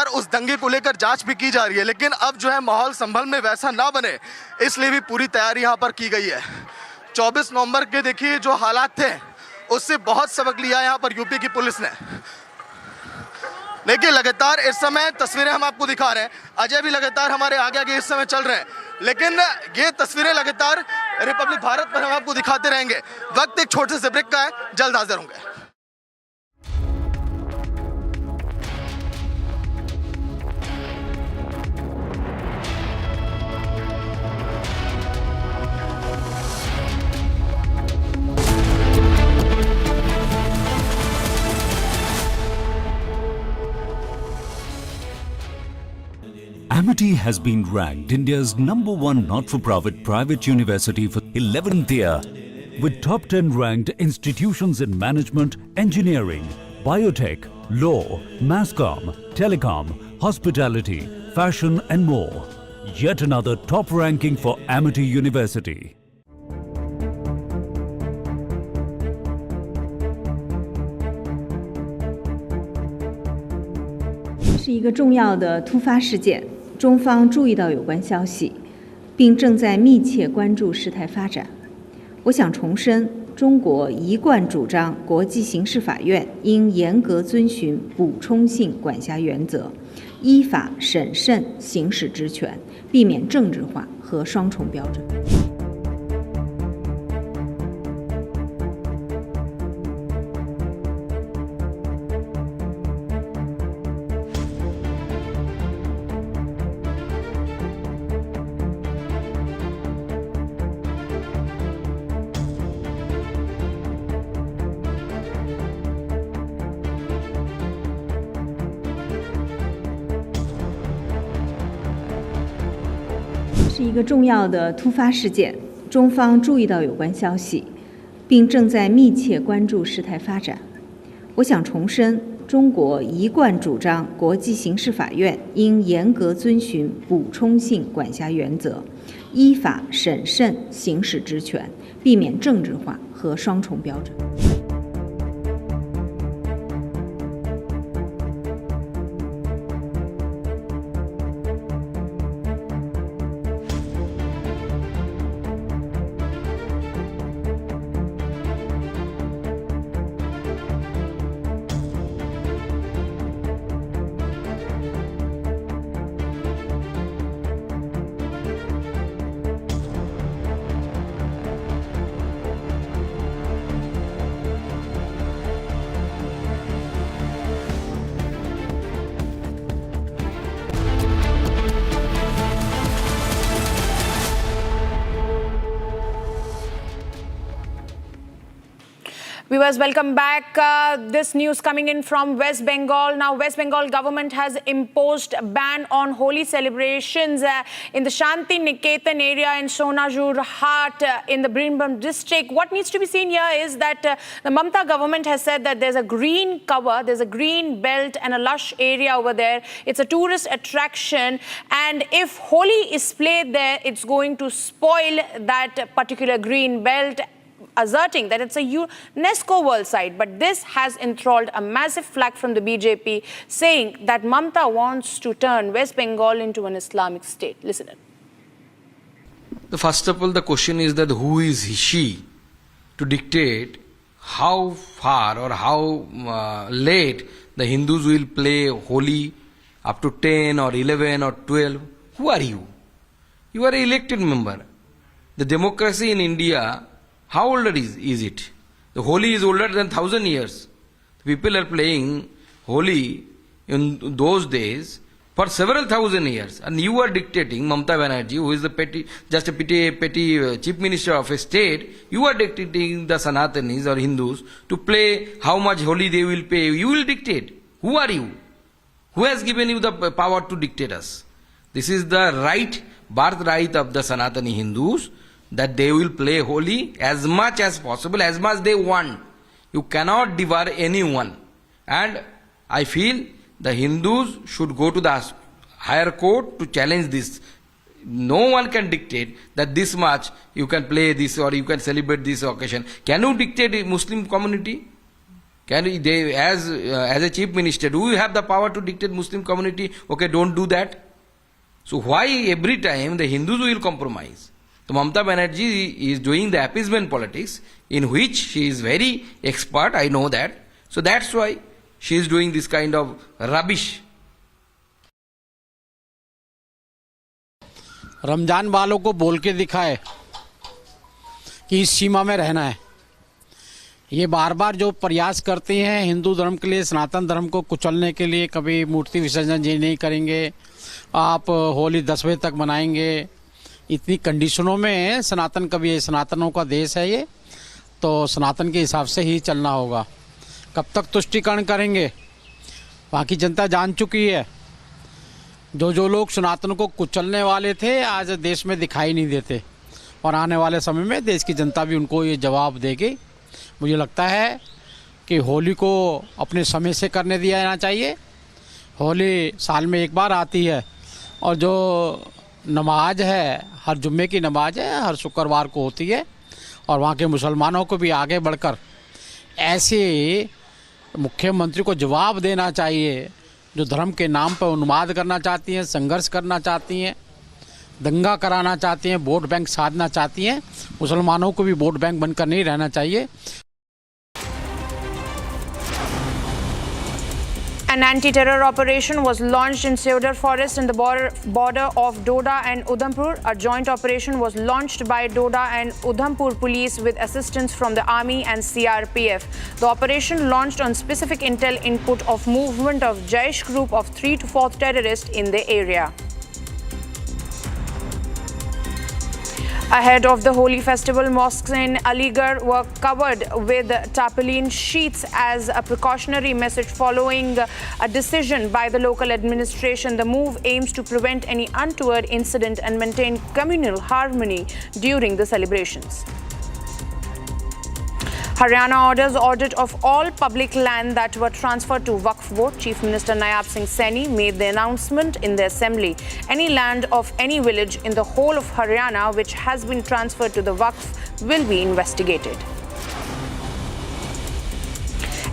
लगातार उस दंगे को लेकर जांच भी की जा रही है, लेकिन अब जो है माहौल संभल में वैसा ना बने इसलिए भी पूरी तैयारी यहाँ पर की गई है। 24 नवंबर के देखिए जो हालात थे उससे बहुत सबक लिया यहाँ पर यूपी की पुलिस ने। देखिए लगातार इस समय तस्वीरें हम आपको दिखा रहे हैं, अजय भी लगातार हमारे आगे आगे इस समय चल रहे हैं, लेकिन ये तस्वीरें लगातार रिपब्लिक भारत पर हम आपको दिखाते रहेंगे। वक्त एक छोटे से ब्रेक का है, जल्द हाजिर होंगे। Amity has been ranked India's #1 not-for-profit private university for 11th year, with top 10 ranked institutions in management, engineering, biotech, law, mass comm, telecom, hospitality, fashion and more. Yet another top ranking for Amity University. 是一个重要的突发事件，中方注意到有关消息，并正在密切关注事态发展。我想重申，中国一贯主张国际刑事法院应严格遵循补充性管辖原则，依法审慎行使职权，避免政治化和双重标准。是一个重要的突发事件，中方注意到有关消息，并正在密切关注事态发展。我想重申，中国一贯主张国际刑事法院应严格遵循补充性管辖原则，依法审慎行使职权，避免政治化和双重标准。Viewers, welcome back. This news coming in from West Bengal. Now, West Bengal government has imposed a ban on Holi celebrations in the Shanti Niketan area in Sonajur Hat in the Birbhum district. What needs to be seen here is that the Mamata government has said that there's a green cover, there's a green belt and a lush area over there. It's a tourist attraction, and if Holi is played there, it's going to spoil that particular green belt, asserting that it's a UNESCO World Site. But this has enthralled a massive flag from the BJP, saying that Mamata wants to turn West Bengal into an Islamic state. Listen in. First of all, the question is that who is she to dictate how far or how late the Hindus will play Holi, up to 10 or 11 or 12. Who are you? You are an elected member. The democracy in India, how old is it? The Holi is older than 1,000 years. People are playing Holi in those days for several thousand years, and you are dictating, Mamata Banerjee, who is the petty chief minister of a state, you are dictating the Sanatanis or Hindus to play how much Holi they will pay. You will dictate. Who are you? Who has given you the power to dictate us? This is the right, birthright of the Sanatani Hindus, that they will play Holi as much as possible, as much they want. You cannot devour anyone. And I feel the Hindus should go to the higher court to challenge this. No one can dictate that this much you can play this or you can celebrate this occasion. Can you dictate a Muslim community? Can we, they, as a chief minister, do you have the power to dictate Muslim community, okay, don't do that? So why every time the Hindus will compromise? So Mamata Banerjee is doing the appeasement politics, in which she is very expert, I know that. So that's why she is doing this kind of rubbish. Ramzan वालों को बोल के दिखाए कि इस सीमा में रहना है। ये बार बार जो प्रयास करते हैं हिंदू धर्म के लिए, सनातन धर्म को कुचलने के लिए, कभी मूर्ति विसर्जन जी नहीं करेंगे, आप होली 10 बजे तक मनाएंगे, इतनी कंडीशनों में सनातन कभी, सनातनों का देश है ये, तो सनातन के हिसाब से ही चलना होगा। कब तक तुष्टिकरण करेंगे? वहाँ की जनता जान चुकी है। जो लोग सनातन को कुचलने वाले थे आज देश में दिखाई नहीं देते, और आने वाले समय में देश की जनता भी उनको ये जवाब देगी। मुझे लगता है कि होली को अपने समय से करने दिया जाना चाहिए। होली साल में एक बार आती है, और जो नमाज है, हर जुम्मे की नमाज है, हर शुक्रवार को होती है, और वहाँ के मुसलमानों को भी आगे बढ़कर ऐसे मुख्यमंत्री को जवाब देना चाहिए जो धर्म के नाम पर उन्माद करना चाहती हैं, संघर्ष करना चाहती हैं, दंगा कराना चाहती हैं, वोट बैंक साधना चाहती हैं। मुसलमानों को भी वोट बैंक बनकर नहीं रहना चाहिए। An anti-terror operation was launched in Seudar Forest in the border of Doda and Udhampur. A joint operation was launched by Doda and Udhampur police with assistance from the army and CRPF. The operation launched on specific intel input of movement of Jaish group of 3 to 4 terrorists in the area. Ahead of the Holi festival, mosques in Aligarh were covered with tarpaulin sheets as a precautionary message following a decision by the local administration. The move aims to prevent any untoward incident and maintain communal harmony during the celebrations. Haryana orders audit of all public land that were transferred to Waqf Board. Chief Minister Nayab Singh Saini made the announcement in the assembly. Any land of any village in the whole of Haryana which has been transferred to the Waqf will be investigated.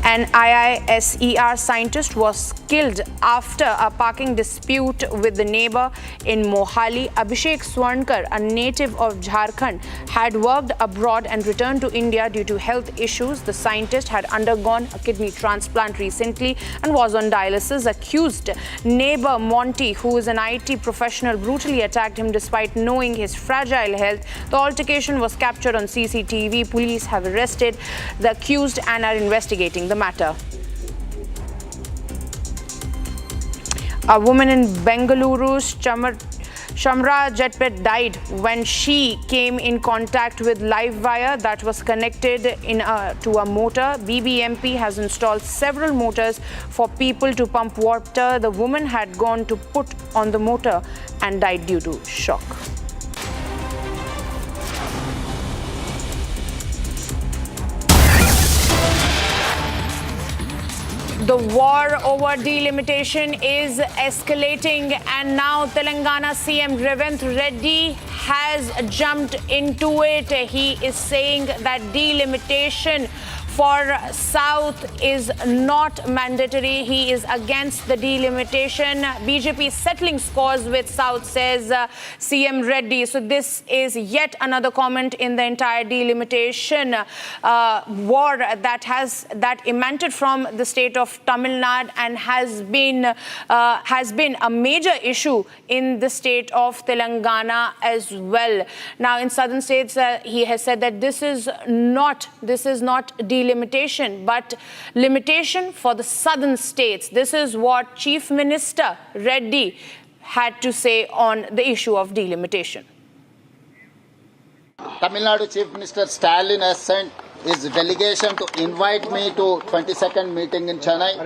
An IISER scientist was killed after a parking dispute with the neighbor in Mohali. Abhishek Swarnkar, a native of Jharkhand, had worked abroad and returned to India due to health issues. The scientist had undergone a kidney transplant recently and was on dialysis. Accused neighbor Monty, who is an IT professional, brutally attacked him despite knowing his fragile health. The altercation was captured on CCTV. Police have arrested the accused and are investigating the matter. A woman in Bengaluru's Shamra Jetpet died when she came in contact with live wire that was connected to a motor. BBMP has installed several motors for people to pump water. The woman had gone to put on the motor and died due to shock. The war over delimitation is escalating, and now Telangana CM Revant Reddy has jumped into it. He is saying that delimitation for South is not mandatory. He is against the delimitation. BJP settling scores with South, says CM Reddy. So this is yet another comment in the entire delimitation war that emanated from the state of Tamil Nadu and has been a major issue in the state of Telangana as well. Now, in southern states, he has said that this is not delimitation, but limitation for the southern states. This is what Chief Minister Reddy had to say on the issue of delimitation. Tamil Nadu Chief Minister Stalin has sent his delegation to invite me to 22nd meeting in Chennai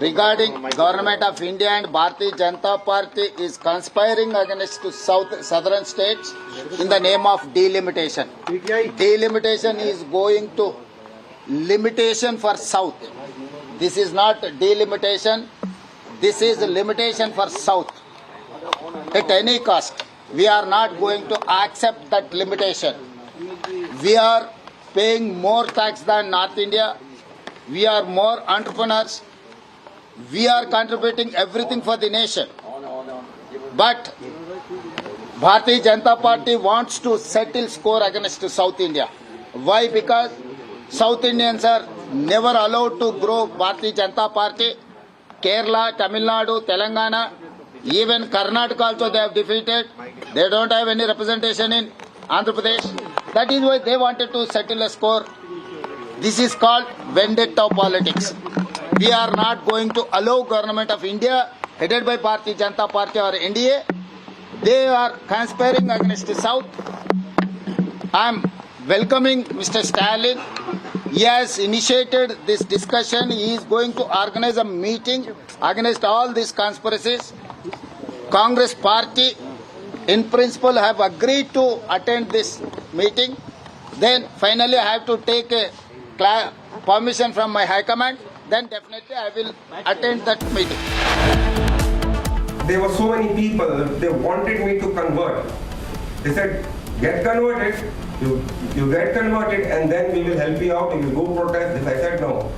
regarding Government of India and Bharatiya Janata Party is conspiring against southern states in the name of delimitation. Delimitation is going to limitation for South. This is not delimitation. This is limitation for South. At any cost, we are not going to accept that limitation. We are paying more tax than North India. We are more entrepreneurs. We are contributing everything for the nation. But Bharatiya Janata Party wants to settle score against South India. Why? Because South Indians are never allowed to grow Bharatiya Janata Party. Kerala, Tamil Nadu, Telangana, even Karnataka also they have defeated. They don't have any representation in Andhra Pradesh. That is why they wanted to settle a score. This is called vendetta politics. We are not going to allow government of India headed by Bharatiya Janata Party or NDA. They are conspiring against the South. I am welcoming Mr. Stalin. He has initiated this discussion. He is going to organize a meeting against all these conspiracies. Congress party, in principle, have agreed to attend this meeting. Then finally I have to take a permission from my high command. Then definitely I will attend that meeting. There were so many people, they wanted me to convert. They said, get converted, you get converted and then we will help you out, you will go protest this. I said no.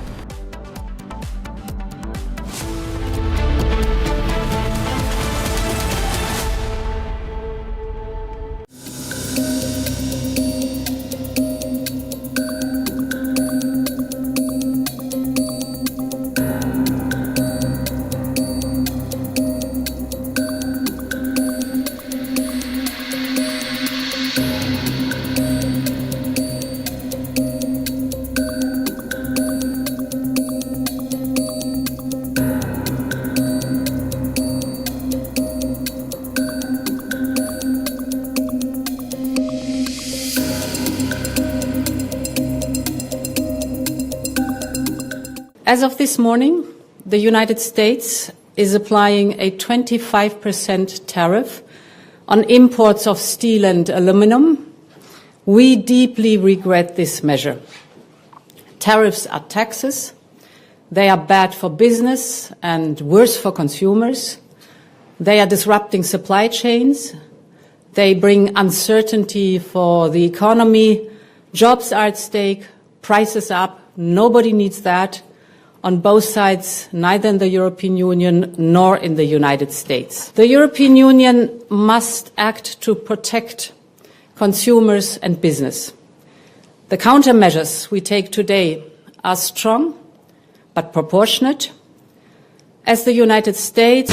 As of this morning, the United States is applying a 25% tariff on imports of steel and aluminum. We deeply regret this measure. Tariffs are taxes. They are bad for business and worse for consumers. They are disrupting supply chains. They bring uncertainty for the economy. Jobs are at stake. Prices up. Nobody needs that. On both sides, neither in the European Union nor in the United States. The European Union must act to protect consumers and business. The countermeasures we take today are strong but proportionate. As the United States,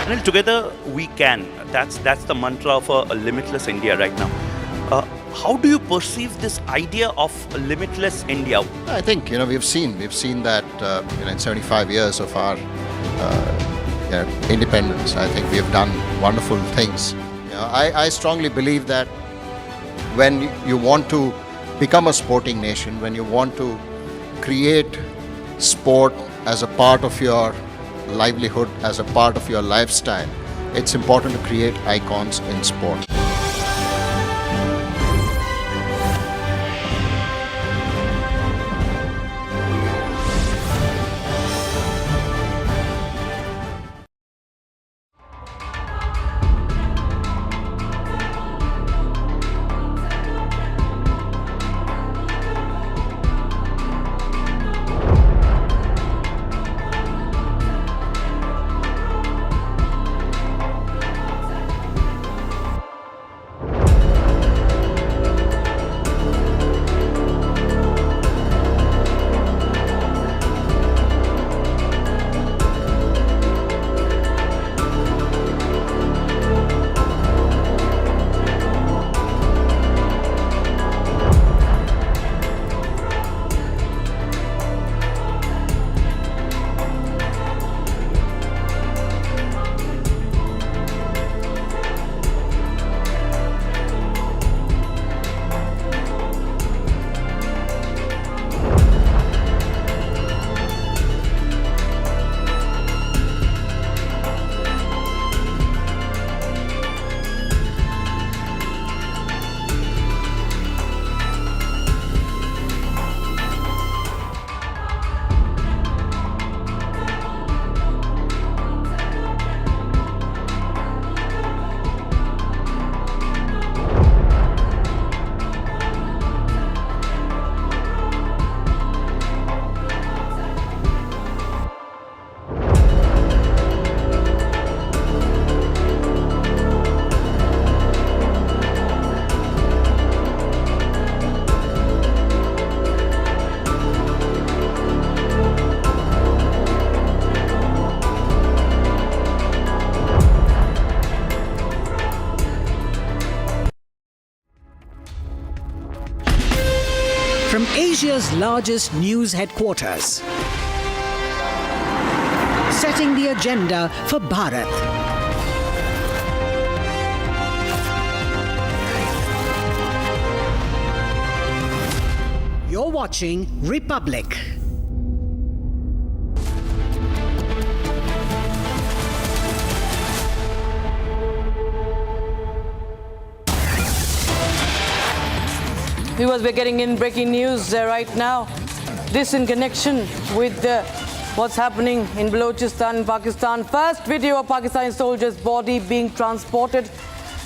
And together we can. That's the mantra of a limitless India right now. How do you perceive this idea of a limitless India? I think we've seen that in 75 years of our independence. I think we have done wonderful things. I strongly believe that when you want to become a sporting nation, when you want to create sport as a part of your livelihood, as a part of your lifestyle, it's important to create icons in sport. Asia's largest news headquarters, setting the agenda for Bharat. You're watching Republic. Viewers, we're getting in breaking news right now. This in connection with what's happening in Balochistan, Pakistan. First video of Pakistani soldiers' body being transported.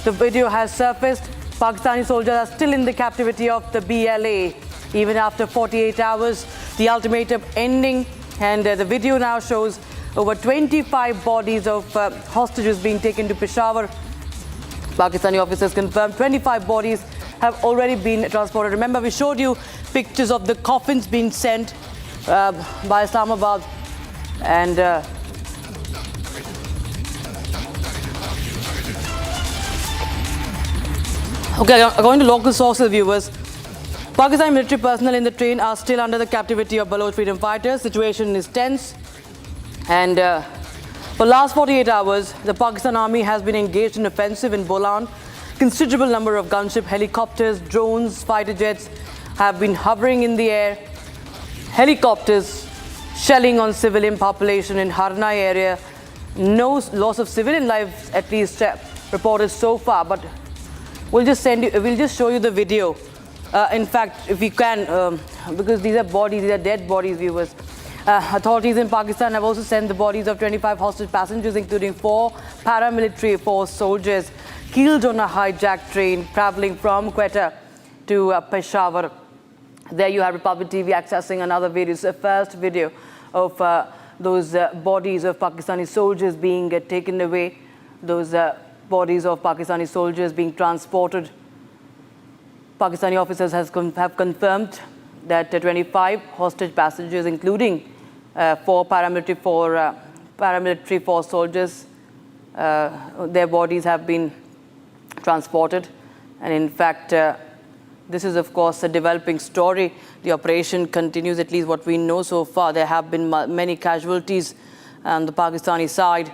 The video has surfaced. Pakistani soldiers are still in the captivity of the BLA. Even after 48 hours, the ultimatum ending. And the video now shows over 25 bodies of hostages being taken to Peshawar. Pakistani officers confirmed 25 bodies have already been transported. Remember, we showed you pictures of the coffins being sent by Islamabad. And okay, according to local sources, viewers, Pakistani military personnel in the train are still under the captivity of Baloch freedom fighters. Situation is tense. And for the last 48 hours, the Pakistan Army has been engaged in offensive in Bolan. Considerable number of gunship, helicopters, drones, fighter jets have been hovering in the air. Helicopters shelling on civilian population in Harnai area. No loss of civilian lives, at least reported so far. But we'll just show you the video. In fact, if we can, because these are bodies, these are dead bodies, viewers. Authorities in Pakistan have also sent the bodies of 25 hostage passengers, including 4 paramilitary force soldiers, killed on a hijacked train traveling from Quetta to Peshawar. There you have Republic TV accessing another video. It's the first video of those bodies of Pakistani soldiers being taken away, those bodies of Pakistani soldiers being transported. Pakistani officers have confirmed that 25 hostage passengers, including 4 paramilitary force soldiers, their bodies have been transported. And in fact, this is of course a developing story. The operation continues, at least what we know so far. There have been many casualties on the Pakistani side.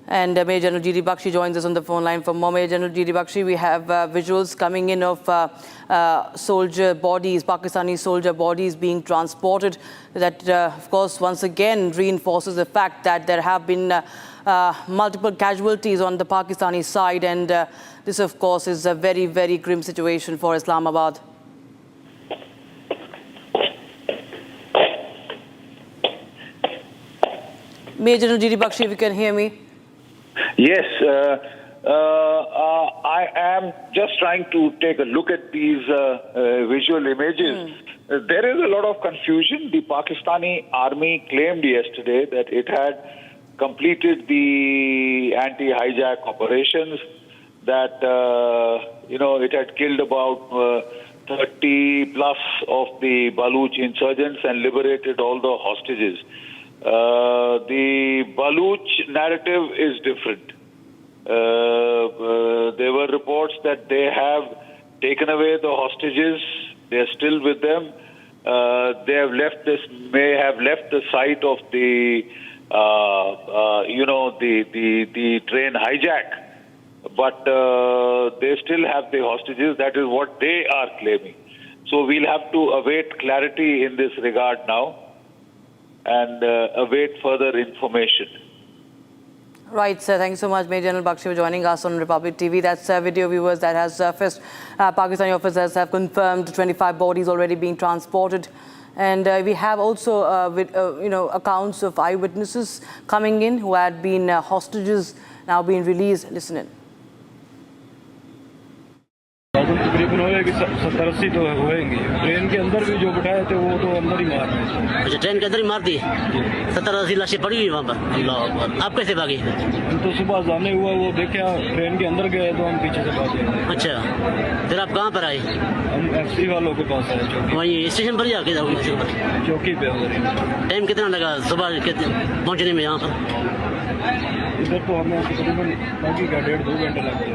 And Major General G.D. Bakshi joins us on the phone line. For more, Major General G.D. Bakshi, we have visuals coming in of soldier bodies, Pakistani soldier bodies being transported. That, of course, once again reinforces the fact that there have been multiple casualties on the Pakistani side. And this, of course, is a very, very grim situation for Islamabad. Major General G.D. Bakshi, if you can hear me. Yes, I am just trying to take a look at these visual images. There is a lot of confusion. The Pakistani army claimed yesterday that it had completed the anti-hijack operations, that it had killed about 30 plus of the Baloch insurgents and liberated all the hostages. The Baloch narrative is different. There were reports that they have taken away the hostages. They are still with them. They have may have left the site of the train hijack, but they still have the hostages. That is what they are claiming. So we'll have to await clarity in this regard now and await further information. Right, sir. Thank you so much, Major General Bakshi, for joining us on Republic TV. That's video, viewers, that has surfaced. Pakistani officers have confirmed 25 bodies already being transported. And we have also, accounts of eyewitnesses coming in who had been hostages now being released. Listen in. तकरीबन होएगी 70-80 तो होएंगी train के अंदर भी जो बिठाए थे वो तो अंदर ही मार रहे अच्छा ट्रेन के अंदर ही मार दी 70-80 लाशें पड़ी हुई वहाँ पर आप कैसे भागे हम तो सुबह जाने हुआ वो देखे ट्रेन के अंदर गए तो हम पीछे से भागे अच्छा फिर आप कहाँ पर आए हम एफसी वालों के पास आए वहीं स्टेशन पर जाके चौकी पे टाइम कितना लगा सुबह पहुँचने में यहाँ पर इधर तो हमें तकरीबन बाकी का 1.5-2 घंटे लग गए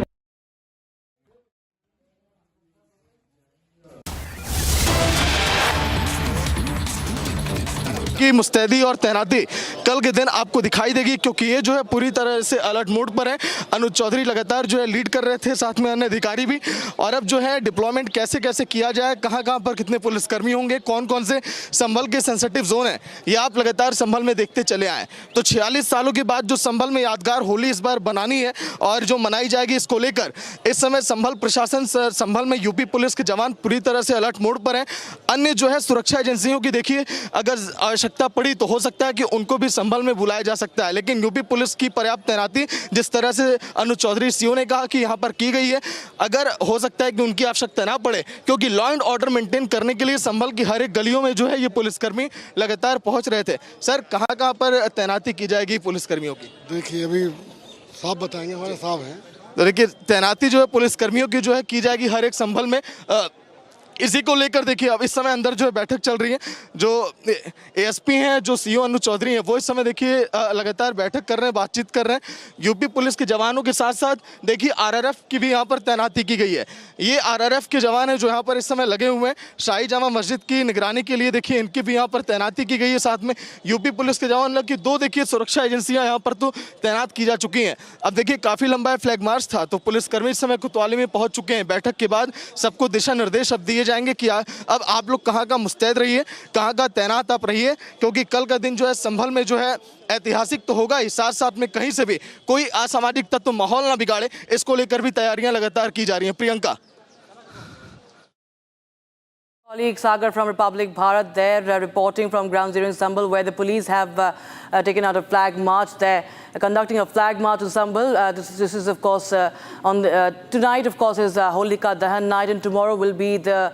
की मुस्तैदी और तैनाती कल के दिन आपको दिखाई देगी, क्योंकि ये जो है पूरी तरह से अलर्ट मोड पर है। अनुज चौधरी लगातार जो है लीड कर रहे थे, साथ में अन्य अधिकारी भी। और अब जो है डिप्लॉयमेंट कैसे कैसे किया जाए, कहाँ कहाँ पर कितने पुलिसकर्मी होंगे, कौन कौन से संभल के सेंसिटिव जोन है, ये आप लगातार संभल में देखते चले आए। तो 46 सालों के बाद जो संभल में यादगार होली इस बार बनानी है और जो मनाई जाएगी, इसको लेकर इस समय संभल प्रशासन, संभल में यूपी पुलिस के जवान पूरी तरह से अलर्ट मोड पर हैं। अन्य जो है सुरक्षा एजेंसियों की देखिए, अगर आवश्यकता पड़ी तो हो सकता है कि उनको भी संभल में बुलाया जा सकता है, लेकिन यूपी पुलिस की पर्याप्त तैनाती जिस तरह से अनुज चौधरी सीओ ने कहा कि यहाँ पर की गई है, अगर हो सकता है कि उनकी आवश्यकता ना पड़े, क्योंकि लॉ एंड ऑर्डर मेंटेन करने के लिए संभल की हर एक गलियों में जो है ये पुलिसकर्मी लगातार पहुंच रहे थे। सर, कहाँ कहाँ पर तैनाती की जाएगी पुलिसकर्मियों की? देखिए, अभी साहब बताएंगे, हमारे साहब हैं। तो देखिए, तैनाती जो है पुलिसकर्मियों की जो है की जाएगी हर एक संभल में। इसी को लेकर देखिए अब इस समय अंदर जो है बैठक चल रही है। जो एएसपी हैं, जो सीओ अनुज चौधरी हैं, वो इस समय देखिए लगातार बैठक कर रहे हैं, बातचीत कर रहे हैं यूपी पुलिस के जवानों के साथ साथ। देखिए आरआरएफ की भी यहाँ पर तैनाती की गई है। ये आरआरएफ के जवान हैं जो यहाँ पर इस समय लगे हुए हैं शाही जामा मस्जिद की निगरानी के लिए। देखिए इनकी भी यहाँ पर तैनाती की गई है। साथ में यूपी पुलिस के जवान की 2 देखिए सुरक्षा एजेंसियाँ यहाँ पर तो तैनात की जा चुकी हैं। अब देखिए काफ़ी लंबा फ्लैग मार्च था, तो पुलिसकर्मी इस समय कोतवाली में पहुँच चुके हैं। बैठक के बाद सबको दिशा निर्देश अब दिए जाएंगे कि अब आप लोग कहाँ का मुस्तैद रहिए, कहाँ का तैनात आप रहिए, क्योंकि कल का दिन जो है संभल में जो है ऐतिहासिक तो होगा ही, साथ साथ में कहीं से भी कोई असामाजिक तत्व माहौल ना बिगाड़े, इसको लेकर भी तैयारियां लगातार की जा रही हैं। Priyanka. Colleague Sagar from Republic Bharat there reporting from Ground Zero in Sambal, where the police have taken out a flag march there, conducting a flag march to Sambal. This is of course on tonight of course is Holika Dahan night, and tomorrow will be the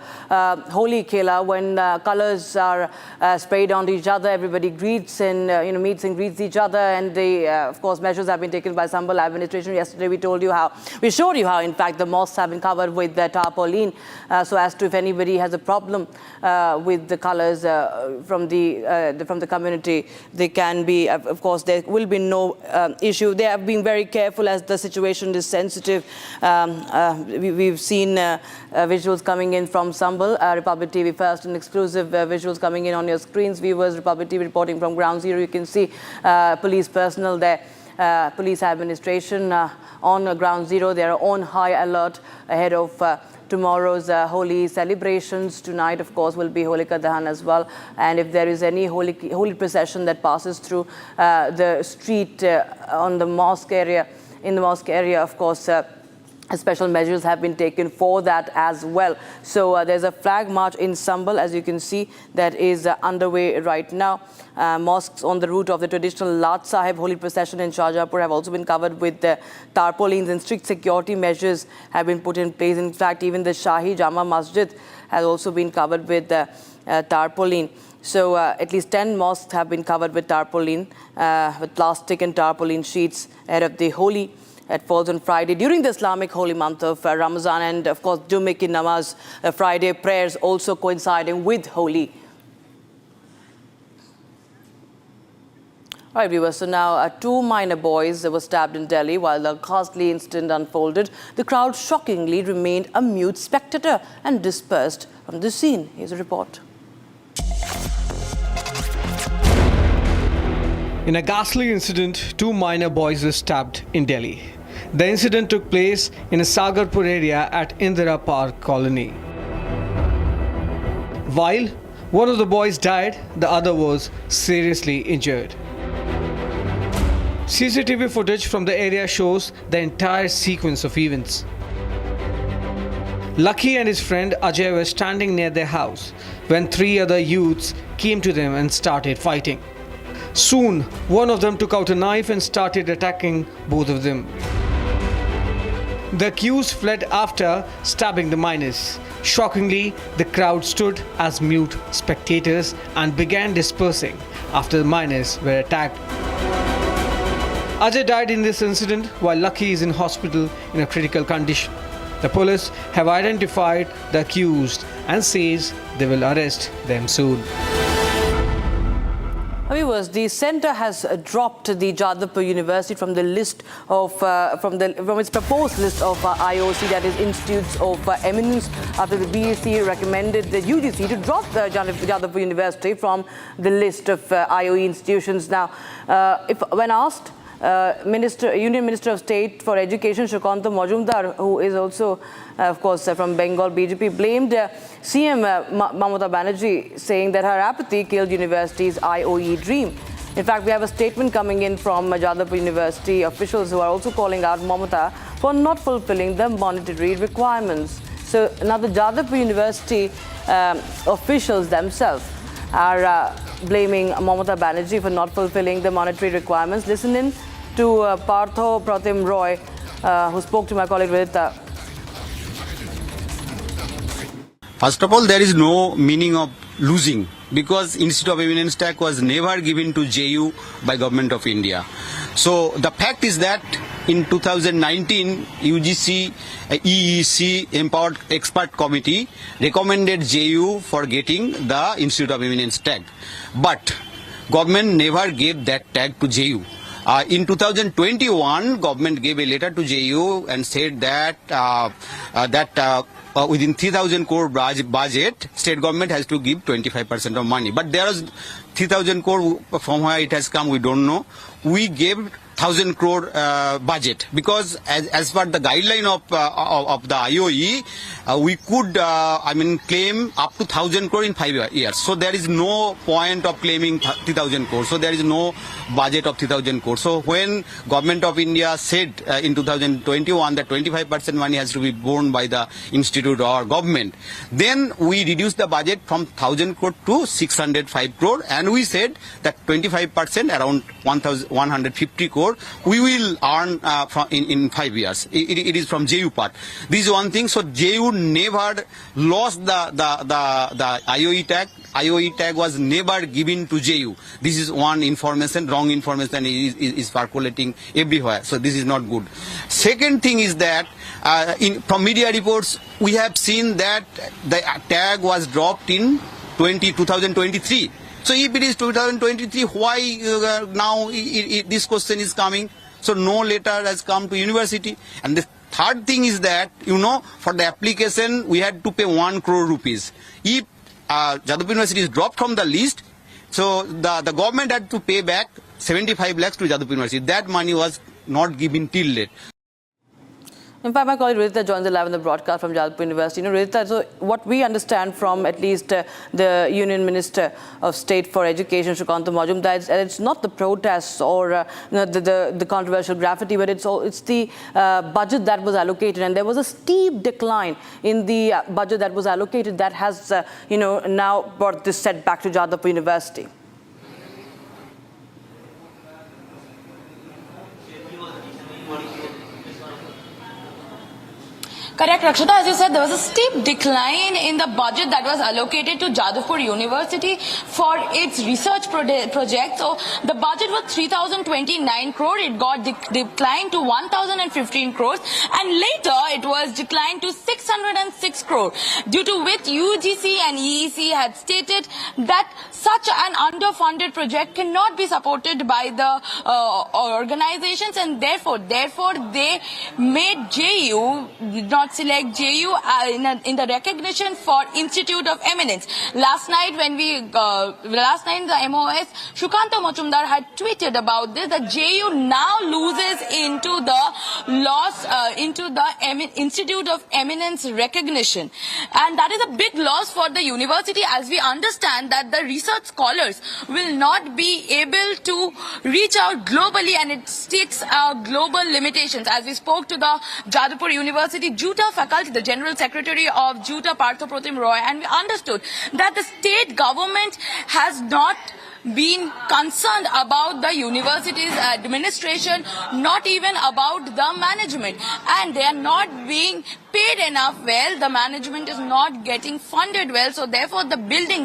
Holi Khela, when colors are sprayed onto each other. Everybody greets and meets and greets each other, and the of course measures have been taken by Sambal administration. Yesterday we showed you how in fact the mosques have been covered with the tarpaulin, so as to if anybody has a problem with the colors from the community, they can be, of course there will be no issue. They have been very careful as the situation is sensitive. We've seen visuals coming in from Sambal, Republic TV first, and exclusive visuals coming in on your screens, viewers. Republic TV reporting from Ground Zero. You can see police personnel there, police administration on Ground Zero. They are on high alert ahead of tomorrow's Holi celebrations. Tonight, of course, will be Holika Dahan as well. And if there is any holy procession that passes through the street on the mosque area, of course, special measures have been taken for that as well. So there's a flag march in Sambal, as you can see, that is underway right now. Mosques on the route of the traditional Lat Sahib Holy procession in Shahjahanpur have also been covered with tarpaulins, and strict security measures have been put in place. In fact, even the Shahi Jama Masjid has also been covered with tarpaulin. So at least 10 mosques have been covered with tarpaulin, with plastic and tarpaulin sheets ahead of the Holi. It falls on Friday during the Islamic holy month of Ramazan, and of course Jummah ki Namaz, Friday prayers also coinciding with Holi. All right, viewers, so now 2 minor boys were stabbed in Delhi while the ghastly incident unfolded. The crowd shockingly remained a mute spectator and dispersed from the scene. Here's a report. In a ghastly incident, 2 minor boys were stabbed in Delhi. The incident took place in a Sagarpur area at Indira Park colony. While one of the boys died, the other was seriously injured. CCTV footage from the area shows the entire sequence of events. Lucky and his friend Ajay were standing near their house when 3 other youths came to them and started fighting. Soon, one of them took out a knife and started attacking both of them. The accused fled after stabbing the minors. Shockingly, the crowd stood as mute spectators and began dispersing after the minors were attacked. Ajay died in this incident while Lucky is in hospital in a critical condition. The police have identified the accused and says they will arrest them soon. viewers, the centre has dropped the Jadavpur University from the list of from its proposed list of IOC, that is Institutes of Eminence, after the BSc recommended the UGC to drop the Jadavpur University from the list of IOE institutions. Now, when asked, Union Minister of State for Education Shukanta Majumdar, who is also of course from Bengal BJP, blamed CM Mamata Banerjee, saying that her apathy killed university's IOE dream. In fact, we have a statement coming in from Jadavpur University officials who are also calling out Mamata for not fulfilling the monetary requirements. So now the Jadavpur University officials themselves are blaming Mamata Banerjee for not fulfilling the monetary requirements. Listen in to Partho Pratim Roy, who spoke to my colleague Vidita. First of all, there is no meaning of losing, because Institute of Eminence tag was never given to JU by Government of India. So the fact is that in 2019, UGC, EEC Empowered Expert Committee recommended JU for getting the Institute of Eminence tag. But government never gave that tag to JU. In 2021, government gave a letter to JU and said that within 3,000 crore budget, state government has to give 25% of money. But there is 3,000 crore, from where it has come, we don't know. We gave 1,000 crore budget, because as per the guideline of the IOE, we could claim up to 1,000 crore in 5 years. So there is no point of claiming 3,000 crore. So there is no budget of 3,000 crore. So when Government of India said in 2021 that 25% money has to be borne by the institute or government, then we reduced the budget from 1,000 crore to 605 crore, and we said that 25%, around 150 crore, we will earn in 5 years. It is from JU part. This is one thing. So JU never lost the IOE tag. IOE tag was never given to JU. This is one information, wrong information is circulating everywhere. So this is not good. Second thing is that from media reports, we have seen that the tag was dropped in 2023. So if it is 2023, why now this question is coming? So no letter has come to university. And the third thing is that, for the application, we had to pay 1 crore rupees. If Jadavpur University is dropped from the list, so the government had to pay back 75 lakhs to Jadavpur University. That money was not given till late. In fact, my colleague Ridhita joins the live in the broadcast from Jadavpur University. Ridhita, so what we understand from at least the Union Minister of State for Education, Shukanta Majumdar, it's not the protests or the controversial graffiti, but it's the budget that was allocated, and there was a steep decline in the budget that was allocated that has now brought this setback to Jadavpur University. Correct, Rakshita. As you said, there was a steep decline in the budget that was allocated to Jadavpur University for its research project. So the budget was 3,029 crore. It got declined to 1,015 crores, and later it was declined to 606 crore, due to which UGC and EEC had stated that such an underfunded project cannot be supported by the organizations, and therefore they made JU not select JU in the recognition for Institute of Eminence. Last night the MOS Shukanta Majumdar had tweeted about this, that JU now loses into the loss into the Institute of Eminence recognition, and that is a big loss for the university, as we understand that the research scholars will not be able to reach out globally, and it sticks global limitations. As we spoke to the Jadavpur University JUTA faculty, the General Secretary of JUTA, Partho Pratim Roy, and we understood that the state government has not been concerned about the university's administration, not even about the management, and they are not being paid enough well. The management is not getting funded well, so therefore the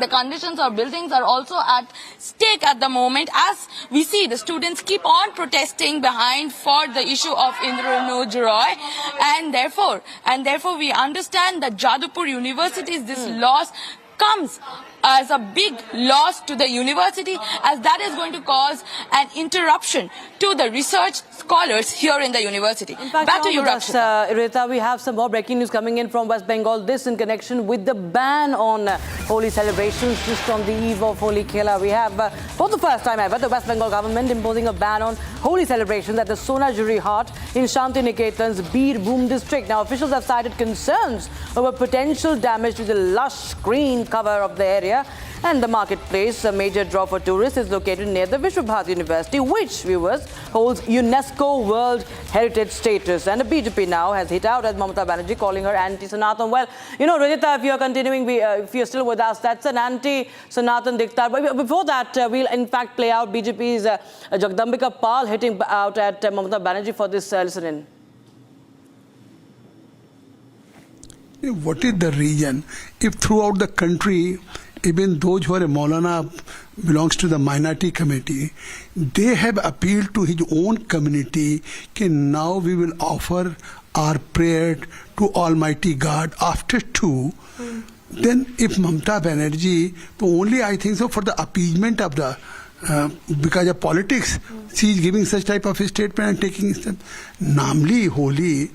conditions of buildings are also at stake at the moment. As we see, the students keep on protesting behind for the issue of Indranuj Roy, and therefore we understand that Jadavpur University's this loss comes as a big loss to the university, as that is going to cause an interruption to the research scholars here in the university. In fact, back to you, Rakshita. Rita, we have some more breaking news coming in from West Bengal. This in connection with the ban on Holi celebrations just on the eve of Holi Khela. We have, for the first time ever, the West Bengal government imposing a ban on Holi celebrations at the Sonajuri Ghat in Shanti Niketan's Birbhum district. Now, officials have cited concerns over potential damage to the lush green cover of the area and the marketplace. A major draw for tourists is located near the Vishwa Bharati University, which, viewers, holds UNESCO World Heritage status. And the BJP now has hit out at Mamata Banerjee, calling her anti-Sanatan. Well, you know, Rajita, if you're continuing, if you're still with us, that's an anti-Sanatan diktat. But before that, we'll in fact play out BJP's Jagdambika Pal hitting out at Mamata Banerjee for this listen-in. What is the reason if throughout the country, even those who are a Maulana belongs to the minority committee, they have appealed to his own community that now we will offer our prayer to Almighty God after 2. Then if Mamata Banerjee, only I think so for the appeasement of the because of politics, she is giving such type of a statement and taking step. Namely, Holi,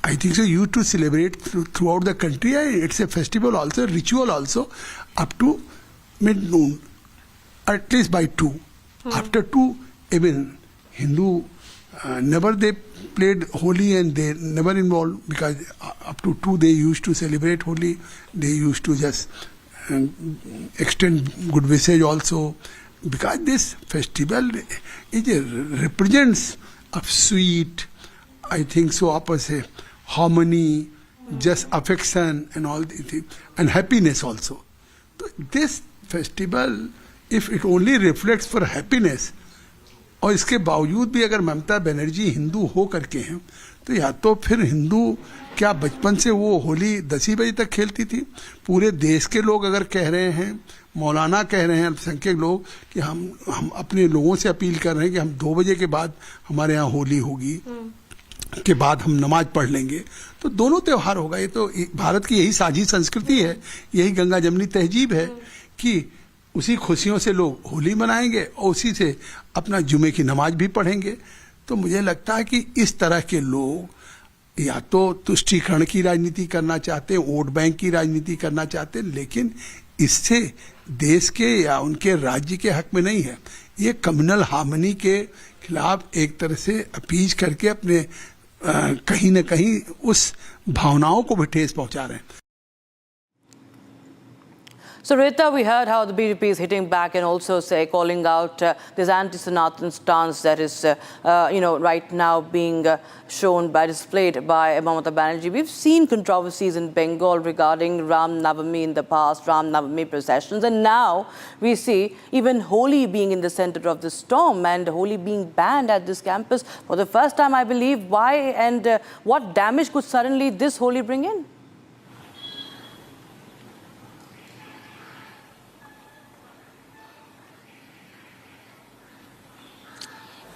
I think so you to celebrate throughout the country. It's a festival also, ritual also, up to mid-noon, at least by 2. After 2, even Hindu, never they played Holi and they never involved, because up to 2 they used to celebrate Holi. They used to just extend good wishes also, because this festival represents of sweet, I think so, opposite harmony, just affection and all these things, and happiness also. So this festival, if it only reflects for happiness, और इसके बावजूद भी अगर ममता बनर्जी हिंदू हो करके हैं, तो या तो फिर हिंदू क्या बचपन से वो होली 10 बजे तक खेलती थी? पूरे देश के लोग अगर कह रहे हैं, मौलाना कह रहे हैं, अल्पसंख्यक लोग, कि हम अपने लोगों से अपील कर रहे हैं कि हम 2 बजे के बाद हमारे यहाँ होली होगी, के बाद हम नमाज पढ़ लेंगे, तो दोनों त्यौहार होगा। ये तो भारत की यही साझी संस्कृति है, यही गंगा जमनी तहजीब है कि उसी खुशियों से लोग होली मनाएंगे और उसी से अपना जुमे की नमाज भी पढ़ेंगे। तो मुझे लगता है कि इस तरह के लोग या तो तुष्टीकरण की राजनीति करना चाहते हैं, वोट बैंक की राजनीति करना चाहते हैं, लेकिन इससे देश के या उनके राज्य के हक में नहीं है। ये कम्युनल हार्मनी के खिलाफ एक तरह से अपीज करके अपने कहीं न कहीं उस भावनाओं को भी ठेस पहुंचा रहे हैं। So, Rita, we heard how the BJP is hitting back and also calling out this anti-Sanatan stance that is, right now being displayed by Mamata Banerjee. We've seen controversies in Bengal regarding Ram Navami in the past, Ram Navami processions, and now we see even Holi being in the center of the storm and Holi being banned at this campus for the first time, I believe. Why and what damage could suddenly this Holi bring in?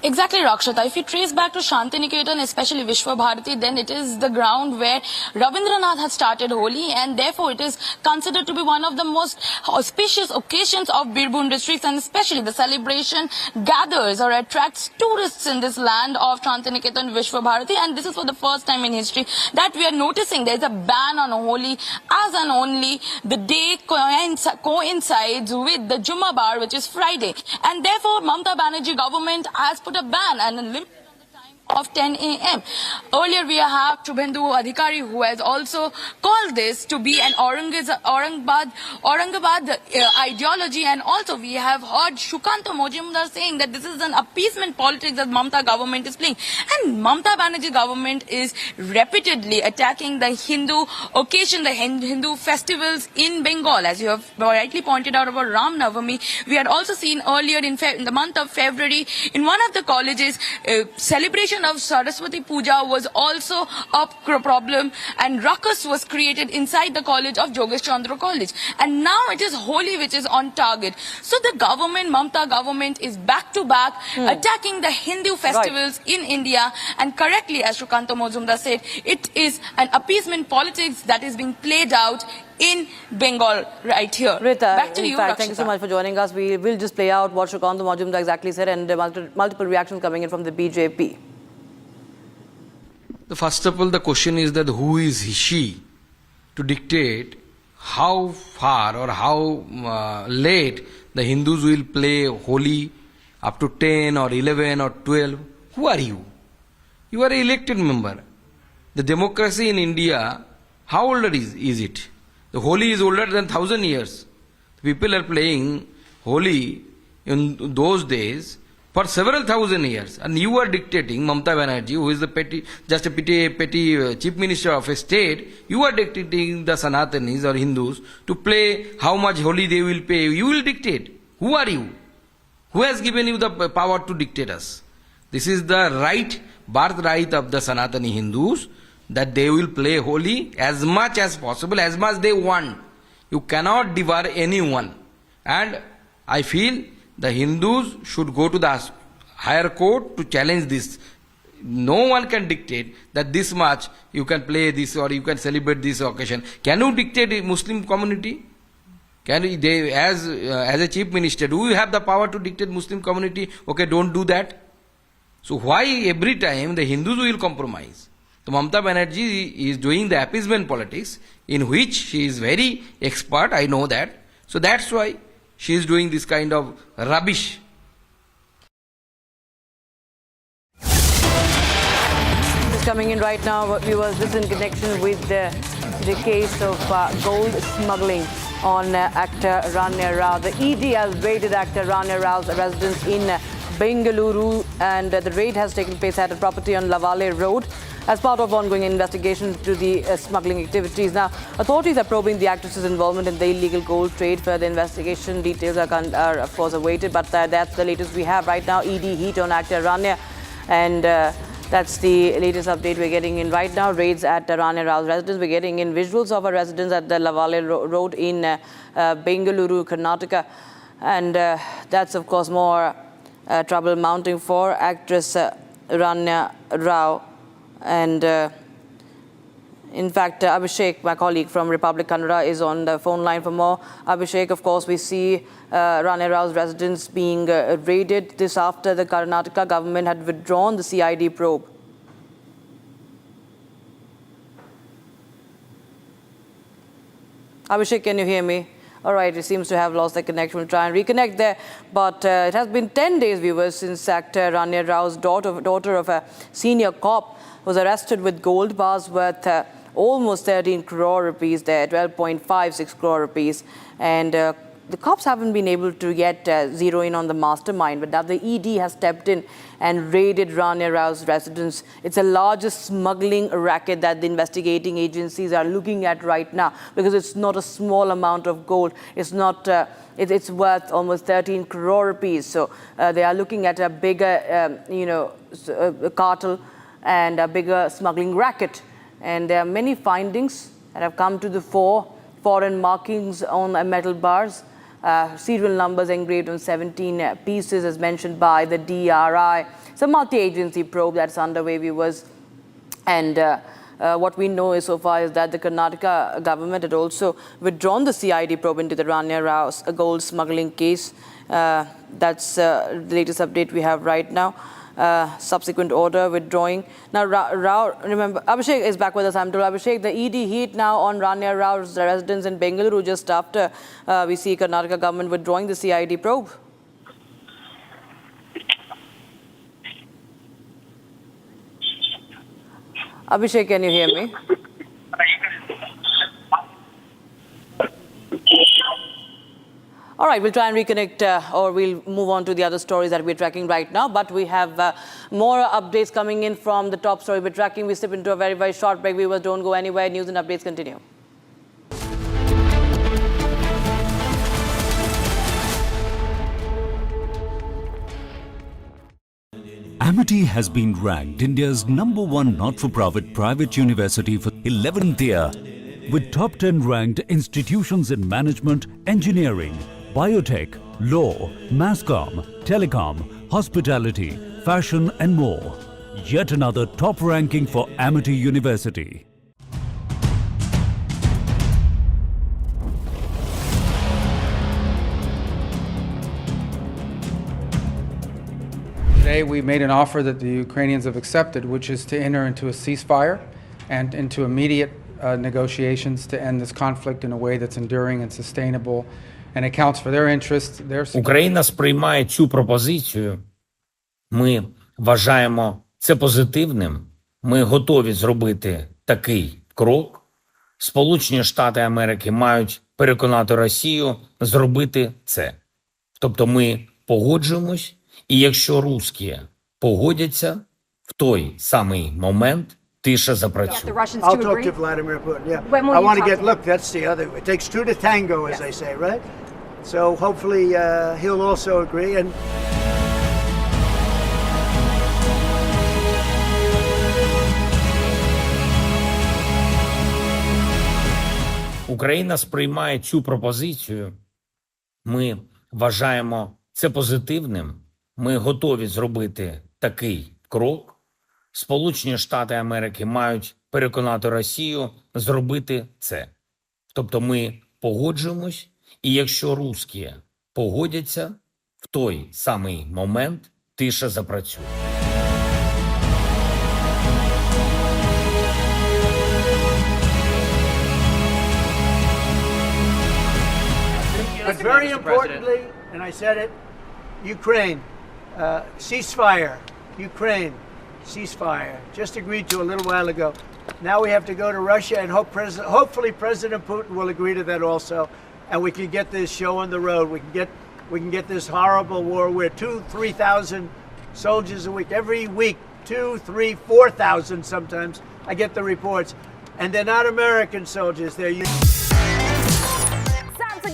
Exactly, Rakshita. If you trace back to Shanti Niketan, especially Vishwa Bharati, then it is the ground where Ravindranath had started Holi, and therefore it is considered to be one of the most auspicious occasions of Birbhum districts, and especially the celebration gathers or attracts tourists in this land of Shanti Niketan, Vishwa Bharati, and this is for the first time in history that we are noticing there is a ban on Holi, as and only the day coincides with the Jumma Bar, which is Friday, and therefore Mamata Banerjee government has put a ban and a limit on the time of 10 a.m. Earlier we have Shubhendu Adhikari, who has also called this to be an Aurangabad ideology, and also we have heard Shukanta Mojumdar saying that this is an appeasement politics that Mamata government is playing, and Mamata Banerjee government is repeatedly attacking the Hindu occasion, the Hindu festivals in Bengal. As you have rightly pointed out about Ram Navami, we had also seen earlier in the month of February in one of the colleges celebration celebration of Saraswati Puja was also a problem, and ruckus was created inside the college of Jogesh Chandra College. And now it is Holi which is on target. So the government, Mamata government, is back to back attacking the Hindu festivals in India. And correctly, as Shrikanta Majumdar said, it is an appeasement politics that is being played out in Bengal right here. Rita, back to in you, fact, thank you so Rakshita. much for joining us. We will just play out what Shrikanta Majumdar exactly said, and multiple reactions coming in from the BJP. First of all, the question is that who is she to dictate how far or how late the Hindus will play Holi, up to 10 or 11 or 12. Who are you? You are an elected member. The democracy in India, how old is it? The Holi is older than 1,000 years. People are playing Holi in those days for several thousand years, and you are dictating, Mamata Banerjee, who is the petty chief minister of a state, you are dictating the Sanatanis or Hindus to play how much Holi they will pay. You will dictate. Who are you? Who has given you the power to dictate us? This is the right, birthright of the Sanatani Hindus, that they will play Holi as much as possible, as much they want. You cannot devour anyone. And I feel the Hindus should go to the higher court to challenge this. No one can dictate that this much you can play this or you can celebrate this occasion. Can you dictate a Muslim community? Can they, as a chief minister, do you have the power to dictate Muslim community? Okay, don't do that. So why every time the Hindus will compromise? So Mamata Banerjee is doing the appeasement politics, in which she is very expert, I know that. So that's why she is doing this kind of rubbish. Just coming in right now, viewers, this in connection with the case of gold smuggling on actor Rania Rao. The ED has raided actor Rania Rao's residence in Bengaluru, and the raid has taken place at a property on Lavale Road as part of ongoing investigation into the smuggling activities. Now, authorities are probing the actress's involvement in the illegal gold trade. Further investigation details are of course, awaited, but that's the latest we have right now. ED heat on actor Rania, and that's the latest update we're getting in right now. Raids at Rania Rao's residence. We're getting in visuals of her residence at the Lavale Road in Bengaluru, Karnataka, and that's of course more trouble mounting for actress Rania Rao. And in fact, Abhishek, my colleague from Republic Kannada, is on the phone line for more. Abhishek, of course, we see Rania Rao's residence being raided. This after the Karnataka government had withdrawn the CID probe. Abhishek, can you hear me? All right, it seems to have lost the connection. We'll try and reconnect there. But it has been 10 days, viewers, since actor Rania Rao's daughter of a senior cop was arrested with gold bars worth almost 13 crore rupees there, 12.56 crore rupees. And the cops haven't been able to yet zero in on the mastermind, but now the ED has stepped in and raided Rania Rao's residence. It's the largest smuggling racket that the investigating agencies are looking at right now, because it's not a small amount of gold. It's not. It's worth almost 13 crore rupees. So they are looking at a bigger, cartel and a bigger smuggling racket. And there are many findings that have come to the fore. Foreign markings on metal bars, serial numbers engraved on 17 pieces as mentioned by the DRI. It's a multi-agency probe that's underway, viewers. And what we know is so far is that the Karnataka government had also withdrawn the CID probe into the Rania Rao's gold smuggling case. That's the latest update we have right now. Subsequent order withdrawing. Now, Rao, remember, Abhishek is back with us. I'm told, Abhishek, the ED heat now on Rania Rao's residence in Bengaluru just after we see Karnataka government withdrawing the CID probe. Abhishek, can you hear me? All right, we'll try and reconnect or we'll move on to the other stories that we're tracking right now. But we have more updates coming in from the top story we're tracking. We step into a very, very short break. Viewers, don't go anywhere. News and updates continue. Amity has been ranked India's #1 not-for-profit private university for 11th year, with top 10 ranked institutions in management, engineering, biotech, law, mass comm, telecom, hospitality, fashion and more. Yet another top ranking for Amity University. Today we made an offer that the Ukrainians have accepted, which is to enter into a ceasefire and into immediate negotiations to end this conflict in a way that's enduring and sustainable and accounts for their interests, their security. Україна сприймає цю пропозицію. Ми вважаємо це позитивним. Ми готові зробити такий крок. Сполучені Штати Америки мають переконати Росію зробити це. Тобто ми погоджуємось, і якщо русські погодяться, в той самий момент тиша запрацює. I'll talk to Vladimir Putin. Yeah, I want to get. Look, that's the other. It takes two to tango, as they say, right? So hopefully he'll also agree. And Україна сприймає цю пропозицію. Ми вважаємо це позитивним. Ми готові зробити такий крок. Сполучені Штати Америки мають переконати Росію зробити це. Тобто ми погоджуємось, і якщо русські погодяться, в той самий момент тиша запрацює. But very importantly, and I said it, Ukraine, ceasefire. Ukraine, ceasefire. Just agreed to a little while ago. Now we have to go to Russia and hopefully President Putin will agree to that also, and we can get this show on the road. We can get this horrible war where 2,000-3,000 soldiers a week, every week, 2,000, 3,000, 4,000 sometimes. I get the reports, and they're not American soldiers. They're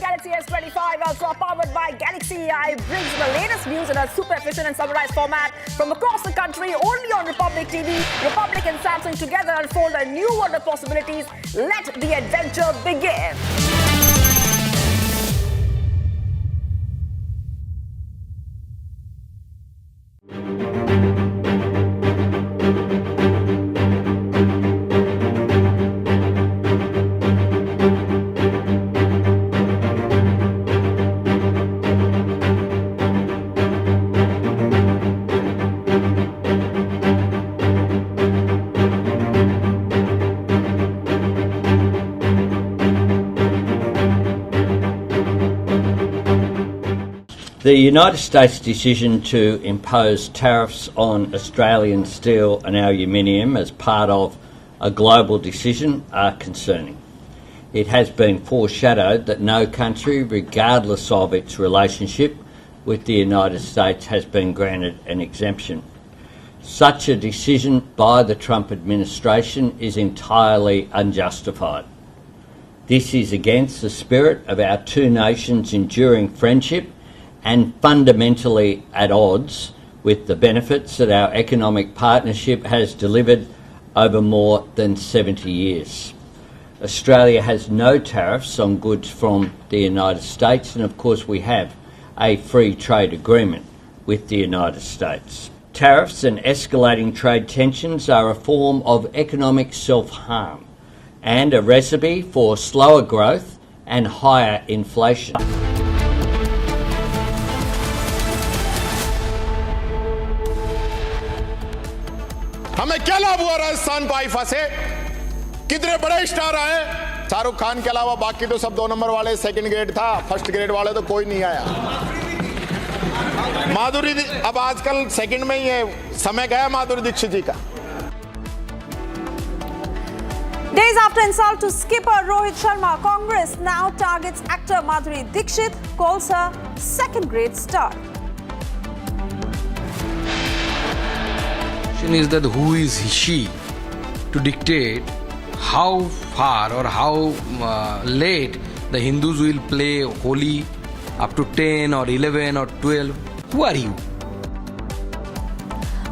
Galaxy S25 Ultra powered by Galaxy AI brings the latest news in a super efficient and summarized format from across the country only on Republic TV. Republic and Samsung together unfold a new world of possibilities. Let the adventure begin. The United States' decision to impose tariffs on Australian steel and aluminium as part of a global decision are concerning. It has been foreshadowed that no country, regardless of its relationship with the United States, has been granted an exemption. Such a decision by the Trump administration is entirely unjustified. This is against the spirit of our two nations' enduring friendship and fundamentally at odds with the benefits that our economic partnership has delivered over more than 70 years. Australia has no tariffs on goods from the United States, and of course we have a free trade agreement with the United States. Tariffs and escalating trade tensions are a form of economic self-harm and a recipe for slower growth and higher inflation. हमें क्या लाभ हुआ राजस्थान को IIFA से? कितने बड़े star आए? शाहरुख खान के अलावा बाकी तो सब 2 नंबर वाले, सेकंड ग्रेड था, फर्स्ट ग्रेड वाले तो कोई नहीं आया। माधुरी अब आजकल सेकंड में ही है, समय गया माधुरी दीक्षित जी का। Days after insult to skipper Rohit Sharma, Congress now targets actor Madhuri Dixit, calls her second-grade star. Is that who is she to dictate how far or how late the Hindus will play Holi, up to 10 or 11 or 12? Who are you?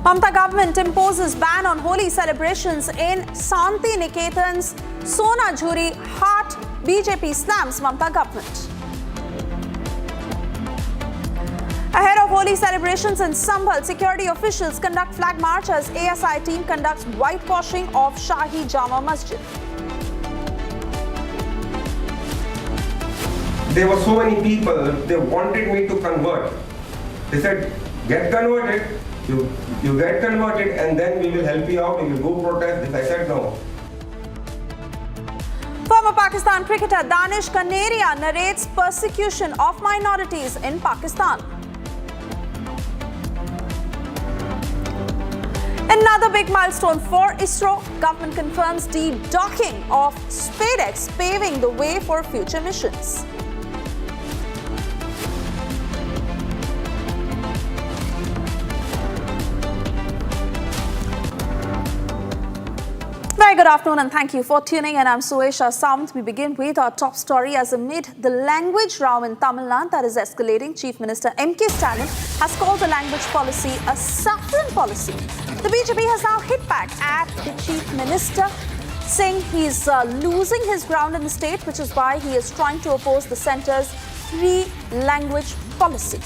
Mamata government imposes ban on holy celebrations in Shanti Niketan's Sonajuri Hart. BJP slams Mamata government. Ahead of holy celebrations in Sambhal, security officials conduct flag march as ASI team conducts whitewashing of Shahi Jama Masjid. There were so many people, they wanted me to convert. They said, get converted, you get converted and then we will help you out, you will go protest this. I said no. Former Pakistan cricketer Danish Kaneria narrates persecution of minorities in Pakistan. Another big milestone for ISRO. Government confirms de-docking of SpaceX, paving the way for future missions. Very good afternoon and thank you for tuning in. I'm Suesha Samant. We begin with our top story as amid the language row in Tamil Nadu that is escalating, Chief Minister M.K. Stalin has called the language policy a saffron policy. The BJP has now hit back at the Chief Minister, saying he's losing his ground in the state, which is why he is trying to oppose the centre's three-language policy.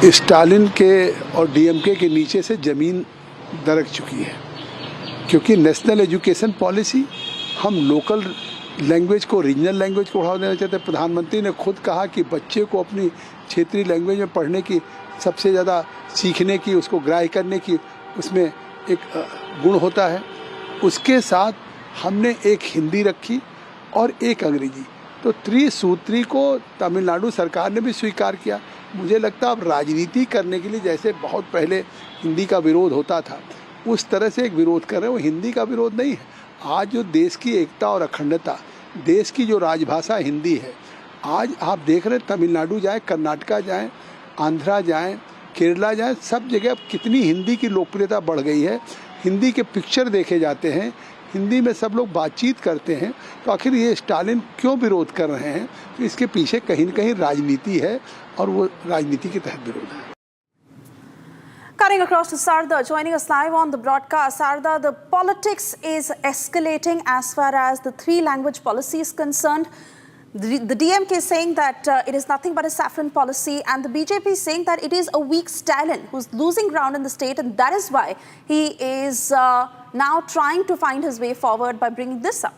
Stalin के और DMK के नीचे से ज़मीन दरक चुकी है, क्योंकि नेशनल एजुकेशन पॉलिसी हम लोकल लैंग्वेज को, रीजनल लैंग्वेज को बढ़ावा देना चाहते हैं। प्रधानमंत्री ने खुद कहा कि बच्चे को अपनी क्षेत्रीय लैंग्वेज में पढ़ने की, सबसे ज़्यादा सीखने की, उसको ग्राह्य करने की उसमें एक गुण होता है। उसके साथ हमने एक हिंदी रखी और एक अंग्रेजी, तो त्रिसूत्री को तमिलनाडु सरकार ने भी स्वीकार किया। मुझे लगता है अब राजनीति करने के लिए, जैसे बहुत पहले हिंदी का विरोध होता था, उस तरह से एक विरोध कर रहे हैं। वो हिंदी का विरोध नहीं है। आज जो देश की एकता और अखंडता, देश की जो राजभाषा हिंदी है, आज आप देख रहे हैं तमिलनाडु जाएं, कर्नाटका जाएं, आंध्रा जाएं, केरला जाएं, सब जगह अब कितनी हिंदी की लोकप्रियता बढ़ गई है। हिंदी के पिक्चर देखे जाते हैं, हिंदी में सब लोग बातचीत करते हैं। तो आखिर ये स्टालिन क्यों विरोध कर रहे हैं? तो इसके पीछे कहीं न कहीं राजनीति है और वो राजनीति के तहत विरोध है। Cutting across to Sarda, joining us live on the broadcast. Sarda, the politics is escalating as far as the three-language policy is concerned. The DMK is saying that it is nothing but a saffron policy, and the BJP is saying that it is a weak Stalin who's losing ground in the state, and that is why he is now trying to find his way forward by bringing this up.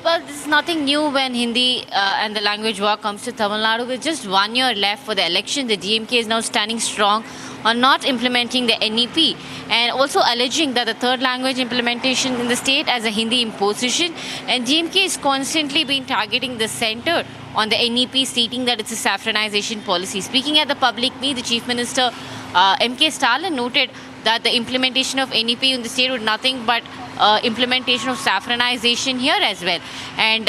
Well, this is nothing new when Hindi and the language war comes to Tamil Nadu. With just 1 year left for the election, the DMK is now standing strong on not implementing the NEP and also alleging that the third language implementation in the state as a Hindi imposition. And DMK is constantly been targeting the centre on the NEP, stating that it's a saffronization policy. Speaking at the public meet, the Chief Minister M.K. Stalin noted that the implementation of NEP in the state would nothing but implementation of saffronization here as well. And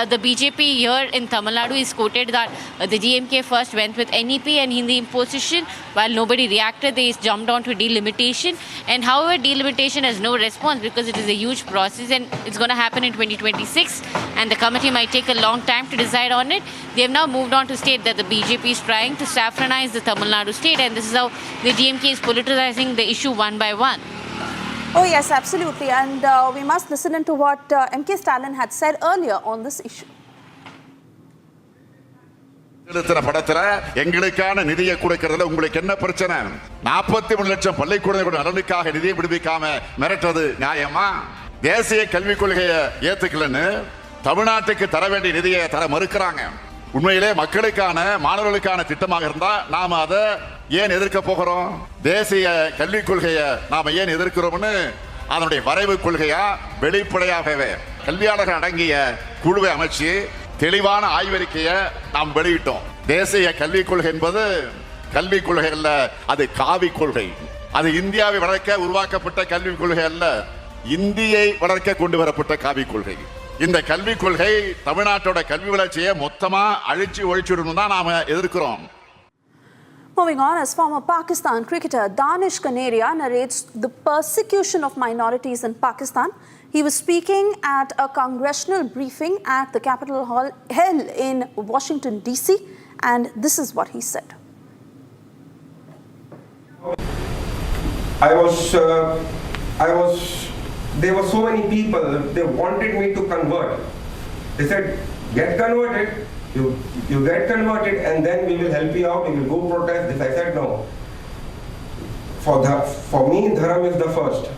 the BJP here in Tamil Nadu is quoted that the DMK first went with NEP and Hindi imposition. While nobody reacted, they jumped on to delimitation. And however, delimitation has no response because it is a huge process and it's going to happen in 2026. And the committee might take a long time to decide on it. They have now moved on to state that the BJP is trying to saffronize the Tamil Nadu state, and this is how the DMK is politicizing the issue one by one. Oh yes, absolutely. And we must listen into what M.K. Stalin had said earlier on this issue. படத்துல எங்களுக்கான நிதியை கொடுக்கறதுல உங்களுக்கு என்ன பிரச்சனை? 43 லட்சம் பள்ளிக்கூடங்களோட நலனுக்காக நிதியை விடுவிக்காம மிரட்டுறது நியாயமா? தேசிய கல்விக் கொள்கையை ஏத்துக்கலன்னு தமிழ்நாட்டுக்கு தர வேண்டிய நிதியை தர மறுக்கிறாங்க. உண்மையிலே மக்களுக்கான, மாணவர்களுக்கான திட்டமாக இருந்தா நாம அதை ஏன் எதிர்க்க போகிறோம்? தேசிய கல்விக் கொள்கையை நாம ஏன் எதிர்க்கிறோம்னு அதனுடைய வரைவு கொள்கையா வெளிப்படையாகவே கல்வியாளர்கள் அடங்கிய குழுவை அமைச்சு தெளிவான ஆய்வறிக்கையை நாம் வெளியிட்டோம். தேசிய கல்விக் கொள்கை என்பது கல்விக் கொள்கை அல்ல, அது காவி கொள்கை. அது இந்தியாவை வளர்க்க உருவாக்கப்பட்ட கல்விக் கொள்கை அல்ல, இந்தியை வளர்க்க கொண்டு வரப்பட்ட காவி கொள்கை. இந்த கல்விக் கொள்கை தமிழ்நாட்டோட கல்வி வளர்ச்சியை மொத்தமா அழிச்சு ஒழிச்சுடணும் தான் நாம எதிர்க்கிறோம். Moving on, as former Pakistan cricketer Danish Kaneria narrates the persecution of minorities in Pakistan. He was speaking at a congressional briefing at the Capitol Hill in Washington, D.C., and this is what he said. there were so many people, they wanted me to convert. They said, get converted, you get converted and then we will help you out, we will go protest this. I said no. For me, Dharam is the first.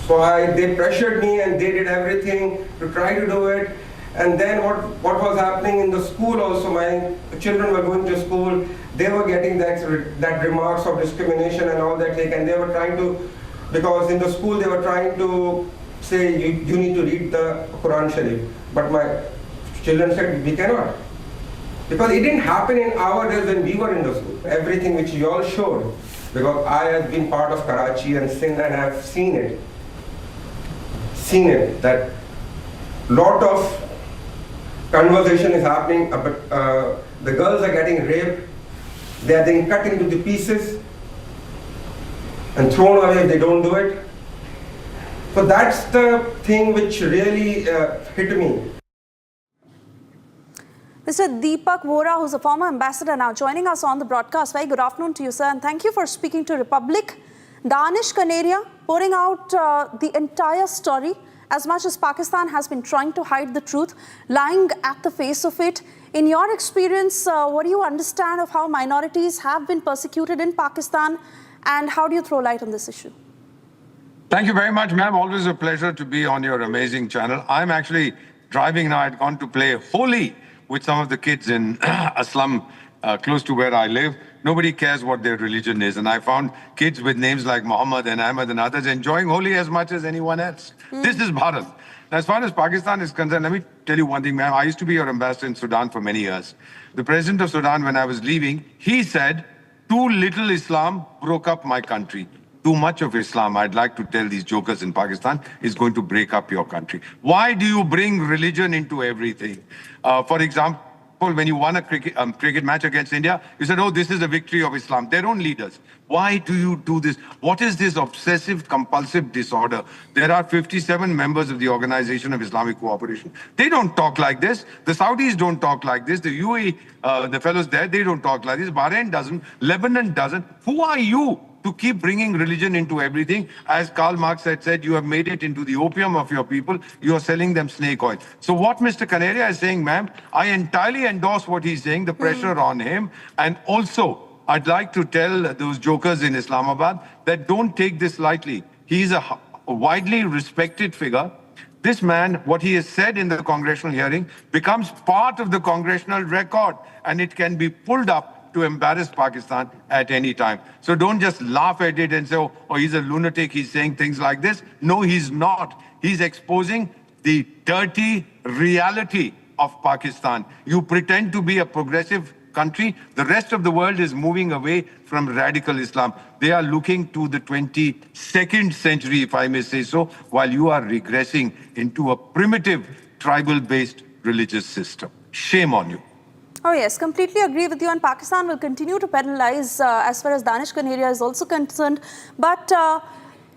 So they pressured me and they did everything to try to do it. And then what was happening in the school also, my children were going to school, they were getting that remarks of discrimination and all that, and they were trying to, because in the school they were trying to say you need to read the Quran Sharif. But my children said we cannot. Because it didn't happen in our days when we were in the school. Everything which you all showed, because I have been part of Karachi and Sindh and I have seen it, that lot of conversation is happening, but the girls are getting raped, they are then cut into the pieces and thrown away if they don't do it. So that's the thing which really hit me. Mr. Deepak Vora, who's a former ambassador, now joining us on the broadcast. Very good afternoon to you, sir, and thank you for speaking to Republic. Danish Kaneria pouring out the entire story. As much as Pakistan has been trying to hide the truth, lying at the face of it, in your experience, what do you understand of how minorities have been persecuted in Pakistan, and how do you throw light on this issue? Thank you very much, ma'am. Always a pleasure to be on your amazing channel. I'm actually driving now. I'd gone to play Holi with some of the kids in a slum close to where I live. Nobody cares what their religion is. And I found kids with names like Muhammad and Ahmed and others enjoying Holi as much as anyone else. This is Bharat. Now, as far as Pakistan is concerned, let me tell you one thing, ma'am. I used to be your ambassador in Sudan for many years. The president of Sudan, when I was leaving, he said, too little Islam broke up my country. Too much of Islam, I'd like to tell these jokers in Pakistan, is going to break up your country. Why do you bring religion into everything? For example, when you won a cricket match against India, you said, oh, this is a victory of Islam, their own leaders. Why do you do this? What is this obsessive compulsive disorder? There are 57 members of the Organization of Islamic Cooperation. They don't talk like this. The Saudis don't talk like this. The UAE, the fellows there, they don't talk like this. Bahrain doesn't. Lebanon doesn't. Who are you to keep bringing religion into everything? As Karl Marx had said, you have made it into the opium of your people. You are selling them snake oil. So what Mr. Kaneria is saying, ma'am, I entirely endorse what he's saying, the pressure on him. And also, I'd like to tell those jokers in Islamabad that don't take this lightly. He's a widely respected figure. This man, what he has said in the congressional hearing, becomes part of the congressional record, and it can be pulled up to embarrass Pakistan at any time. So don't just laugh at it and say, oh, he's a lunatic, he's saying things like this. No, he's not. He's exposing the dirty reality of Pakistan. You pretend to be a progressive country. The rest of the world is moving away from radical Islam. They are looking to the 22nd century, if I may say so, while you are regressing into a primitive, tribal-based religious system. Shame on you. Oh yes, completely agree with you, and Pakistan will continue to penalize as far as Danish Kaneria is also concerned. But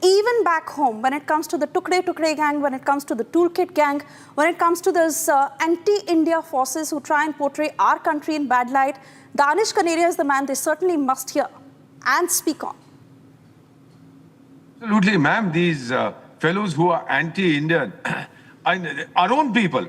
even back home, when it comes to the Tukde gang, when it comes to the Toolkit gang, when it comes to those anti-India forces who try and portray our country in bad light, Danish Kaneria is the man they certainly must hear and speak on. Absolutely, ma'am. These fellows who are anti-Indian, our own people.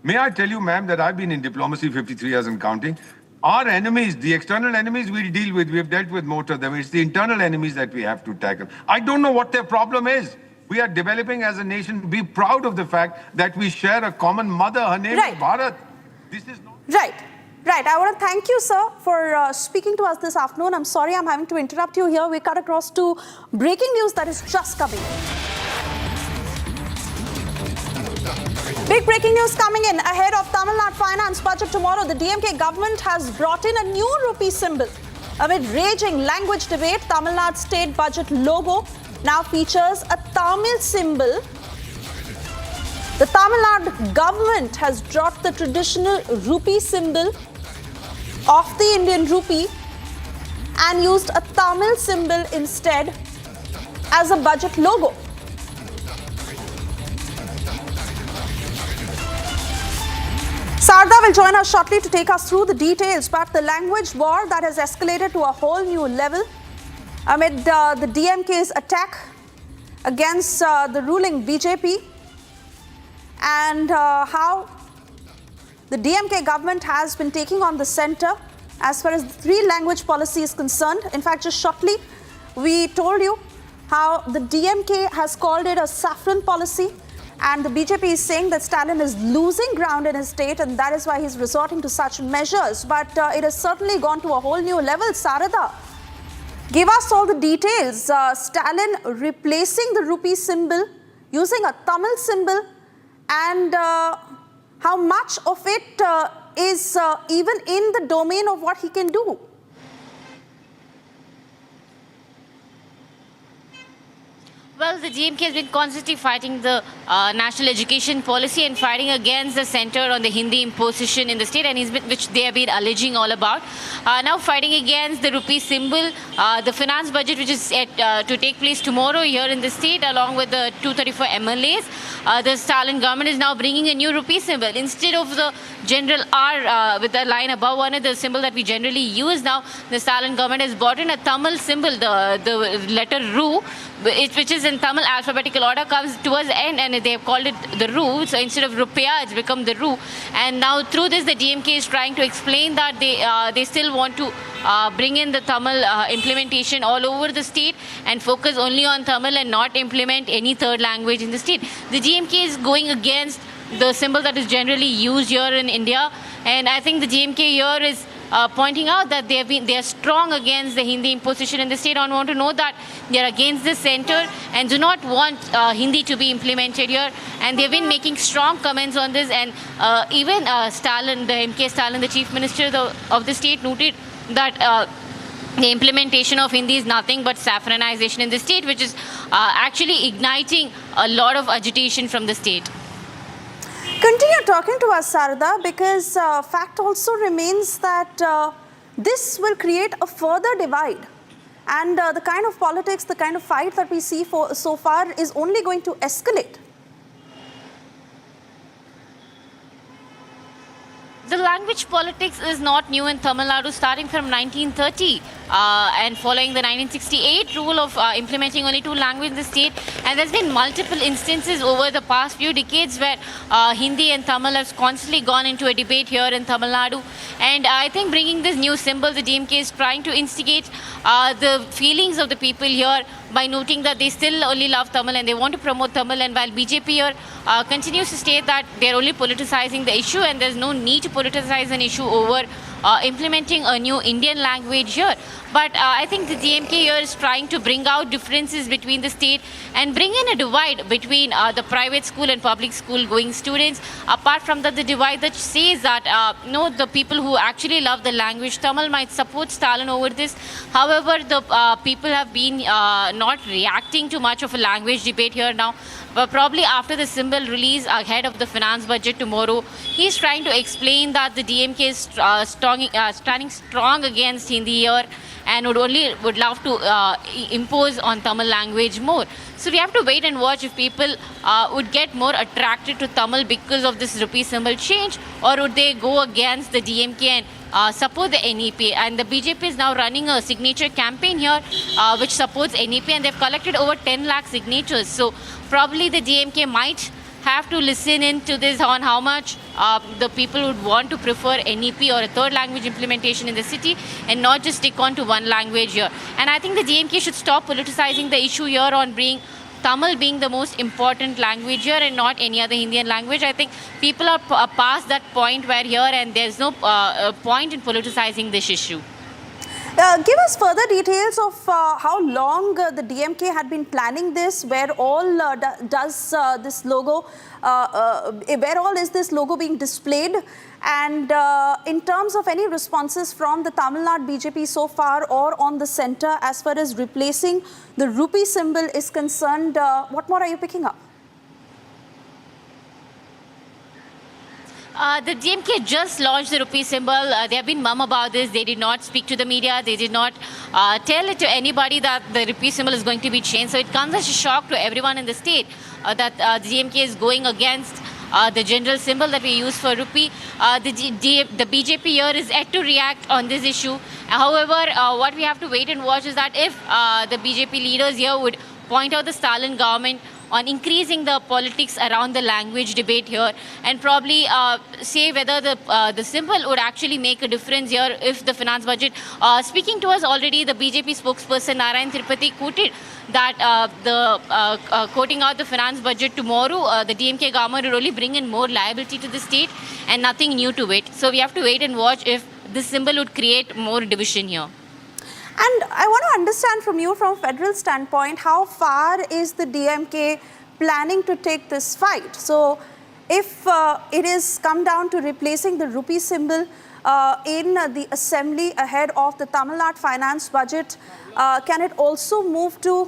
May I tell you, ma'am, that I've been in diplomacy 53 years and counting. Our enemies, the external enemies we'll deal with. We have dealt with most of them. It's the internal enemies that we have to tackle. I don't know what their problem is. We are developing as a nation. Be proud of the fact that we share a common mother. Her name is Bharat. This is not... Right. I want to thank you, sir, for speaking to us this afternoon. I'm sorry I'm having to interrupt you here. We cut across to breaking news that is just coming. Big breaking news coming in ahead of Tamil Nadu finance budget tomorrow. The DMK government has brought in a new rupee symbol. Amid raging language debate, Tamil Nadu state budget logo now features a Tamil symbol. The Tamil Nadu government has dropped the traditional rupee symbol of the Indian rupee and used a Tamil symbol instead as a budget logo. Sarda will join us shortly to take us through the details, but the language war that has escalated to a whole new level amid the DMK's attack against the ruling BJP, and how the DMK government has been taking on the center as far as the three-language policy is concerned. In fact, just shortly, we told you how the DMK has called it a saffron policy, and the BJP is saying that Stalin is losing ground in his state, and that is why he's resorting to such measures. But it has certainly gone to a whole new level. Sarada, give us all the details. Stalin replacing the rupee symbol, using a Tamil symbol, and how much of it is even in the domain of what he can do. Well, the DMK has been constantly fighting the national education policy and fighting against the center on the Hindi imposition in the state, and which they have been alleging all about. Now fighting against the rupee symbol, the finance budget which is set to take place tomorrow here in the state, along with the 234 MLAs. The Stalin government is now bringing a new rupee symbol. Instead of the general R with the line above on it, the symbol that we generally use now, the Stalin government has brought in a Tamil symbol, the letter RU, which is in Tamil alphabetical order, comes towards the end, and they have called it the RU. So instead of rupiah, it's become the RU. And now through this, the DMK is trying to explain that they still want to bring in the Tamil implementation all over the state and focus only on Tamil and not implement any third language in the state. The DMK is going against the symbol that is generally used here in India, and I think the DMK here is pointing out that they are strong against the Hindi imposition in the state, and want to know that they are against the center and do not want Hindi to be implemented here. And they've been making strong comments on this, and even Stalin, the MK Stalin, the chief minister of the state, noted that the implementation of Hindi is nothing but saffronization in the state, which is actually igniting a lot of agitation from the state. Continue talking to us, Sarada, because fact also remains that this will create a further divide. And the kind of politics, the kind of fight that we see so far is only going to escalate. The language politics is not new in Tamil Nadu, starting from 1930 and following the 1968 rule of implementing only two languages in the state. And there's been multiple instances over the past few decades where Hindi and Tamil have constantly gone into a debate here in Tamil Nadu. And I think bringing this new symbol, the DMK is trying to instigate the feelings of the people here by noting that they still only love Tamil and they want to promote Tamil. And while BJP here continues to state that they're only politicizing the issue and there's no need to politicize an issue over implementing a new Indian language here. But I think the DMK here is trying to bring out differences between the state and bring in a divide between the private school and public school going students. Apart from that, the divide that says that the people who actually love the language Tamil might support Stalin over this. However, the people have been not reacting to much of a language debate here now. But probably after the symbol release ahead of the finance budget tomorrow, he's trying to explain that the DMK is standing strong against Hindi here and would love to impose on Tamil language more. So we have to wait and watch if people would get more attracted to Tamil because of this rupee symbol change, or would they go against the DMK and support the NEP. And the BJP is now running a signature campaign here which supports NEP, and they've collected over 10 lakh signatures. So probably the DMK might have to listen into this on how much the people would want to prefer NEP or a third language implementation in the city and not just stick on to one language here. And I think the DMK should stop politicizing the issue here on Tamil being the most important language here and not any other Indian language. I think people are past that point where here and there's no point in politicizing this issue. Give us further details of how long the DMK had been planning this, where all does this logo, where all is this logo being displayed, and in terms of any responses from the Tamil Nadu BJP so far or on the centre as far as replacing the rupee symbol is concerned, what more are you picking up? The DMK just launched the rupee symbol. They have been mum about this. They did not speak to the media. They did not tell it to anybody that the rupee symbol is going to be changed. So it comes as a shock to everyone in the state that the DMK is going against the general symbol that we use for rupee. The BJP here is yet to react on this issue. However, what we have to wait and watch is that if the BJP leaders here would point out the Stalin government on increasing the politics around the language debate here, and probably say whether the symbol would actually make a difference here if the finance budget. Speaking to us already, the BJP spokesperson Narayan Tirupati quoted that quoting out the finance budget tomorrow, the DMK government will only bring in more liability to the state and nothing new to it. So we have to wait and watch if this symbol would create more division here. And I want to understand from you, from a federal standpoint, how far is the DMK planning to take this fight? So if it is come down to replacing the rupee symbol in the assembly ahead of the Tamil Nadu finance budget, can it also move to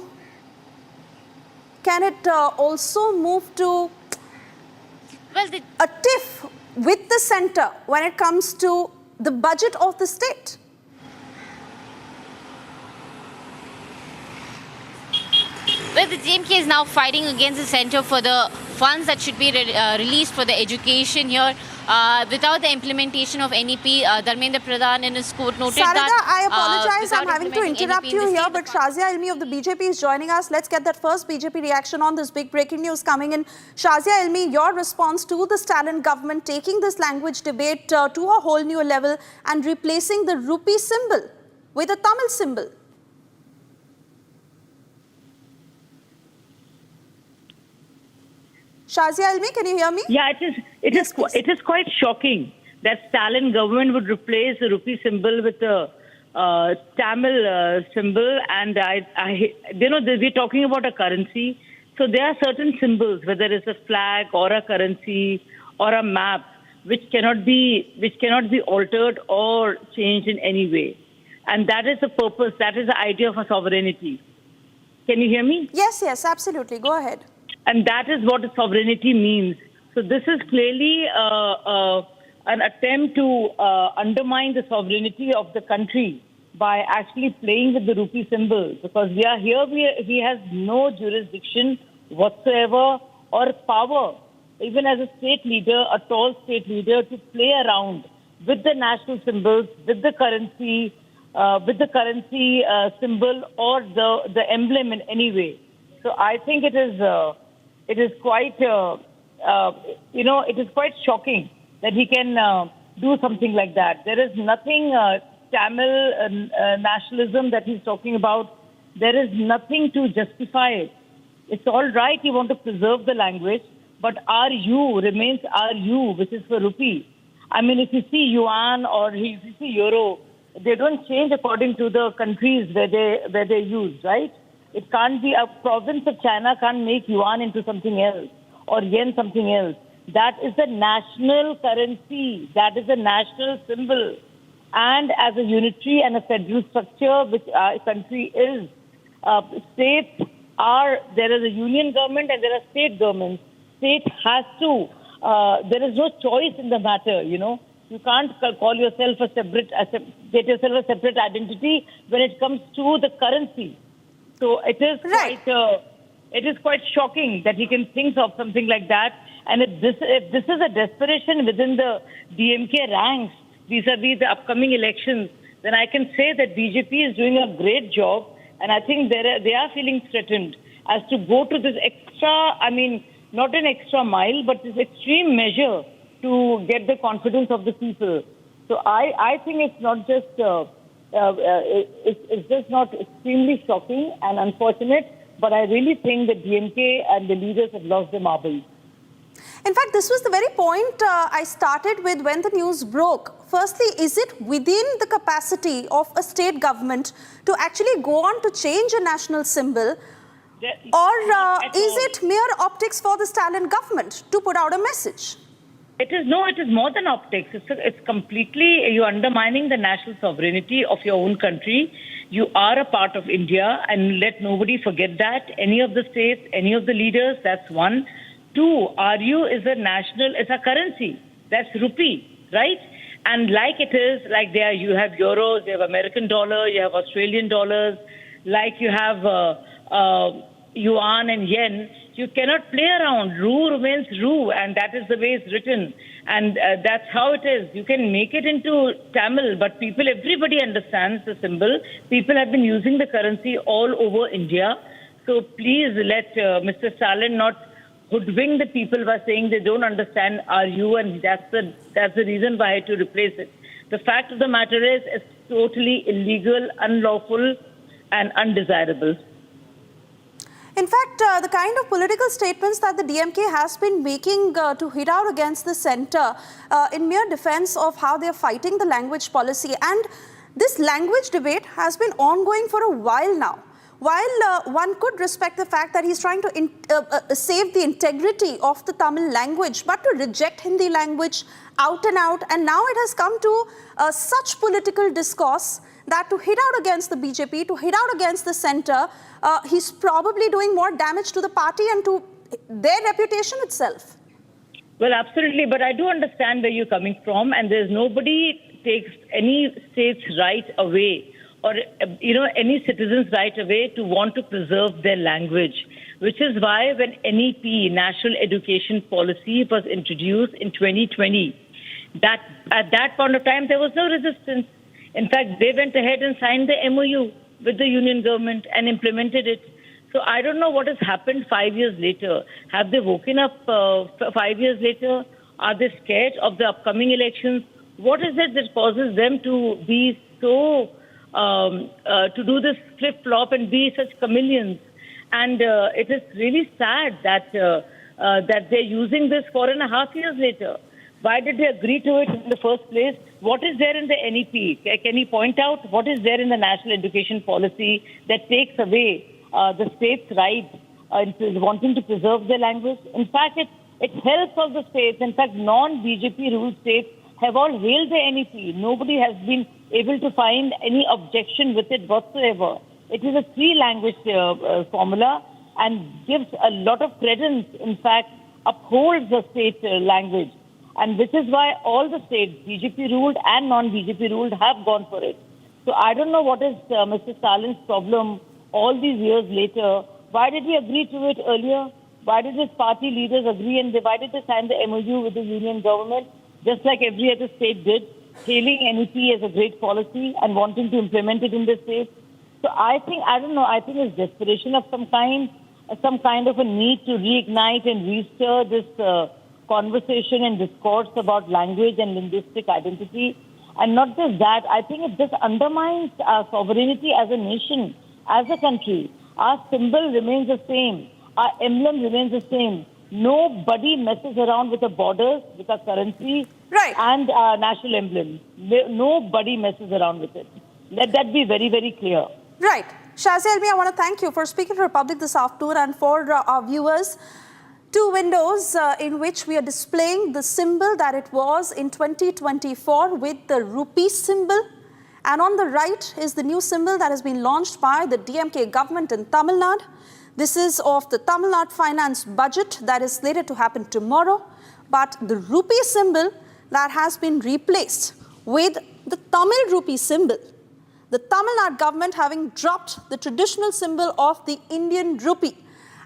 a tiff with the centre when it comes to the budget of the state? Well, the DMK is now fighting against the centre for the funds that should be released for the education here. Without the implementation of NEP, Dharmendra Pradhan in his quote noted Sarada, that... I apologize, I'm having to interrupt you here, but Shazia Ilmi of the BJP is joining us. Let's get that first BJP reaction on this big breaking news coming in. Shazia Ilmi, your response to the Stalin government taking this language debate to a whole new level and replacing the rupee symbol with a Tamil symbol. Shazia Ilmi, can you hear me? Yeah, it is quite shocking that Stalin government would replace the rupee symbol with the Tamil symbol, and we're talking about a currency. So there are certain symbols, whether it's a flag or a currency or a map, which cannot be altered or changed in any way, and that is the purpose. That is the idea of a sovereignty. Can you hear me? Yes, absolutely. Go ahead. And that is what sovereignty means. So this is clearly an attempt to undermine the sovereignty of the country by actually playing with the rupee symbol. Because we are here, he has no jurisdiction whatsoever or power, even as a state leader, a tall state leader, to play around with the national symbols, with the currency symbol or the emblem in any way. So I think it is quite, it is quite shocking that he can do something like that. There is nothing Tamil nationalism that he's talking about. There is nothing to justify it. It's all right, you want to preserve the language, but RU remains RU, which is for rupee. I mean, if you see yuan or if you see euro, they don't change according to the countries where they use, right? It can't be a province of China can't make yuan into something else or yen something else. That is the national currency. That is the national symbol. And as a unitary and a federal structure, which our country is, states there is a union government and there are state governments. State has to, there is no choice in the matter, You can't call yourself get yourself a separate identity when it comes to the currency. So it is quite shocking that he can think of something like that. And if this is a desperation within the DMK ranks vis-a-vis the upcoming elections, then I can say that BJP is doing a great job. And I think they are feeling threatened as to go to this not an extra mile, but this extreme measure to get the confidence of the people. So I think it's not just... it's just not extremely shocking and unfortunate, but I really think that DMK and the leaders have lost their marbles. In fact, this was the very point I started with when the news broke. Firstly, is it within the capacity of a state government to actually go on to change a national symbol, or is it mere optics for the Stalin government to put out a message? It is more than optics. It's completely, you're undermining the national sovereignty of your own country. You are a part of India, and let nobody forget that. Any of the states, any of the leaders, that's one. Two, RU is a currency. That's rupee, right? And like it is, like there you have euros, you have American dollar, you have Australian dollars, like you have yuan and yen. You cannot play around. Ru remains Ru, and that is the way it's written. And that's how it is. You can make it into Tamil, but everybody understands the symbol. People have been using the currency all over India. So please let Mr. Stalin not hoodwink the people by saying they don't understand RU, and that's the reason why I had to replace it. The fact of the matter is, it's totally illegal, unlawful, and undesirable. In fact, the kind of political statements that the DMK has been making to hit out against the centre in mere defence of how they are fighting the language policy, and this language debate has been ongoing for a while now. While one could respect the fact that he's trying to save the integrity of the Tamil language, but to reject Hindi language out and out, and now it has come to such political discourse that to hit out against the BJP, to hit out against the centre, he's probably doing more damage to the party and to their reputation itself. Well, absolutely, but I do understand where you're coming from, and there's nobody takes any state's right away, or any citizen's right away to want to preserve their language, which is why when NEP, National Education Policy, was introduced in 2020, that at that point of time there was no resistance. In fact, they went ahead and signed the MOU with the union government and implemented it. So I don't know what has happened 5 years later. Have they woken up 5 years later? Are they scared of the upcoming elections? What is it that causes them to be so to do this flip-flop and be such chameleons? And it is really sad that that they're using this 4.5 years later. Why did they agree to it in the first place? What is there in the NEP? Can you point out what is there in the National Education Policy that takes away the state's right into wanting to preserve their language? In fact, it helps all the states. In fact, non-BJP ruled states have all hailed the NEP. Nobody has been able to find any objection with it whatsoever. It is a three-language formula and gives a lot of credence, in fact, upholds the state language. And which is why all the states, BJP ruled and non-BJP ruled, have gone for it. So I don't know what is Mr. Stalin's problem all these years later. Why did he agree to it earlier? Why did his party leaders agree, and why did they sign the MOU with the union government, just like every other state did, hailing NEP as a great policy and wanting to implement it in the state? So I think it's desperation of some kind of a need to reignite and restir this conversation and discourse about language and linguistic identity. And not just that, I think it just undermines our sovereignty as a nation, as a country. Our symbol remains the same. Our emblem remains the same. Nobody messes around with the borders, with our currency, and our national emblem. Nobody messes around with it. Let that be very, very clear. Right. Shazia Almi, I want to thank you for speaking to Republic this afternoon, and for our viewers. Two windows in which we are displaying the symbol that it was in 2024 with the rupee symbol. And on the right is the new symbol that has been launched by the DMK government in Tamil Nadu. This is of the Tamil Nadu finance budget that is slated to happen tomorrow. But the rupee symbol that has been replaced with the Tamil rupee symbol. The Tamil Nadu government having dropped the traditional symbol of the Indian rupee.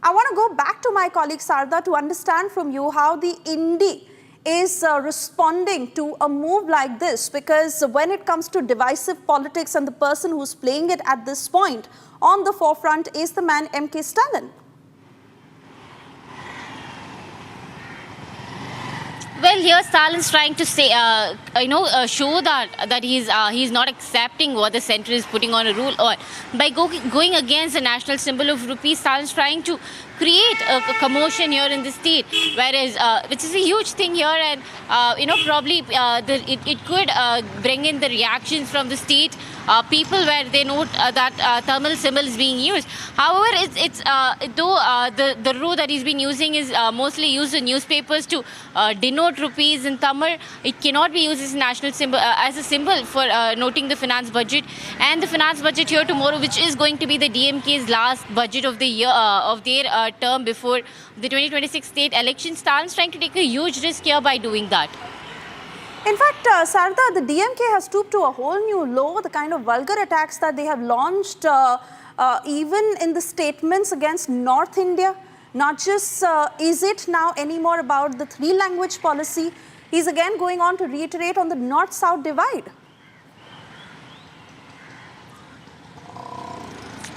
I want to go back to my colleague Sarda to understand from you how the Indi is responding to a move like this, because when it comes to divisive politics and the person who's playing it at this point on the forefront is the man MK Stalin. Well, here Stalin's trying to say, show that he's not accepting what the centre is putting on a rule, or by going against the national symbol of rupee, Stalin's trying to create a commotion here in the state, whereas which is a huge thing here, and probably it could bring in the reactions from the state people where they note that Tamil symbol is being used. However, the rule that he's been using is mostly used in newspapers to denote rupees in Tamil. It cannot be used as a national symbol, as a symbol for noting the finance budget. And the finance budget here tomorrow, which is going to be the DMK's last budget of the year, of their term before the 2026 state election. Stalin's trying to take a huge risk here by doing that. In fact, Sarda, the DMK has stooped to a whole new low. The kind of vulgar attacks that they have launched, even in the statements against North India. Not just is it now anymore about the three-language policy, he's again going on to reiterate on the North-South divide.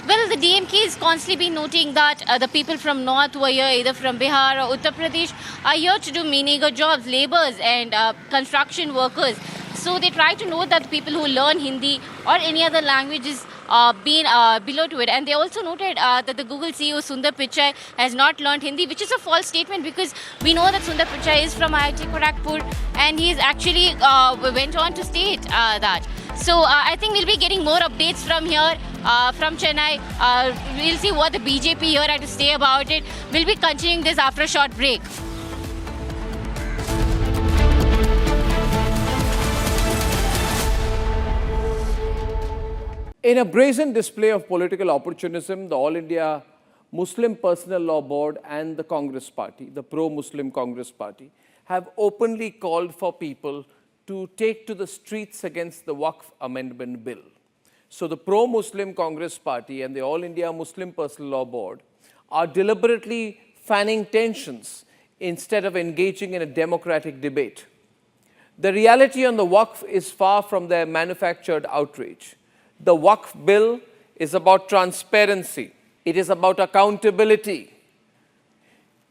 Well, the DMK is constantly been noting that the people from North who are here, either from Bihar or Uttar Pradesh, are here to do meager jobs, laborers and construction workers. So they try to note that the people who learn Hindi or any other language is being below to it. And they also noted that the Google CEO Sundar Pichai has not learned Hindi, which is a false statement because we know that Sundar Pichai is from IIT Kharagpur and he is actually went on to state that. So I think we'll be getting more updates from here, from Chennai. We'll see what the BJP here had to say about it. We'll be continuing this after a short break. In a brazen display of political opportunism, the All India Muslim Personal Law Board and the Congress Party, the pro-Muslim Congress Party, have openly called for people to take to the streets against the Waqf Amendment Bill. So the pro-Muslim Congress Party and the All India Muslim Personal Law Board are deliberately fanning tensions instead of engaging in a democratic debate. The reality on the Waqf is far from their manufactured outrage. The Waqf Bill is about transparency. It is about accountability.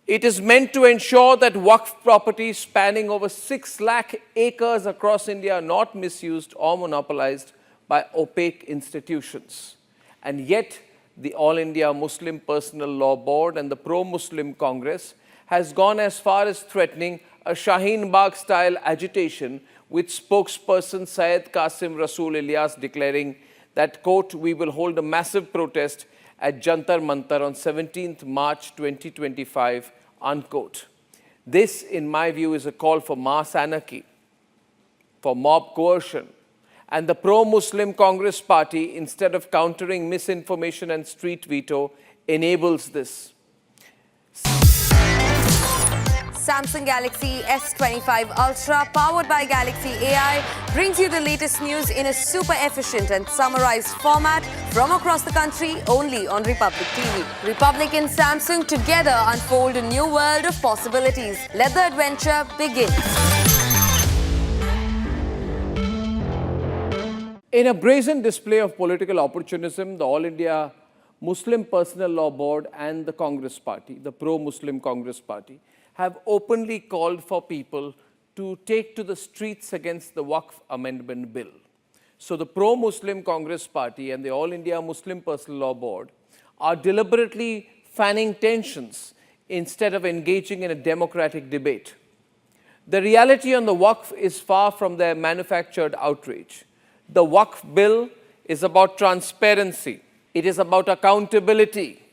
It is meant to ensure that Waqf properties spanning over 6 lakh acres across India are not misused or monopolized by opaque institutions. And yet, the All India Muslim Personal Law Board and the Pro-Muslim Congress has gone as far as threatening a Shaheen Bagh-style agitation, with spokesperson Syed Qasim Rasool Ilyas declaring that, quote, "We will hold a massive protest at Jantar Mantar on 17th March 2025, unquote. This, in my view, is a call for mass anarchy, for mob coercion. And the pro-Muslim Congress Party, instead of countering misinformation and street veto, enables this. Samsung Galaxy S25 Ultra, powered by Galaxy AI, brings you the latest news in a super efficient and summarized format from across the country, only on Republic TV. Republic and Samsung together unfold a new world of possibilities. Let the adventure begin. In a brazen display of political opportunism, the All India Muslim Personal Law Board and the Congress Party, the pro-Muslim Congress Party, have openly called for people to take to the streets against the Waqf Amendment Bill. So the pro-Muslim Congress Party and the All India Muslim Personal Law Board are deliberately fanning tensions instead of engaging in a democratic debate. The reality on the Waqf is far from their manufactured outrage. The Waqf Bill is about transparency. It is about accountability.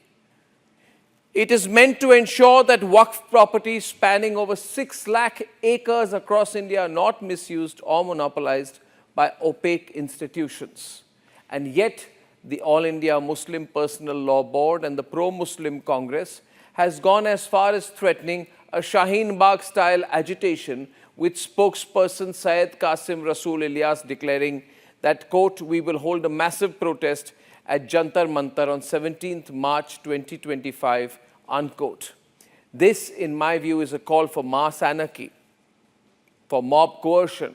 It is meant to ensure that Waqf properties spanning over 6 lakh acres across India are not misused or monopolized by opaque institutions. And yet, the All India Muslim Personal Law Board and the Pro-Muslim Congress has gone as far as threatening a Shaheen Bagh-style agitation, with spokesperson Syed Qasim Rasool Ilyas declaring that, quote, "We will hold a massive protest at Jantar Mantar on 17th March 2025, unquote. This, in my view, is a call for mass anarchy, for mob coercion.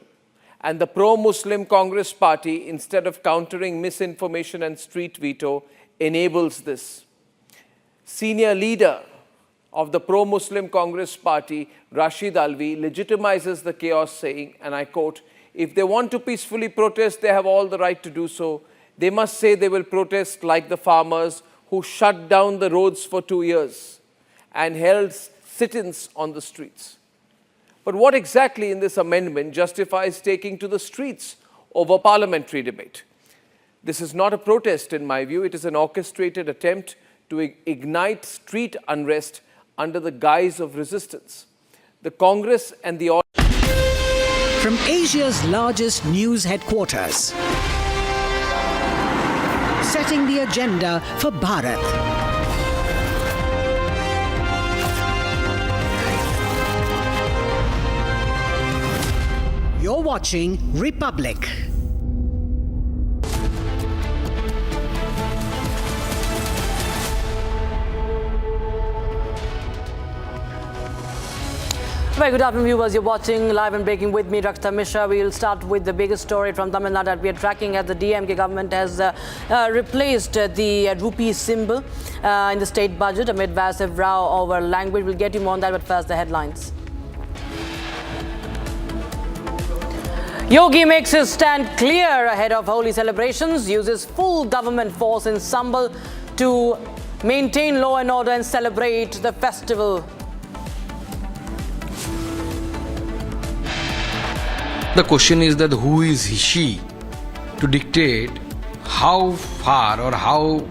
And the pro-Muslim Congress Party, instead of countering misinformation and street veto, enables this. Senior leader of the pro-Muslim Congress Party, Rashid Alvi, legitimizes the chaos, saying, and I quote, "If they want to peacefully protest, they have all the right to do so. They must say they will protest like the farmers who shut down the roads for 2 years and held sit-ins on the streets." But what exactly in this amendment justifies taking to the streets over parliamentary debate? This is not a protest, in my view. It is an orchestrated attempt to ignite street unrest under the guise of resistance. The Congress and the... From Asia's largest news headquarters, setting the agenda for Bharat. You're watching Republic. Very good afternoon, viewers. You're watching Live and Breaking with me, Rakshita Mishra. We'll start with the biggest story from Tamil Nadu that we are tracking as the DMK government has replaced the rupee symbol in the state budget amid massive row over language. We'll get you more on that, but first the headlines. Yogi makes his stand clear ahead of Holi celebrations, uses full government force in Sambal to maintain law and order and celebrate the festival. The question is that who is she to dictate how far or how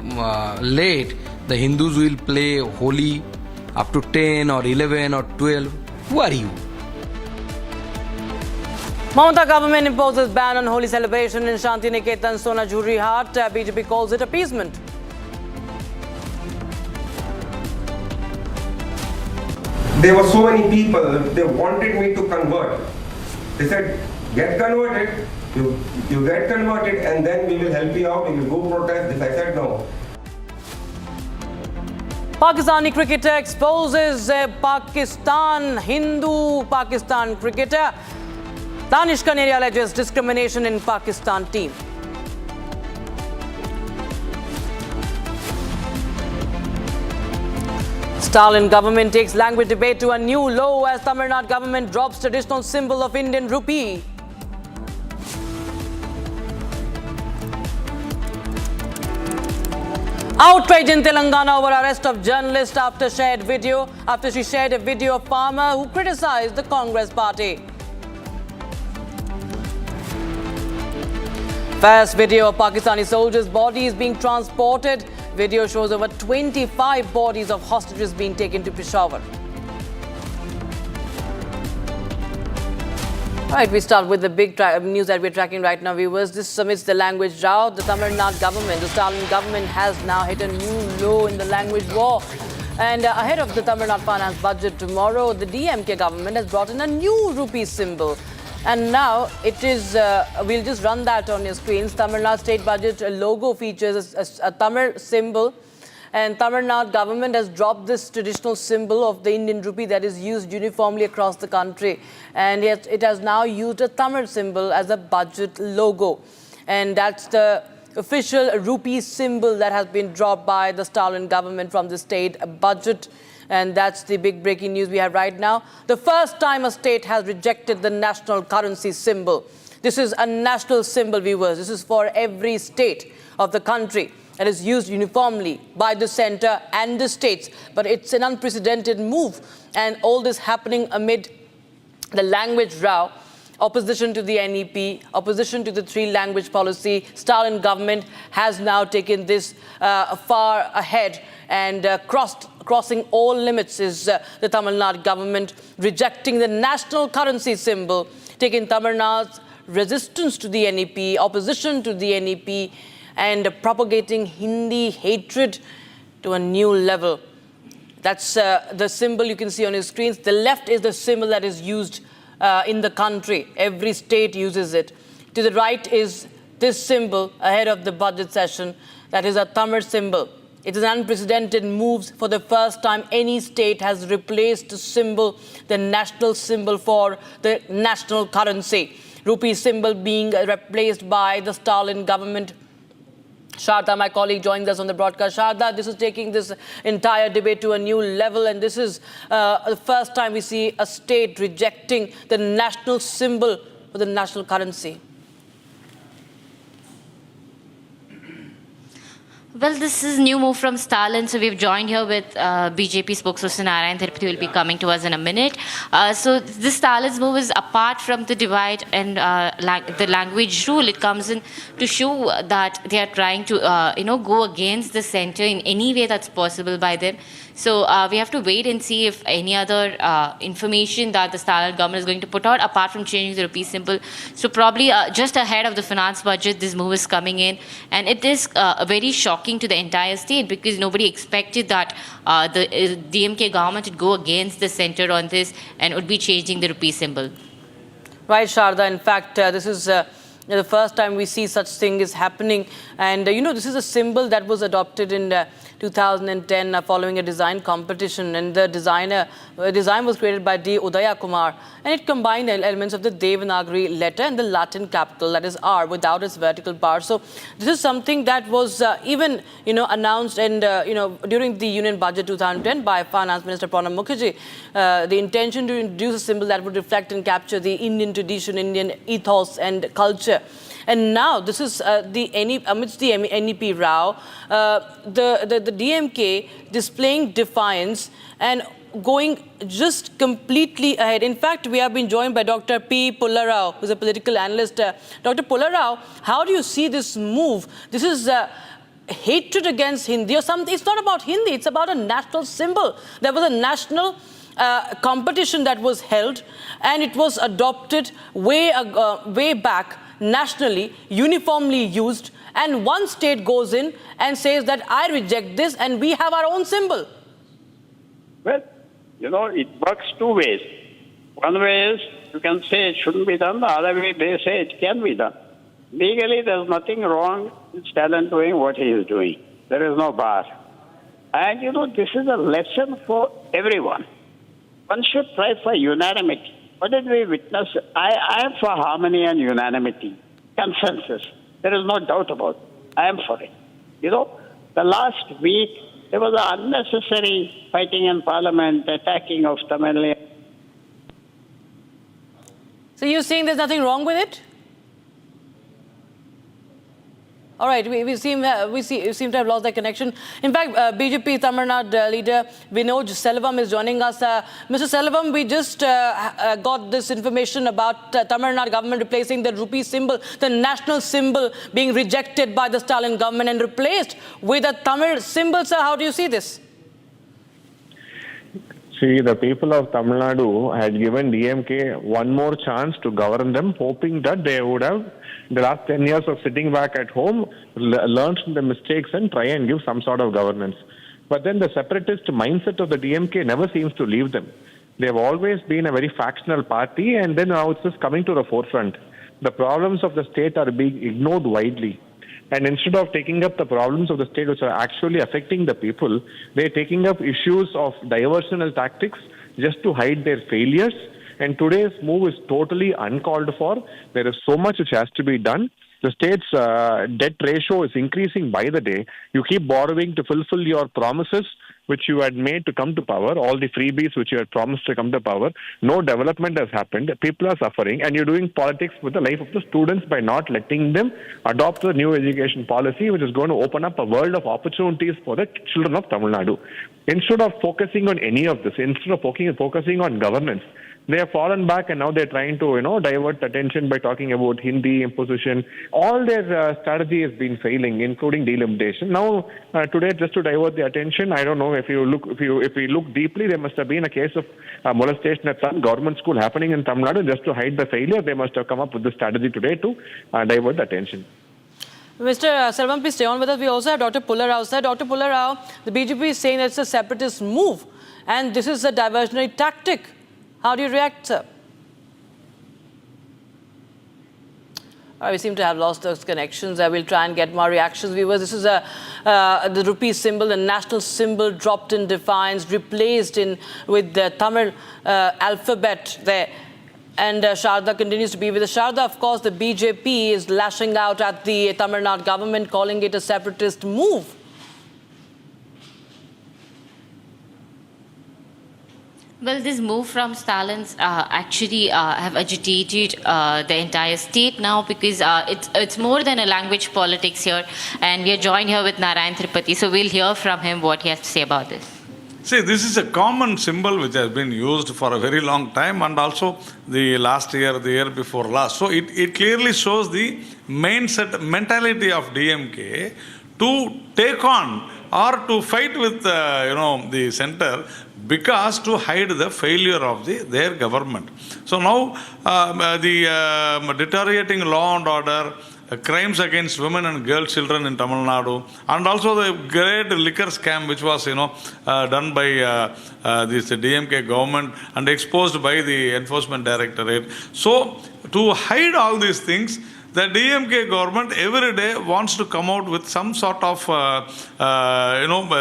late the Hindus will play Holi, up to 10 or 11 or 12? Who are you? Mamata government imposes ban on Holi celebration in Shanti Niketan, Sonajuri Hat. BJP calls it appeasement. There were so many people, they wanted me to convert. They said, get converted, you get converted and then we will help you out, we will go protest this. I said no. Pakistani cricketer exposes Hindu Pakistan cricketer. Danish Kaneria alleges discrimination in Pakistan team. Stalin government takes language debate to a new low as Tamil Nadu government drops traditional symbol of Indian rupee. Outrage in Telangana over arrest of journalist after she shared a video of farmer who criticized the Congress party. First video of Pakistani soldiers' bodies being transported. Video shows over 25 bodies of hostages being taken to Peshawar. All right, we start with the big news that we're tracking right now, viewers. This amidst the language row, the Tamil Nadu government, the Stalin government has now hit a new low in the language war. And ahead of the Tamil Nadu finance budget tomorrow, the DMK government has brought in a new rupee symbol. And now it is, we'll just run that on your screens. Tamil Nadu state budget logo features a Tamil symbol. And Tamil Nadu government has dropped this traditional symbol of the Indian rupee that is used uniformly across the country. And yet it has now used a Tamil symbol as a budget logo. And that's the official rupee symbol that has been dropped by the Stalin government from the state budget. And that's the big breaking news we have right now. The first time a state has rejected the national currency symbol. This is a national symbol, viewers. This is for every state of the country. It is used uniformly by the center and the states. But it's an unprecedented move. And all this happening amid the language row, opposition to the NEP, opposition to the three-language policy. Stalin government has now taken this far ahead and crossing all limits is the Tamil Nadu government rejecting the national currency symbol, taking Tamil Nadu's resistance to the NEP, opposition to the NEP, and propagating Hindi hatred to a new level. That's the symbol you can see on your screens. The left is the symbol that is used in the country. Every state uses it. To the right is this symbol ahead of the budget session. That is a Tamil symbol. It is an unprecedented move. For the first time, any state has replaced the symbol, the national symbol for the national currency. Rupee symbol being replaced by the Stalin government. Sharda, my colleague, joins us on the broadcast. Sharda, this is taking this entire debate to a new level, and this is the first time we see a state rejecting the national symbol for the national currency. Well, this is new move from Stalin. So we've joined here with BJP spokesperson Narayan Tirupati will be coming to us in a minute. So this Stalin's move is apart from the divide and the language rule. It comes in to show that they are trying to go against the center in any way that's possible by them. So we have to wait and see if any other information that the Stalin government is going to put out, apart from changing the rupee symbol. So probably just ahead of the finance budget, this move is coming in. And it is very shocking to the entire state because nobody expected that the DMK government would go against the center on this and would be changing the rupee symbol. Right, Sharda. In fact, this is the first time we see such thing is happening. And, this is a symbol that was adopted in 2010 following a design competition. And the design was created by D. Udaya Kumar. And it combined elements of the Devanagari letter and the Latin capital, that is R, without its vertical bar. So this is something that was even, announced and, during the Union Budget 2010 by Finance Minister Arnab Goswami. The intention to introduce a symbol that would reflect and capture the Indian tradition, Indian ethos and culture. And now this is amidst the NEP row, the DMK displaying defiance and going just completely ahead. In fact, we have been joined by Dr. P. Pullarao, who is a political analyst. Dr. Pullarao, how do you see this move? This is hatred against Hindi or something. It's not about Hindi, it's about a national symbol. There was a national competition that was held and it was adopted way back nationally, uniformly used, and one state goes in and says that I reject this and we have our own symbol. Well, it works two ways. One way is you can say it shouldn't be done, the other way they say it can be done. Legally, there's nothing wrong with Stalin doing what he is doing. There is no bar. And this is a lesson for everyone. One should try for unanimity. What did we witness? I am for harmony and unanimity, consensus. There is no doubt about it. I am for it. The last week, there was an unnecessary fighting in Parliament, attacking of Tamil Nadu. So you're saying there's nothing wrong with it? All right, we seem to have lost that connection. In fact, BJP Tamil Nadu leader Vinod Selvam is joining us. Mr. Selvam, we just got this information about Tamil Nadu government replacing the rupee symbol, the national symbol, being rejected by the Stalin government and replaced with a Tamil symbol. Sir, how do you see this? See, the people of Tamil Nadu had given DMK one more chance to govern them, hoping that they would have, the last 10 years of sitting back at home, learned from the mistakes and try and give some sort of governance. But then the separatist mindset of the DMK never seems to leave them. They have always been a very factional party, and then now it's just coming to the forefront. The problems of the state are being ignored widely. And instead of taking up the problems of the state which are actually affecting the people, they're taking up issues of diversional tactics just to hide their failures. And today's move is totally uncalled for. There is so much which has to be done. The state's debt ratio is increasing by the day. You keep borrowing to fulfill your promises which you had made to come to power, all the freebies which you had promised to come to power. No development has happened. People are suffering, and you're doing politics with the life of the students by not letting them adopt the new education policy, which is going to open up a world of opportunities for the children of Tamil Nadu. Instead of focusing on any of this, instead of focusing on governance, they have fallen back and now they're trying to, divert attention by talking about Hindi imposition. All their strategy has been failing, including delimitation. Now, today, just to divert the attention, I don't know if we look deeply, there must have been a case of molestation at some government school happening in Tamil Nadu. Just to hide the failure, they must have come up with this strategy today to divert the attention. Mr. Selvam, please stay on with us. We also have Dr. Pullarao. Sir, Dr. Pullarao, the BJP is saying that it's a separatist move and this is a diversionary tactic. How do you react, sir? We seem to have lost those connections. I will try and get more reactions, viewers. This is the rupee symbol, the national symbol, dropped in defiance, replaced with the Tamil alphabet there. And Sharda continues to be with us. Sharda, of course, the BJP is lashing out at the Tamil Nadu government, calling it a separatist move. Well, this move from Stalin's actually have agitated the entire state now, because it's more than a language politics here. And we are joined here with Narayan Tripati, so we'll hear from him what he has to say about this. See, this is a common symbol which has been used for a very long time, and also the last year, the year before last. So it clearly shows the mentality of DMK to take on or to fight with the center, because to hide the failure of their government. So now the deteriorating law and order, crimes against women and girl children in Tamil Nadu, and also the great liquor scam which was done by this DMK government and exposed by the Enforcement Directorate. So to hide all these things, the DMK government every day wants to come out with some sort of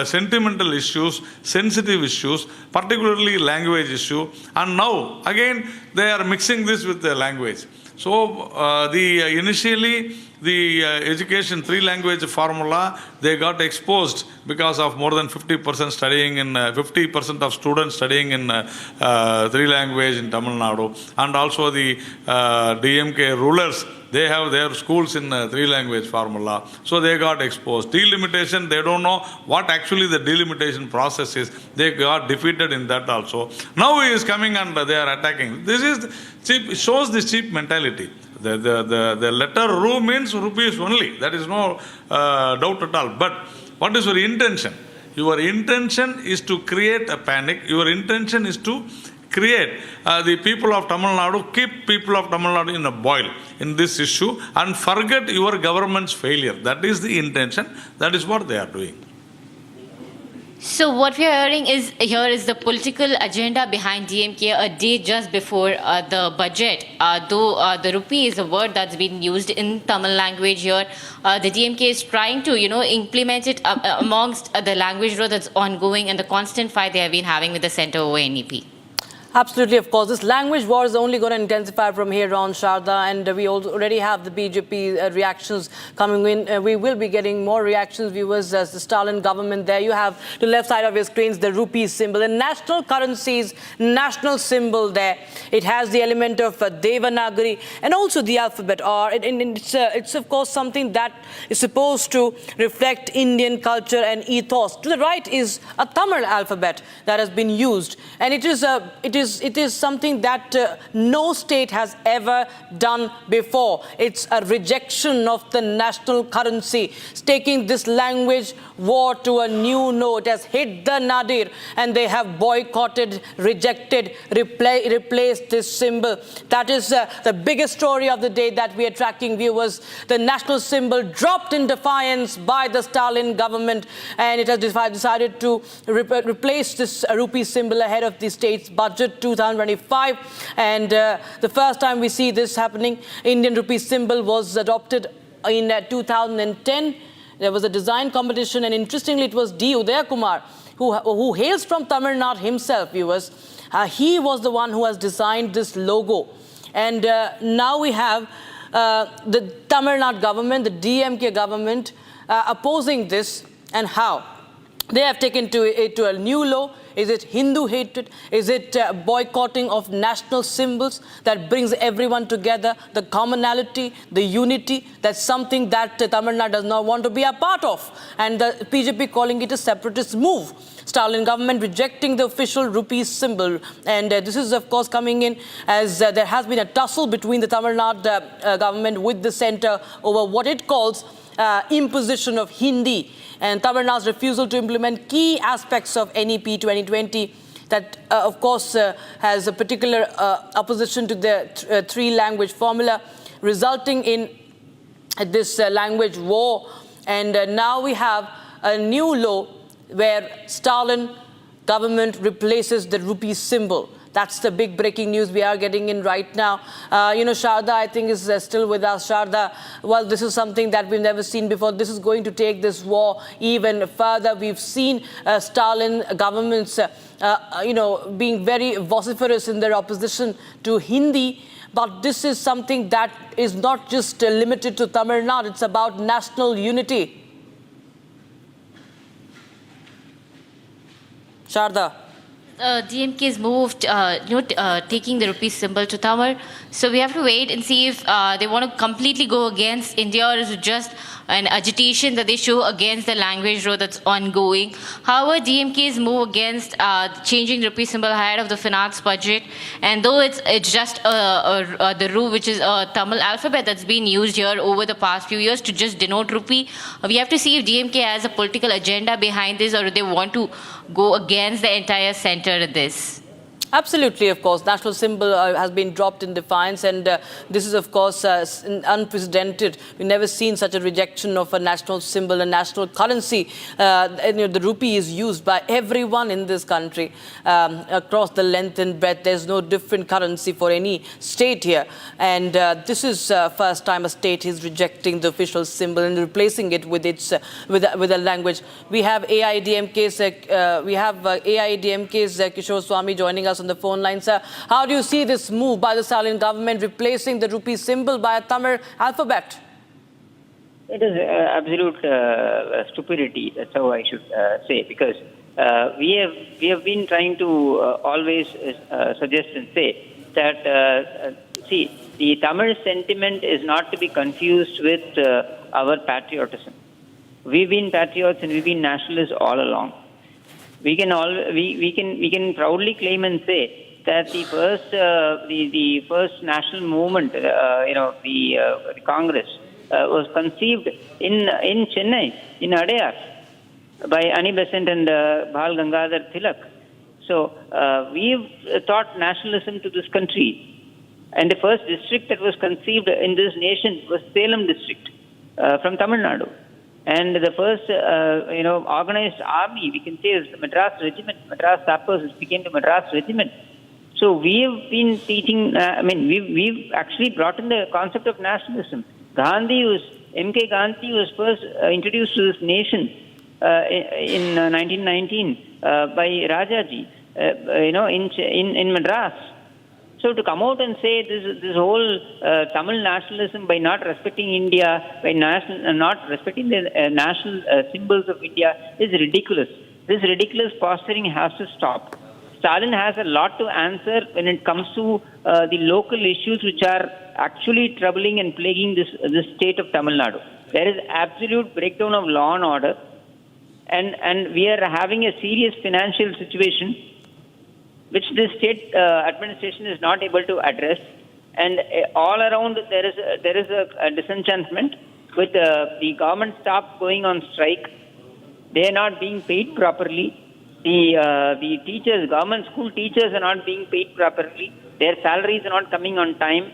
sentimental issues, sensitive issues, particularly language issue, and now again they are mixing this with the language. So initially the education 3-language formula, they got exposed because of more than 50% studying in 50% of students studying in 3-language in Tamil Nadu, and also the DMK rulers, they have their schools in 3-language formula, so they got exposed. Delimitation, they don't know what actually the delimitation process is. They got defeated in that also. Now he is coming and they are attacking. This is cheap, shows the cheap mentality. The letter Ru means rupees only. That is no doubt at all. But what is your intention? Your intention is to create a panic. Your intention is to create the people of Tamil Nadu, keep people of Tamil Nadu in a boil in this issue and forget your government's failure. That is the intention. That is what they are doing. So what we are hearing is the political agenda behind DMK a day just before the budget. Though the rupee is a word that's been used in Tamil language here, the DMK is trying to implement it amongst the language war that's ongoing and the constant fight they have been having with the centre over NEP. Absolutely, of course. This language war is only going to intensify from here on, Sharda, and we already have the BJP reactions coming in. We will be getting more reactions, viewers, as the Stalin government. There you have, to the left side of your screens, the rupee symbol, the national currency's national symbol there. It has the element of Devanagari and also the alphabet R. It's of course, something that is supposed to reflect Indian culture and ethos. To the right is a Tamil alphabet that has been used, and it is something that no state has ever done before. It's a rejection of the national currency. It's taking this language war to a new note. It has hit the nadir, and they have boycotted, rejected, replaced this symbol. That is the biggest story of the day that we are tracking, viewers. The national symbol dropped in defiance by the Stalin government, and it has decided to replace this rupee symbol ahead of the state's budget 2025, and the first time we see this happening, Indian rupee symbol was adopted in 2010. There was a design competition, and interestingly, it was D. Udaya Kumar, who hails from Tamil Nadu himself, viewers. He was the one who has designed this logo, and now we have the Tamil Nadu government, the DMK government, opposing this, and how they have taken it to a new low. Is it Hindu hatred? Is it boycotting of national symbols that brings everyone together? The commonality, the unity, that's something that Tamil Nadu does not want to be a part of. And the BJP calling it a separatist move. Stalin government rejecting the official rupee symbol. And this is, of course, coming in as there has been a tussle between the Tamil Nadu government with the centre over what it calls imposition of Hindi, and Tamil Nadu's refusal to implement key aspects of NEP 2020 that, of course, has a particular opposition to the 3-language formula, resulting in this language war. And now we have a new law where Stalin government replaces the rupee symbol. That's the big breaking news we are getting in right now. Sharda, I think, is still with us. Sharda, well, this is something that we've never seen before. This is going to take this war even further. We've seen Stalin governments, being very vociferous in their opposition to Hindi. But this is something that is not just limited to Tamil Nadu. It's about national unity. Sharda. DMK has moved, taking the rupee symbol to Tamil. So we have to wait and see if they want to completely go against India, or is it just an agitation that they show against the language war that's ongoing. However, DMK's move against changing the rupee symbol ahead of the finance budget, and though it's just the RU, which is a Tamil alphabet that's been used here over the past few years to just denote rupee, we have to see if DMK has a political agenda behind this, or if they want to go against the entire center of this. Absolutely, of course. National symbol has been dropped in defiance, and this is, of course, unprecedented. We've never seen such a rejection of a national symbol, a national currency. The rupee is used by everyone in this country across the length and breadth. There's no different currency for any state here, and this is first time a state is rejecting the official symbol and replacing it with its with a language. We have AIDMK's Kishore Swami joining us on the phone line. Sir, how do you see this move by the Stalin government replacing the rupee symbol by a Tamil alphabet? It is absolute stupidity. That's how I should say, because we have been trying to always suggest and say that the Tamil sentiment is not to be confused with our patriotism. We've been patriots and we've been nationalists all along. We can proudly claim and say that the first national movement, the Congress, was conceived in Chennai, in Adyar, by Annie Besant and Bal Gangadhar Tilak. So we've taught nationalism to this country, and the first district that was conceived in this nation was Salem district from Tamil Nadu. And the first, organized army, we can say, is the Madras Regiment. Madras Sappers became the Madras Regiment. So we have been teaching, we've actually brought in the concept of nationalism. M.K. Gandhi was first introduced to this nation in 1919 by Rajaji, in Madras. So to come out and say this whole Tamil nationalism by not respecting India, by not respecting the national symbols of India is ridiculous. This ridiculous posturing has to stop. Stalin has a lot to answer when it comes to the local issues which are actually troubling and plaguing this state of Tamil Nadu. There is absolute breakdown of law and order, and we are having a serious financial situation which the state administration is not able to address, and all around there is a disenchantment with the government staff going on strike. They are not being paid properly. The teachers, government school teachers, are not being paid properly. Their salaries are not coming on time.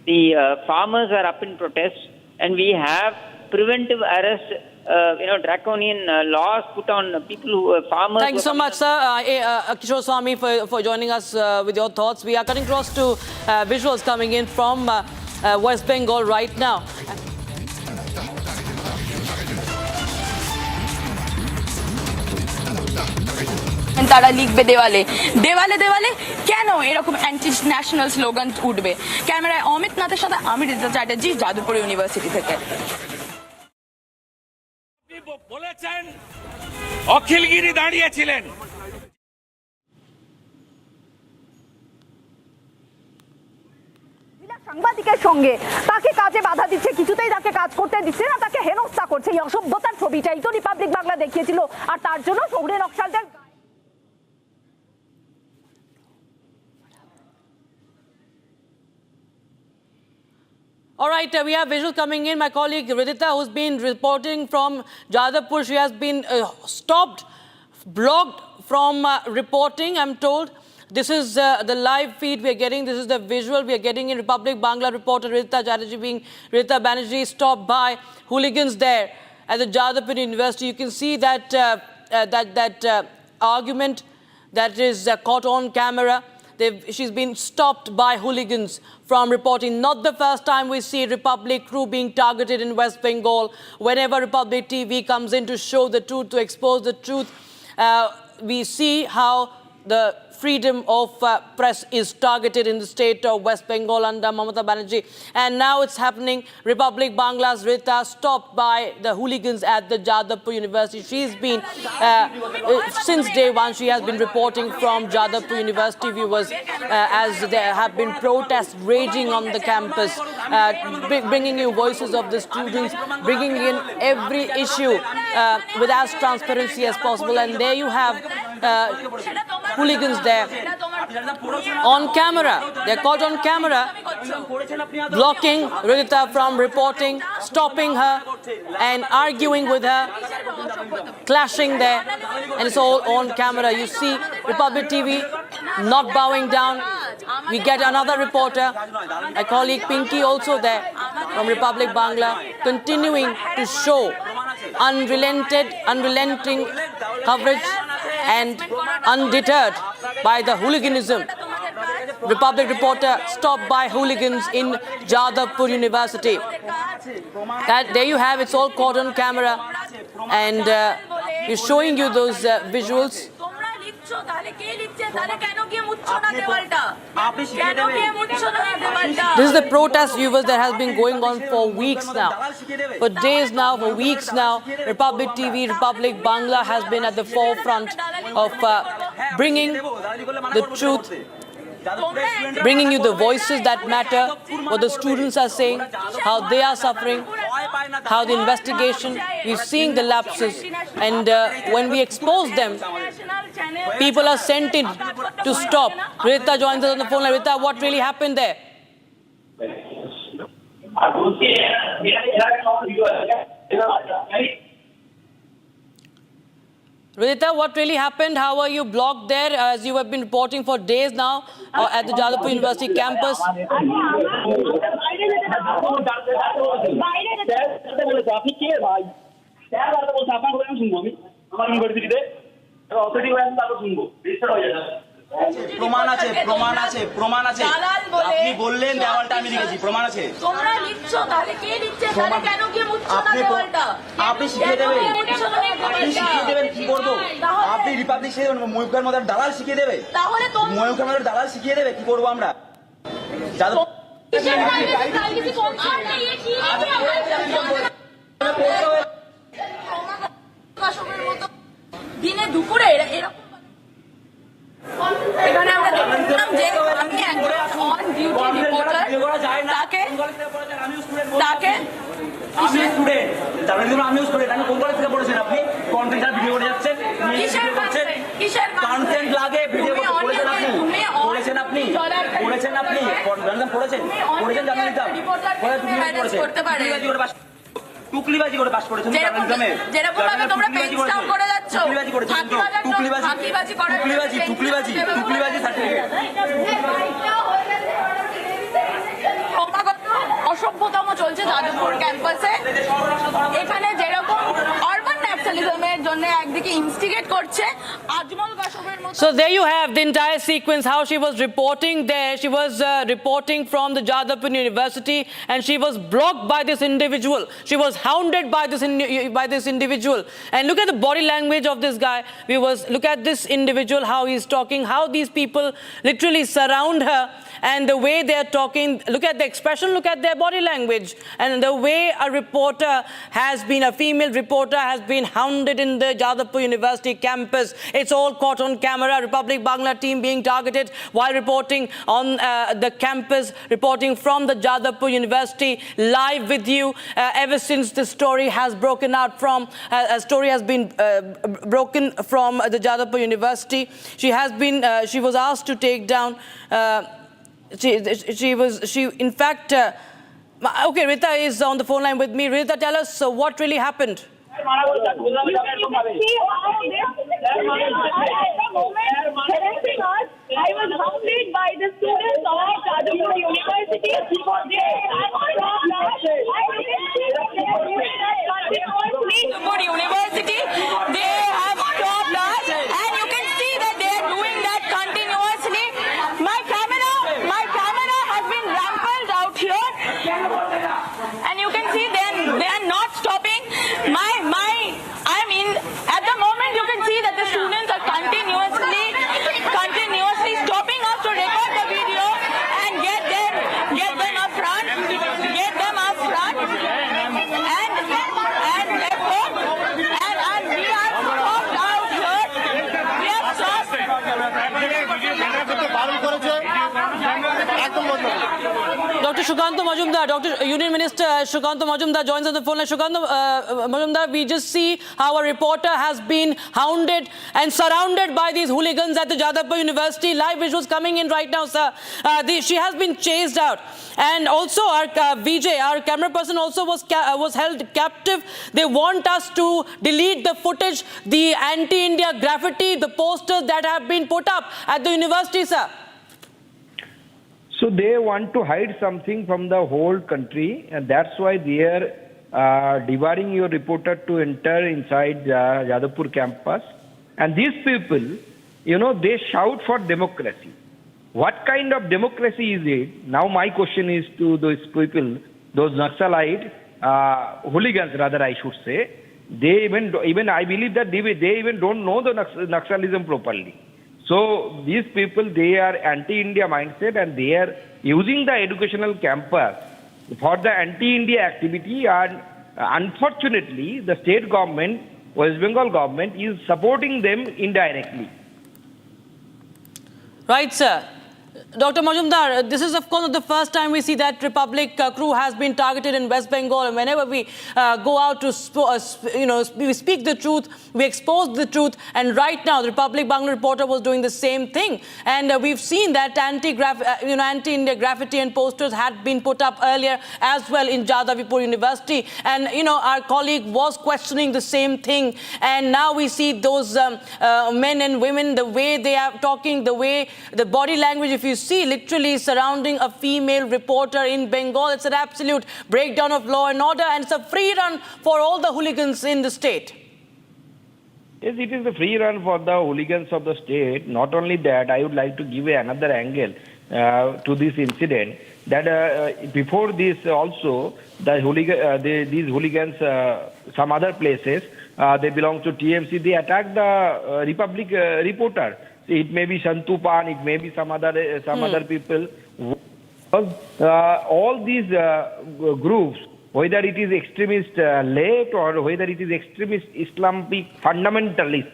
The farmers are up in protest, and we have preventive arrest. Draconian laws put on people who are farmers. Thank you so much, sir. Kishore Swami, for joining us with your thoughts. We are cutting across to visuals coming in from West Bengal right now. তারা লিখবে দেওয়ালে দেওয়ালে দেওয়ালে কেন এরকম anti national slogan উঠবে। ক্যামেরায় অমিত নাথের সাথে আমি রিতা চ্যাটার্জি, যাদবপুর ইউনিভার্সিটি থেকে। বলেছেন অখিলগিরি দাঁড়িয়েছিলেন। সাংবাদিকের সঙ্গে তাকে কাজে বাধা দিচ্ছে, কিছুতেই তাকে কাজ করতে দিচ্ছে না, তাকে হেনস্থা করছে। এই অসভ্যতার ছবিটাই তো রিপাবলিক বাংলা দেখিয়েছিল, আর তার জন্য শৌর্য নকশালদের। All right, we have visual coming in. My colleague Ridita, who's been reporting from Jadavpur, she has been stopped, blocked from reporting, I'm told. This is the live feed we are getting. This is the visual we are getting in Republic Bangla reporter Ridita Banerjee stopped by hooligans there at the Jadavpur University. You can see that argument that is caught on camera. She's been stopped by hooligans from reporting. Not the first time we see Republic crew being targeted in West Bengal. Whenever Republic TV comes in to show the truth, to expose the truth, we see how the freedom of press is targeted in the state of West Bengal under Mamata Banerjee. And now it's happening. Republic Bangla's Rita stopped by the hooligans at the Jadavpur University. She's been, since day one, she has been reporting from Jadavpur University, viewers, as there have been protests raging on the campus, bringing you voices of the students, bringing in every issue with as transparency as possible. And there you have hooligans there on camera. They're caught on camera, blocking Ridita from reporting, stopping her and arguing with her, clashing there, and it's all on camera. You see Republic TV not bowing down. We get another reporter, my colleague Pinky also there from Republic Bangla, continuing to show unrelenting coverage and undeterred by the hooliganism. Republic reporter stopped by hooligans in Jadavpur University. There you have, it's all caught on camera, and we're showing you those visuals. This is the protest, viewers, that has been going on for weeks now. For days now, for weeks now, Republic TV, Republic Bangla has been at the forefront of bringing the truth, bringing you the voices that matter, what the students are saying, how they are suffering, how the investigation, we're seeing the lapses, and when we expose them, people are sent in to stop. Rita joins us on the phone line. Rita, what really happened there? Rita, what really happened? How are you blocked there as you have been reporting for days now at the Jadavpur University campus? প্রমাণ আছে আপনি বললেন দেওয়ালটা আমি লিখেছি প্রমাণ আছে তোমরা লিখছো তাহলে কে লিখছে তাহলে কেন কি মুছছো না দেওয়ালটা আপনি শিখিয়ে দেবেন কি করব আপনি রিপাবলিক সেই ময়ূকের মধ্যে দালাল শিখিয়ে দেবে তাহলে তো ময়ূকের মধ্যে দালাল শিখিয়ে দেবে কি করব আমরা যাদব দিনে দুপুরে এরকম এখানে আমরা দেখলাম যে আমি একজন অন ডিউটি রিপোর্টার তাকে আমি স্টুডেন্ট আমি স্টুডেন্ট আমি কোন কলেজ থেকে পড়েছেন আপনি কন্টেন্ট ভিডিও করে যাচ্ছেন কিসের কন্টেন্ট লাগে ভিডিও করেছেন আপনি জার্নালিজম করতে পারে টুকলিবাজি করে পাস করেছেন জার্নালিজমে যেরকম ভাবে তোমরা পেজ ডাউন করে যাচ্ছ টুকলিবাজি সার্টিফিকেট অসভ্যতম চলছে যাদবপুর ক্যাম্পাসে এখানে যেরকম আরবান ন্যাশনালিজমের জন্য একদিকে ইনস্টিগেট করছে আজমল কাশবের মতো So there you have the entire sequence, how she was reporting there. She was reporting from the Jadavpur University and she was blocked by this individual. She was hounded by this individual. And look at the body language of this guy. Look at this individual, how he's talking, how these people literally surround her. And the way they're talking, look at the expression, look at their body language. And the way a female reporter has been hounded in the Jadavpur University campus. It's all caught on camera. Republic Bangla team being targeted while reporting on the campus, reporting from the Jadavpur University, live with you. Ever since the story has broken out from, broken from the Jadavpur University, she was asked to take down in fact, okay, Rita is on the phone line with me. Rita, tell us what really happened. I was hounded by the students of Jadavpur University. They have stopped us, and you can see that they are doing that continuously. My camera has been rampant out here, and you can see they are not stopping. At the moment you can see that the students are continuously stopping us to record the video and get them up front, and Sukanta Majumdar, Dr. Union Minister Sukanta Majumdar joins on the phone. Sukanta Majumdar, we just see how a reporter has been hounded and surrounded by these hooligans at the Jadavpur University. Live visuals coming in right now, sir. She has been chased out. And also our VJ, our camera person also was held captive. They want us to delete the footage, the anti-India graffiti, the posters that have been put up at the university, sir. So they want to hide something from the whole country, and that's why they are debarring your reporter to enter inside Jadavpur campus. And these people, they shout for democracy. What kind of democracy is it? Now my question is to those people, those Naxalite hooligans, rather I should say. They even I believe that they even don't know the Naxalism properly. So these people, they are anti-India mindset, and they are using the educational campus for the anti-India activity. And unfortunately, the state government, West Bengal government, is supporting them indirectly. Right, sir. Dr. Majumdar, this is of course not the first time we see that Republic crew has been targeted in West Bengal. And whenever we go out to, we speak the truth, we expose the truth. And right now, the Republic Bangla reporter was doing the same thing. And we've seen that anti-India graffiti and posters had been put up earlier as well in Jadavpur University. And, our colleague was questioning the same thing. And now we see those men and women, the way they are talking, the way, the body language, if you see literally surrounding a female reporter in Bengal. It's an absolute breakdown of law and order, and it's a free run for all the hooligans in the state. Yes, it is a free run for the hooligans of the state. Not only that, I would like to give another angle to this incident. That before this also, these hooligans, some other places, they belong to TMC, they attacked the Republic reporter. It may be Shantupan, it may be some other people. All these groups, whether it is extremist left or whether it is extremist Islamic fundamentalist,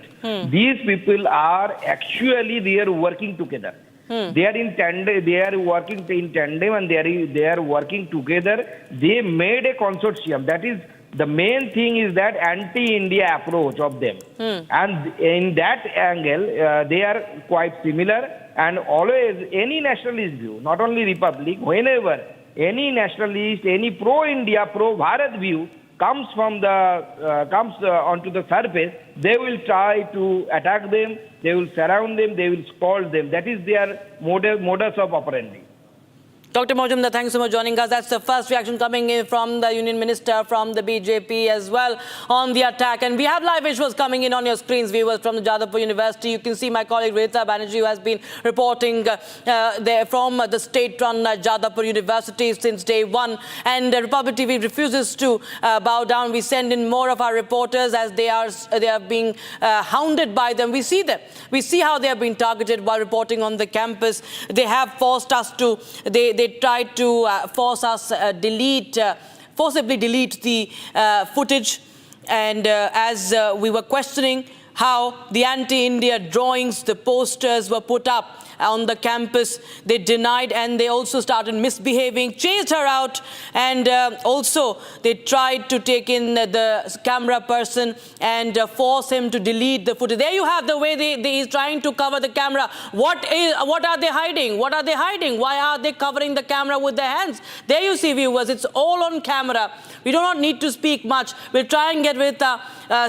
these people are actually they are working together. They are in tandem. They are working in tandem, and they are working together. They made a consortium. That is. The main thing is that anti-India approach of them. And in that angle, they are quite similar. And always, any nationalist view, not only Republic, whenever any nationalist, any pro-India, pro-Bharat view comes onto the surface, they will try to attack them, they will surround them, they will scold them. That is their modus of operandi. Dr. Majumdar, thanks so much for joining us. That's the first reaction coming in from the Union Minister, from the BJP as well on the attack. And we have live visuals coming in on your screens, viewers, from the Jadavpur University. You can see my colleague Rita Banerjee, who has been reporting there from the state-run Jadavpur University since day one. And Republic TV refuses to bow down. We send in more of our reporters as they are being hounded by them. We see them. We see how they are being targeted while reporting on the campus. They have forced us to, they tried to force us forcibly delete the footage. And as we were questioning how the anti-India drawings, the posters were put up on the campus, they denied, and they also started misbehaving, chased her out, and also they tried to take in the camera person and force him to delete the footage. There you have the way he's trying to cover the camera. What are they hiding? What are they hiding? Why are they covering the camera with their hands? There you see, viewers, it's all on camera. We do not need to speak much. We'll try and get Rita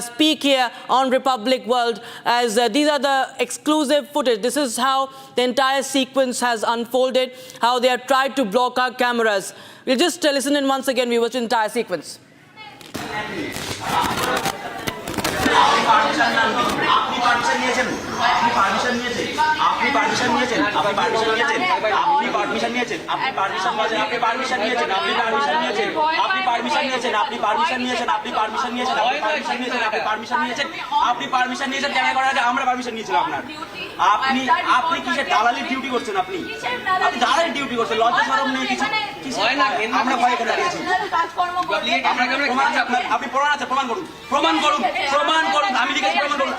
speak here on Republic World, as these are the exclusive footage. This is how the entire sequence has unfolded, how they have tried to block our cameras. We'll just listen in once again, viewers, to the entire sequence. আপনি কিসের দালালির duty করছেন? আপনি দালালির duty করছেন, লজ্জা শরম নেই কিছু? আমরা ভয় করে দাঁড়িয়েছি। আপনি প্রমাণ আছে, প্রমাণ করুন। প্রমাণ করুন, আমি লিখেছি প্রমাণ করুন,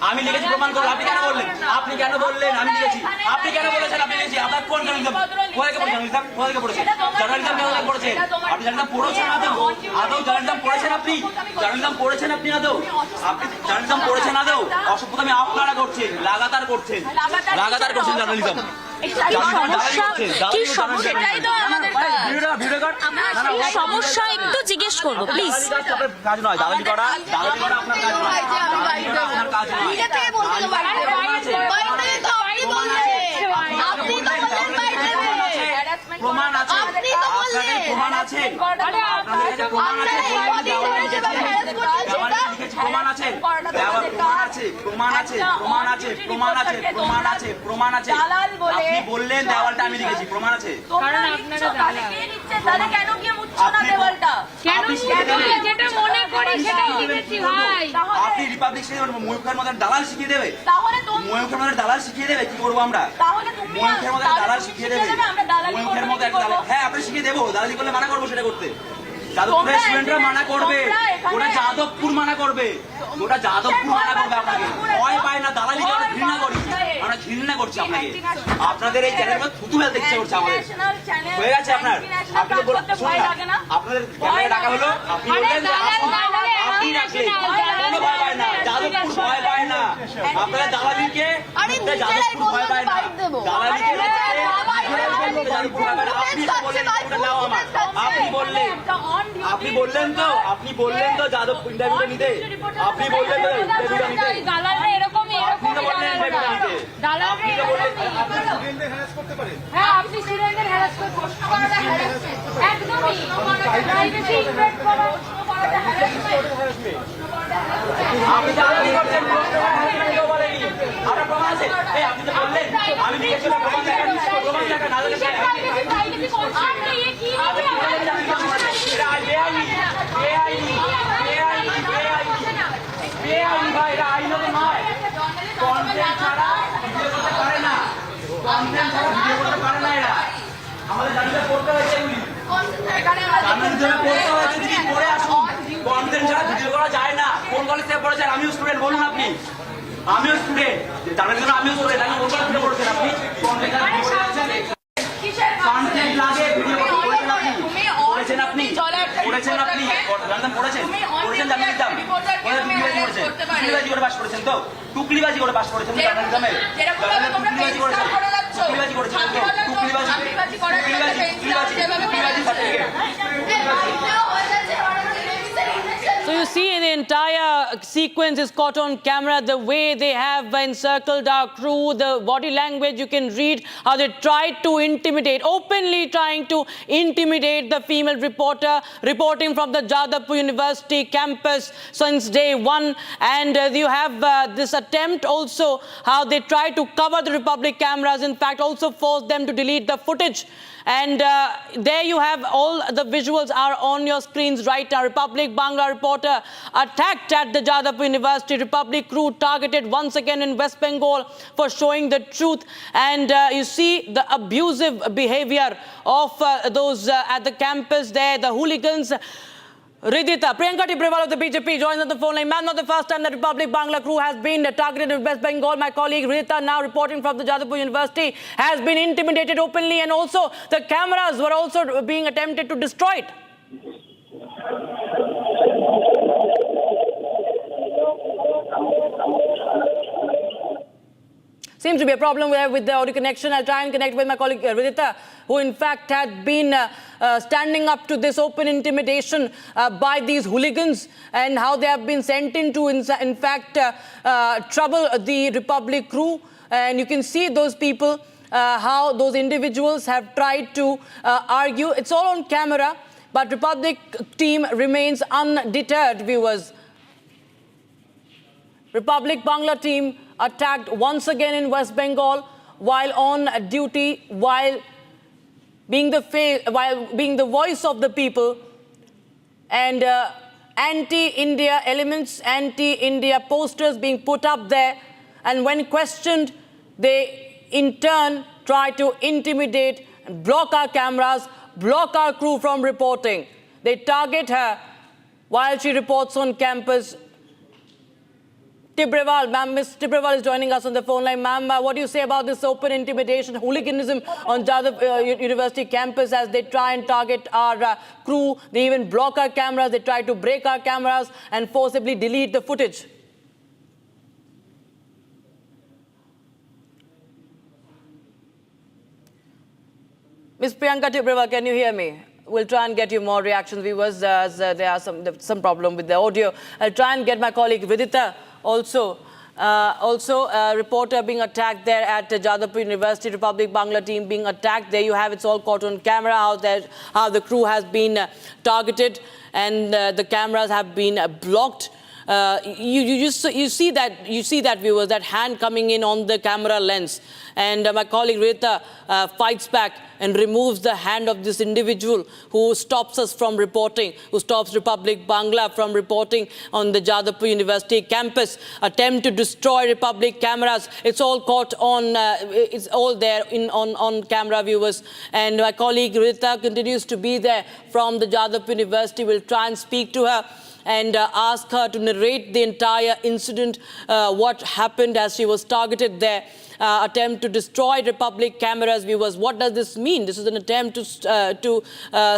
আমি লিখেছি প্রমাণ করুন, আপনি কেন বললেন, আপনি কেন বললেন আমি লিখেছি, আপনি কেন বলেছেন আপনি লিখেছি, আপনার কোন জার্নালিজম কোথায় পড়েছেন, জার্নালিজম কেন পড়েছেন, আপনি জার্নালিজম পড়েছেন আদৌ জার্নালিজম পড়েছেন, আপনি জার্নালিজম পড়েছেন, আপনি জার্নালিজম পড়েছেন আদৌ, অসভ্যতামি আপনারা করছেন, লাগাতার করছেন জার্নালিজম। সমস্যা একটু জিজ্ঞেস করবো প্লিজ। কাজ নয় দালালি করা আপনার কাজ নয়, আপনার কাজ নয়। প্রমাণ আছে, প্রমাণ আছে, আপনি বললেন দেওয়ালটা আমি লিখেছি, প্রমাণ আছে। আপনি রিপাবলিক ময়ূখের মধ্যে দালাল শিখিয়ে দেবে, ময়ূখের মধ্যে দালাল শিখিয়ে দেবে, কি করবো আমরা, ময়ূখের মধ্যে দালাল শিখিয়ে দেবে, ময়ূখের মধ্যে একটা দালাল, হ্যাঁ আপনি শিখিয়ে দেবো, দালালি করলে মানা করবো সেটা করতে, যাদবপুরের স্টুডেন্টরা মানা করবে, ওটা যাদবপুর মানা করবে, ওটা যাদবপুর মানা করবে, আপনাকে ভয় পায় না, দালালি করে ঘৃণা করি, আমরা ঘৃণা করছি আপনাকে, আপনাদের এই চ্যানেলের মধ্যে থুতু ফেলতে ইচ্ছে করছে আমাদের, হয়ে গেছে আপনার, আপনি তো আপনাদের ক্যামেরা ডাকা হলো, আপনি বললেন আপনি রাখলেন, কোনো ভয় পায় না, যাদবপুর ভয় পায় না, আপনাদের দালালিকে যাদবপুর ভয় পায় না, দালালিকে আপনি বললেন তো যাদবপুর ইন্টারভিউটা নিতে, আপনি বললেন তো ইন্টারভিউটা নিতে, আপনি তো বললেন ইন্টারভিউটা নিতে, আপনি তো বললেন স্টুডেন্টদের হ্যারাস করতে পারেন, হ্যাঁ আপনি স্টুডেন্টদের হ্যারাস করতে, প্রশ্ন করাটা হ্যারাস, একদমই প্রাইভেসি ইনভেস্ট করা, প্রশ্ন করাটা হ্যারাস, আপনি দালালি করছেন, প্রশ্ন করাটা কেউ বলেনি, আপনার প্রমাণ আছে, এই আপনি তো বললেন আমি লিখেছিলাম, প্রমাণ দেখা না দেখে আপনি ये की ভাই এরা আইন তো নয়, কন্টেন্ট ছাড়া ভিডিও করতে পারে না, কন্টেন্ট ছাড়া ভিডিও করতে পারে না, এরা আমাদের জানিয়ে পড়তে হয়েছে, এগুলি পড়তে হয়েছে, যদি পড়ে আসুন, কন্টেন্ট ছাড়া ভিডিও করা যায় না, কোন কলেজ থেকে পড়েছেন, আমিও স্টুডেন্ট, বলুন আপনি, আমিও স্টুডেন্ট, জানার জন্য আমিও স্টুডেন্ট, আমি কোন কলেজ থেকে পড়েছেন আপনি, কন্টেন্ট লাগে ভিডিও করেছেন আপনি, পড়েছেন আপনি, জানতাম পড়েছেন জার্নালিজম, টুকলিবাজি করে পাস করেছেন তো, টুকলিবাজি করে পাস করেছেন জার্নালিজমে, টুকলিবাজি করেছেন, টুকলিবাজি করেছেন তো, টুকলিবাজি certificate. So you see, the entire sequence is caught on camera, the way they have encircled our crew, the body language, you can read how they tried to intimidate, openly trying to intimidate the female reporter reporting from the Jadavpur University campus since day one. And you have this attempt also, how they try to cover the Republic cameras, in fact also force them to delete the footage. And there you have all the visuals are on your screens right now. Republic Bangla reporter attacked at the Jadavpur University. Republic crew targeted once again in West Bengal for showing the truth. And you see the abusive behavior of those at the campus there, the hooligans. Ridhita, Priyanka Tibrewal of the BJP joins on the phone line. Ma'am, not the first time that Republic Bangla crew has been targeted in West Bengal. My colleague Ridhita, now reporting from the Jadavpur University, has been intimidated openly, and also the cameras were also being attempted to destroy it. Seems to be a problem with the audio connection. I'll try and connect with my colleague Ridhita, who in fact had been standing up to this open intimidation by these hooligans, and how they have been sent in to, in fact, trouble the Republic crew. And you can see those people, how those individuals have tried to argue. It's all on camera, but Republic team remains undeterred, viewers. Republic Bangla team attacked once again in West Bengal while on duty, while being the voice of the people, and anti-India elements, anti-India posters being put up there, and when questioned, they in turn try to intimidate and block our cameras, block our crew from reporting. They target her while she reports on campus. Tibrewal, ma'am, Ms. Tibrewal is joining us on the phone line. Ma'am, what do you say about this open intimidation, hooliganism on Jadavpur University campus as they try and target our crew? They even block our cameras, they try to break our cameras and forcibly delete the footage. Ms. Priyanka Tibrewal, can you hear me? We'll try and get you more reactions, viewers, as there are some problem with the audio. I'll try and get my colleague Vidita also. A reporter being attacked there at Jadavpur University, Republic Bangla team being attacked. There you have it's all caught on camera how the crew has been targeted and the cameras have been blocked. You see that viewers, that hand coming in on the camera lens, and my colleague Rita fights back and removes the hand of this individual who stops us from reporting, who stops Republic Bangla from reporting on the Jadavpur University campus. Attempt to destroy Republic cameras. It's all caught on, it's all there on camera, viewers. And my colleague Rita continues to be there from the Jadavpur University. We'll try and speak to her and ask her to narrate the entire incident, what happened as she was targeted there. Attempt to destroy Republic cameras, viewers. What does this mean? This is an attempt to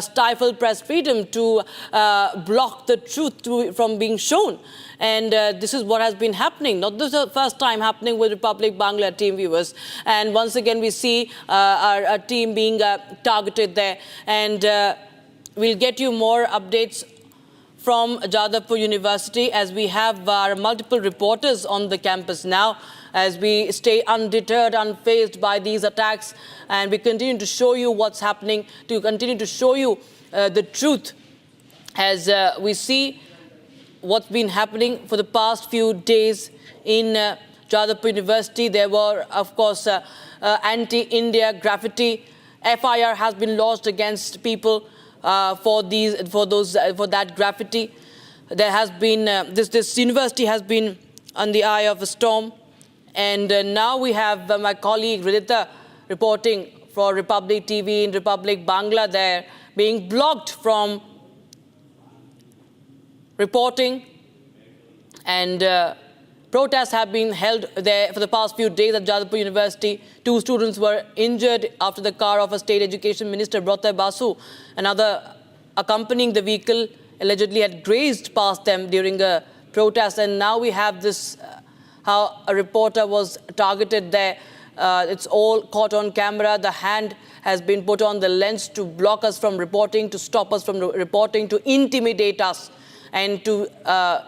stifle press freedom, to block the truth from being shown. And this is what has been happening. Not this is the first time happening with Republic Bangla team, viewers. And once again, we see our team being targeted there. And we'll get you more updates from Jadavpur University as we have our multiple reporters on the campus now, as we stay undeterred, unfazed by these attacks, and we continue to show you what's happening, to continue to show you the truth as we see what's been happening for the past few days in Jadavpur University. There were, of course, anti-India graffiti. FIR has been lodged against people for that graffiti. There has been this university has been on the eye of a storm, and now we have my colleague Ridita reporting for Republic TV in Republic Bangla. There being blocked from reporting, and protests have been held there for the past few days at Jadavpur University. 2 students were injured after the car of a State Education Minister, Brata Basu, another accompanying the vehicle, allegedly had grazed past them during a protest. And now we have this, how a reporter was targeted there. It's all caught on camera. The hand has been put on the lens to block us from reporting, to stop us from reporting, to intimidate us, and to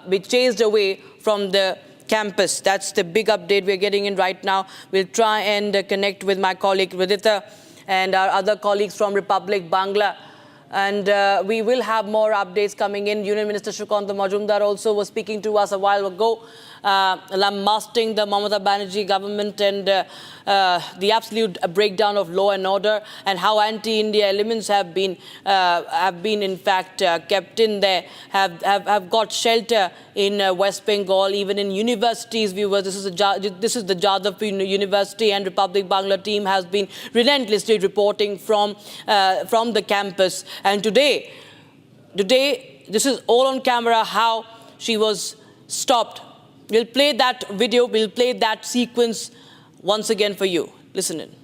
be chased away from the campus. That's the big update we're getting in right now. We'll try and connect with my colleague Vidita and our other colleagues from Republic Bangla. And we will have more updates coming in. Union Minister Shukanta Majumdar also was speaking to us a while ago, lambasting the Mamata Banerjee government and the absolute breakdown of law and order, and how anti-India elements have been in fact kept in there, have got shelter in West Bengal, even in universities. Viewers, this is the Jadavpur University, and Republic Bangla team has been relentlessly reporting from the campus. And today, this is all on camera, how she was stopped. We'll play that video, we'll play that sequence once again for you. Listen in.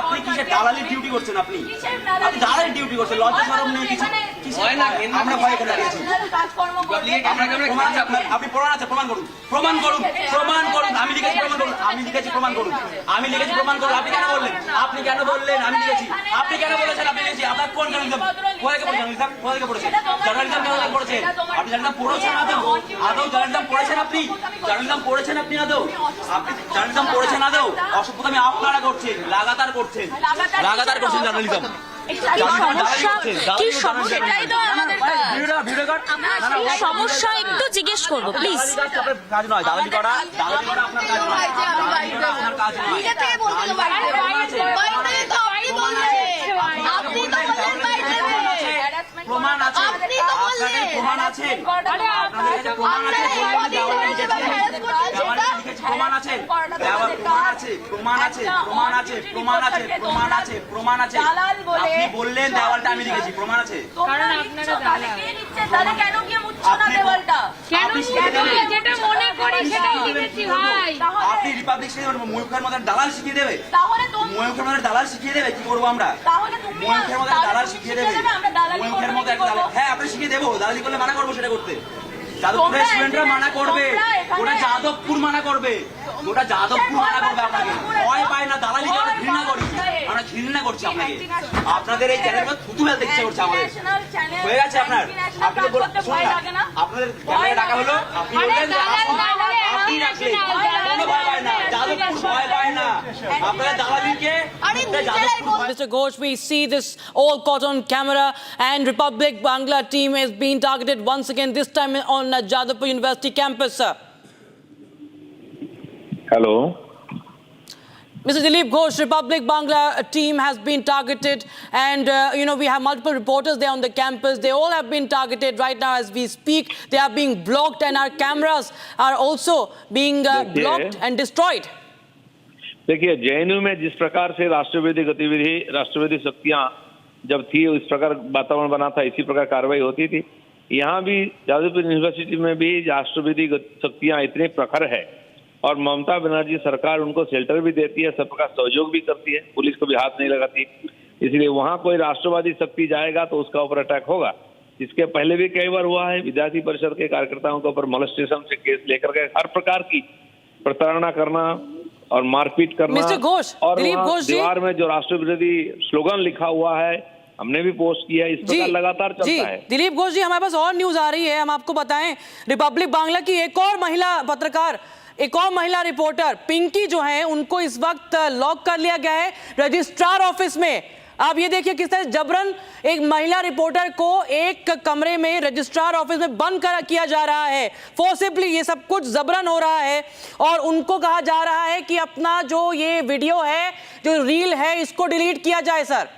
আপনি কিসের দালালির duty করছেন? আপনি দালালির duty করছেন, লজ্জা শরম নেই কিছু? আমরা ভয় করে দাঁড়িয়েছি। আপনি প্রমাণ আছে, প্রমাণ করুন, প্রমাণ করুন, প্রমাণ করুন। আমি লিখেছি, প্রমাণ করুন, আমি লিখেছি, প্রমাণ করুন, আমি লিখেছি, প্রমাণ করুন। আপনি কেন বললেন? আপনি কেন বললেন? আমি লিখেছি। আপনি কেন বলেছেন? আপনি লিখেছি। আপনার কোন জার্নালিজম? কোথায় পড়েছেন? কোথায় পড়েছেন? জার্নালিজম কেন পড়েছেন? আপনি জার্নালিজম পড়েছেন আদৌ? আদৌ জার্নালিজম পড়েছেন আপনি? জার্নালিজম পড়েছেন আপনি আদৌ? আপনি জার্নালিজম পড়েছেন আদৌ? অসভ্যতা আমি আপনারা করছেন, লাগাতার করছেন, লাগাতার করছেন জার্নালিজম। কি সমস্যা সেটাই তো আমাদের সমস্যা একটু জিজ্ঞেস করবো প্লিজ। কাজ নয় দালালি করা, দালালি করা আপনার কাজ নয়, দালালি করা আপনার কাজ নয়। প্রমাণ আছে, আপনাদের প্রমাণ আছে, প্রমাণ আছে, প্রমাণ আছে, প্রমাণ আছে, প্রমাণ আছে, প্রমাণ আছে, প্রমাণ আছে, প্রমাণ আছে। আপনি বললেন দেওয়ালটা আমি লিখেছি, প্রমাণ আছে। কেন গিয়ে মুছছো না দেওয়ালটা? যেটা মনে করি সেটাই লিখেছি ভাই। আপনি রিপাবলিক ময়ূখের মধ্যে দালাল শিখিয়ে দেবে, ময়ূখের মধ্যে দালাল শিখিয়ে দেবে, কি করবো আমরা? ময়ূখের মধ্যে দালাল শিখিয়ে দেবে, ময়ূখের মধ্যে একটা দালাল। হ্যাঁ আপনি শিখিয়ে দেবো, দালালি করলে মানা করবো সেটা করতে। যাদবপুরের স্টুডেন্টরা মানা করবে, ওটা যাদবপুর মানা করবে, ওটা যাদবপুর মানা করবে। আপনাকে ভয় পায় না, দালালি আমরা ঘৃণা করি, আমরা ঘৃণা করছি আপনাকে। আপনাদের এই চ্যানেল থুতু ফেলতে ইচ্ছে করছে আমাদের। হয়ে গেছে আপনার, আপনি আপনাদের ক্যামেরা ডাকা হলো, আপনি বললেন আপনি রাখলেন, কোনো ভয় পায় না, যাদবপুর ভয় পায় না, আপনাদের দালালিকে Mr. Ghosh, we see this all caught on camera, and Republic Bangla team is being targeted once again, this time on Jadavpur University campus, sir. Hello. Mr. Dilip Ghosh, Republic Bangla team has been targeted, and we have multiple reporters there on the campus. They all have been targeted right now as we speak. They are being blocked, and our cameras are also being blocked and destroyed. देखिए, JNU में जिस प्रकार से राष्ट्रविरोधी गतिविधि, राष्ट्रविरोधी शक्तियां जब थी, इस प्रकार वातावरण बना था, इसी प्रकार कार्रवाई होती थी। यहाँ भी जादवपुर यूनिवर्सिटी में भी राष्ट्रविरोधी शक्तियां इतने प्रखर है, और ममता बनर्जी सरकार उनको शेल्टर भी देती है, सब प्रकार सहयोग भी करती है, पुलिस को भी हाथ नहीं लगाती। इसलिए वहाँ कोई राष्ट्रवादी शक्ति जाएगा तो उसका ऊपर अटैक होगा। इसके पहले भी कई बार हुआ है, विद्यार्थी परिषद के कार्यकर्ताओं के ऊपर मोलेस्टेशन से केस लेकर के हर प्रकार की प्रताड़ना करना और मारपीट करना। मिस्टर घोष, और दिलीप घोष जी, दीवार में जो राष्ट्र विरोधी स्लोगन लिखा हुआ है, हमने भी पोस्ट किया, इस प्रकार लगातार चलता है। दिलीप घोष जी, हमारे पास और न्यूज आ रही है, हम आपको बताएं। रिपब्लिक बांग्ला की एक और महिला पत्रकार, एक और महिला रिपोर्टर पिंकी जो है, उनको इस वक्त लॉक कर लिया गया है रजिस्ट्रार ऑफिस में। आप ये देखिए किस तरह जबरन एक महिला रिपोर्टर को एक कमरे में रजिस्ट्रार ऑफिस में बंद किया जा रहा है, फोर्सिबली। ये सब कुछ जबरन हो रहा है, और उनको कहा जा रहा है कि अपना जो ये वीडियो है, जो रील है, इसको डिलीट किया जाए। सर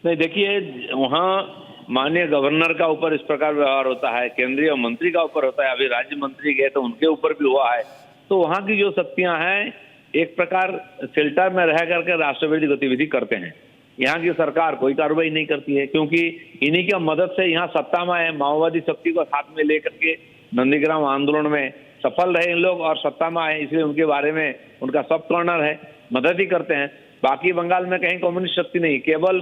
नहीं, देखिए, वहाँ माननीय गवर्नर का ऊपर इस प्रकार व्यवहार होता है, केंद्रीय मंत्री का ऊपर होता है, अभी राज्य मंत्री गए तो उनके ऊपर भी हुआ है। तो वहाँ की जो शक्तियां हैं, एक प्रकार शेल्टर में रह करके राष्ट्रविरोधी गतिविधि करते हैं। यहाँ की सरकार कोई कार्रवाई नहीं करती है, क्योंकि इन्हीं की मदद से यहाँ सत्ता में है। माओवादी शक्ति को साथ में लेकर के नंदीग्राम आंदोलन में सफल रहे इन लोग, और सत्ता में आए, इसलिए उनके बारे में उनका सब कॉर्नर है, मदद ही करते हैं। बाकी बंगाल में कहीं कम्युनिस्ट शक्ति नहीं, केवल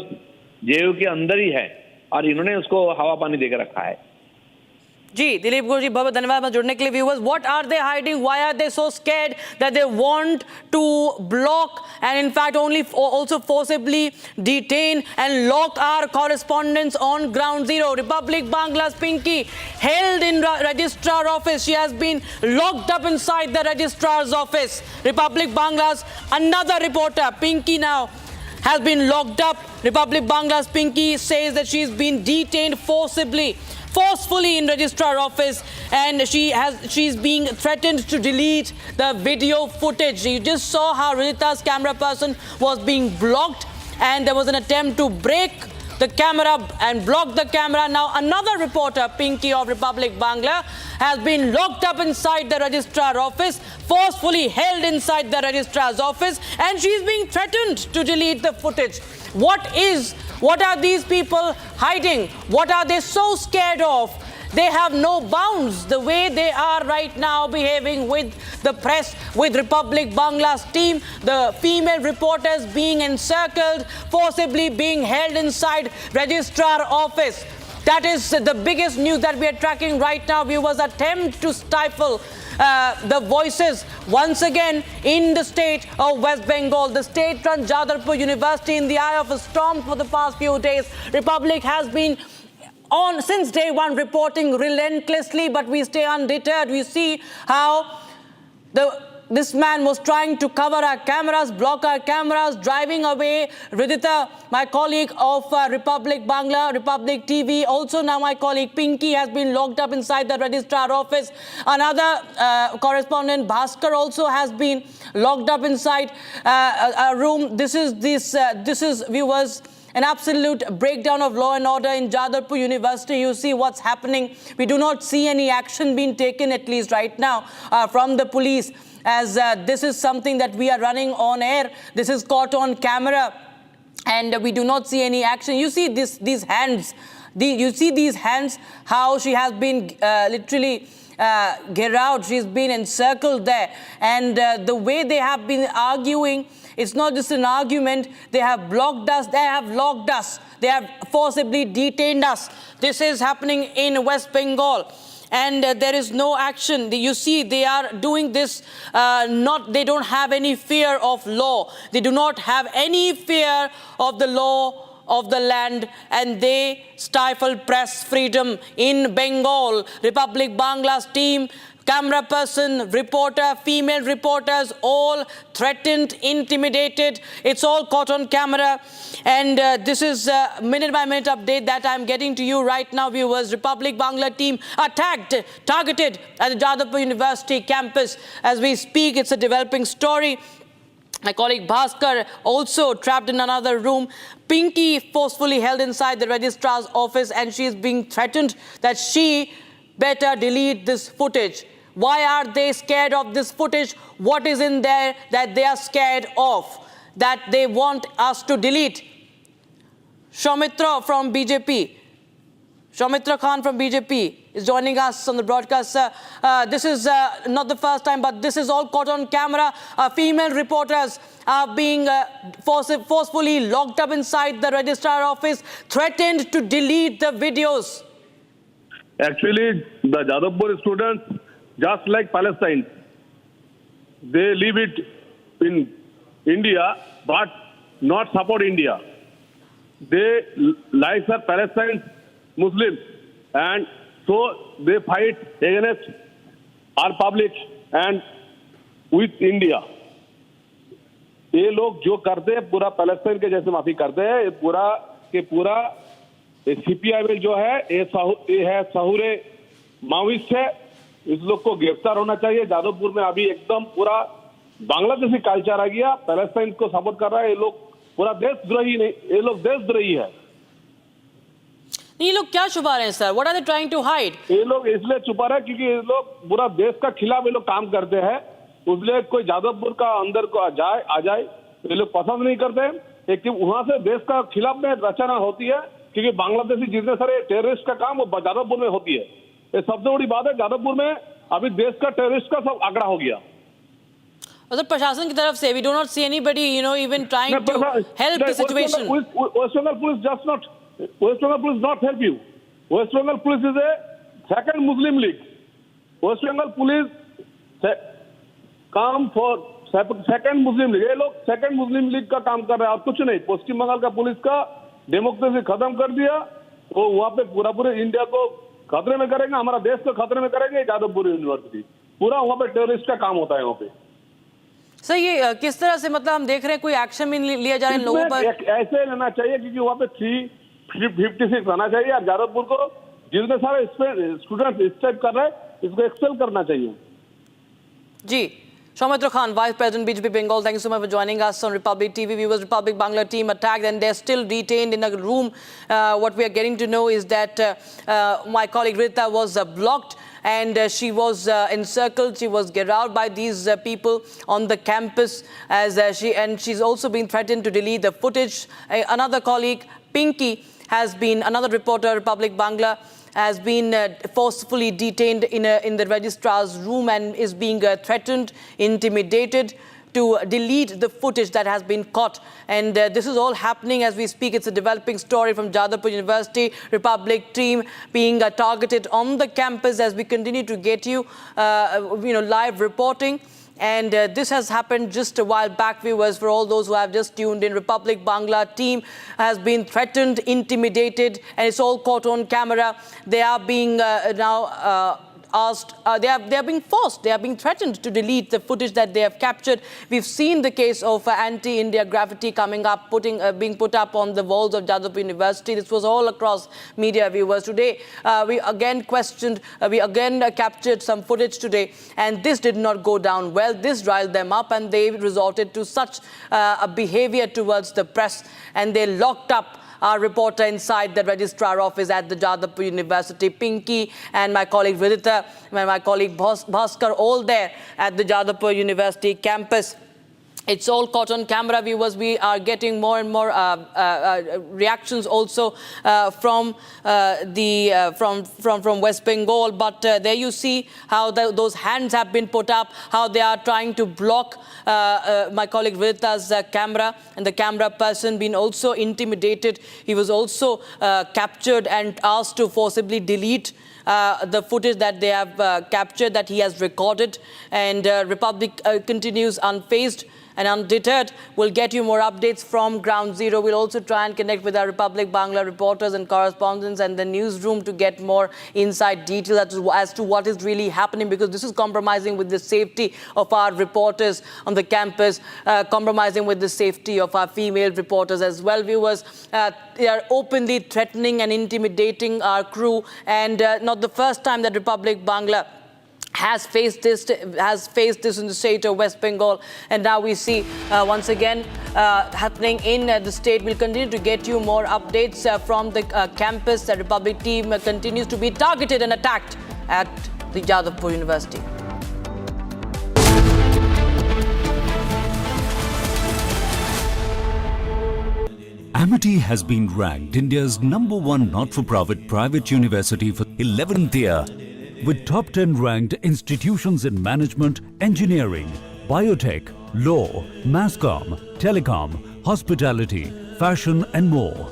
जेयू के अंदर ही है, और इन्होंने उसको हवा पानी देकर रखा है। जी, दिलीप घोष जी, बहुत धन्यवाद जुड़ने के लिए। Viewers, what are they hiding? Why are they so scared that they want to block and in fact only also forcibly detain and lock our correspondents on ground zero? Republic Bangla's Pinky held in registrar office. She has been locked up inside the registrar's office. Republic Bangla's another reporter, Pinky, now has been locked up. Republic Bangla's Pinky says that she's been detained forcefully in registrar office, and she's being threatened to delete the video footage. You just saw how Ridita's camera person was being blocked, and there was an attempt to break the camera and block the camera. Now another reporter, Pinky of Republic Bangla, has been locked up inside the registrar office, forcefully held inside the registrar's office, and she's being threatened to delete the footage. What are these people hiding? What are they so scared of? They have no bounds the way they are right now behaving with the press, with Republic Bangla's team, the female reporters being encircled, forcibly being held inside registrar office. That is the biggest news that we are tracking right now. Viewers, attempt to stifle the voices once again in the state of West Bengal. The state-run Jadavpur University in the eye of a storm for the past few days. Republic has been on since day one, reporting relentlessly, but we stay undeterred. We see how This man was trying to cover our cameras, block our cameras, driving away. Ridhita, my colleague of Republic Bangla, Republic TV, also now my colleague Pinky has been locked up inside the registrar office. Another correspondent, Bhaskar, also has been locked up inside a room. This is viewers, an absolute breakdown of law and order in Jadavpur University. You see what's happening. We do not see any action being taken, at least right now, from the police, as this is something that we are running on air. This is caught on camera, and we do not see any action. You see these hands. You see these hands, how she has been literally Geraud. She's been encircled there. And the way they have been arguing, it's not just an argument. They have blocked us. They have locked us. They have forcibly detained us. This is happening in West Bengal. And there is no action. You see, they are doing this, they don't have any fear of law. They do not have any fear of the law of the land, and they stifle press freedom in Bengal. Republic Bangla's team, camera person, reporter, female reporters, all threatened, intimidated. It's all caught on camera. And this is a minute-by-minute update that I'm getting to you right now, viewers. Republic Bangla team targeted at the Jadavpur University campus. As we speak, it's a developing story. My colleague Bhaskar also trapped in another room. Pinky forcefully held inside the registrar's office, and she is being threatened that she better delete this footage. Why are they scared of this footage? What is in there that they are scared of, that they want us to delete? Soumitra from BJP. Soumitra Khan from BJP is joining us on the broadcast. This is not the first time, but this is all caught on camera. Female reporters are being forcefully locked up inside the registrar office, threatened to delete the videos. Actually, the Jadavpur students, just like Palestine, they leave it in India, but not support India. They like the Palestine Muslims, and so they fight against our public and with India. ये लोग जो करते हैं पूरा Palestine के जैसे माफी करते हैं, ये पूरा के पूरा सीपीआई में जो है ये है सहूरे माओइस्ट है. इस लोग को गिरफ्तार होना चाहिए. जादवपुर में अभी एकदम पूरा बांग्लादेशी कल्चर आ गया. पैलेस्टाइन को सपोर्ट कर रहा है. ये लोग पूरा देशद्रोही नहीं, ये लोग देशद्रोही है. ये लोग क्या छुपा रहे हैं sir? What are they trying to hide? ये लोग इसलिए छुपा रहे हैं क्योंकि ये लोग पूरा देश का खिलाफ ये लोग काम करते हैं. उसलिए कोई जादवपुर का अंदर को आ जाए ये लोग पसंद नहीं करते. एक वहां से देश का खिलाफ में रचना होती है, क्योंकि बांग्लादेशी जितने सारे टेररिस्ट का काम वो जादवपुर में होती है. ये सबसे बड़ी बात है. जादवपुर में अभी देश का टेररिस्ट का सब आंकड़ा हो गया. मतलब प्रशासन की तरफ से we do not see anybody, even trying to help the situation. West Bengal police just not. West Bengal police not help you. West Bengal police is a second Muslim league. West Bengal police काम for second Muslim league. ये लोग second मुस्लिम league का काम कर रहे हैं और कुछ नहीं. पश्चिम बंगाल का पुलिस का डेमोक्रेसी खत्म कर दिया. वो वहाँ पे पूरे इंडिया को खतरे में करेंगे, हमारा देश को खतरे में करेंगे. जादवपुर यूनिवर्सिटी पूरा वहाँ पे टेररिस्ट का काम होता है. वहाँ पे सर ये किस तरह से मतलब हम देख रहे हैं कोई एक्शन भी लिया जा रहा है लोगों पर? ऐसे लेना चाहिए क्योंकि वहाँ पे 356 रहना चाहिए. और जादवपुर को जितने सारे स्टूडेंट स्ट्राइक कर रहे हैं इसको एक्सेल करना चाहिए. जी. Soumitra Khan, Vice President BJP Bengal, thank you so much for joining us on Republic TV. Viewers, Republic Bangla team attacked and they're still detained in a room. What we are getting to know is that my colleague Rita was blocked and she was encircled. She was gerrowed by these people on the campus she's also been threatened to delete the footage. Another colleague, Pinky, another reporter, Republic Bangla, has been forcefully detained in the registrar's room and is being threatened, intimidated to delete the footage that has been caught. And this is all happening as we speak. It's a developing story from Jadavpur University. Republic team being targeted on the campus as we continue to get you, live reporting. And this has happened just a while back, viewers. For all those who have just tuned in, Republic Bangla team has been threatened, intimidated, and it's all caught on camera. They are being now asked, they are being forced, they are being threatened to delete the footage that they have captured. We've seen the case of anti-India graffiti coming up, being put up on the walls of Jadavpur University. This was all across media viewers. Today, we again captured some footage today, and this did not go down well. This riled them up, and they resorted to such a behavior towards the press, and they locked up our reporter inside the registrar office at the Jadavpur University, Pinky and my colleague Vidita, and my colleague Bhaskar, all there at the Jadavpur University campus. It's all caught on camera, viewers. We are getting more and more reactions also from West Bengal. But there you see how those hands have been put up, how they are trying to block my colleague Vidita's camera, and the camera person being also intimidated. He was also captured and asked to forcibly delete the footage that they have captured, that he has recorded. And Republic continues unfazed and undeterred. We'll get you more updates from Ground Zero. We'll also try and connect with our Republic Bangla reporters and correspondents and the newsroom to get more inside detail as to what is really happening, because this is compromising with the safety of our reporters on the campus, compromising with the safety of our female reporters as well, viewers. They are openly threatening and intimidating our crew, and not the first time that Republic Bangla has faced this in the state of West Bengal, and now we see once again happening in the state. We'll continue to get you more updates from the campus. The Republic team continues to be targeted and attacked at the Jadavpur University. Amity has been ranked India's #1 not-for-profit private university for 11th year, with top 10 ranked institutions in management, engineering, biotech, law, masscom, telecom, hospitality, fashion and more.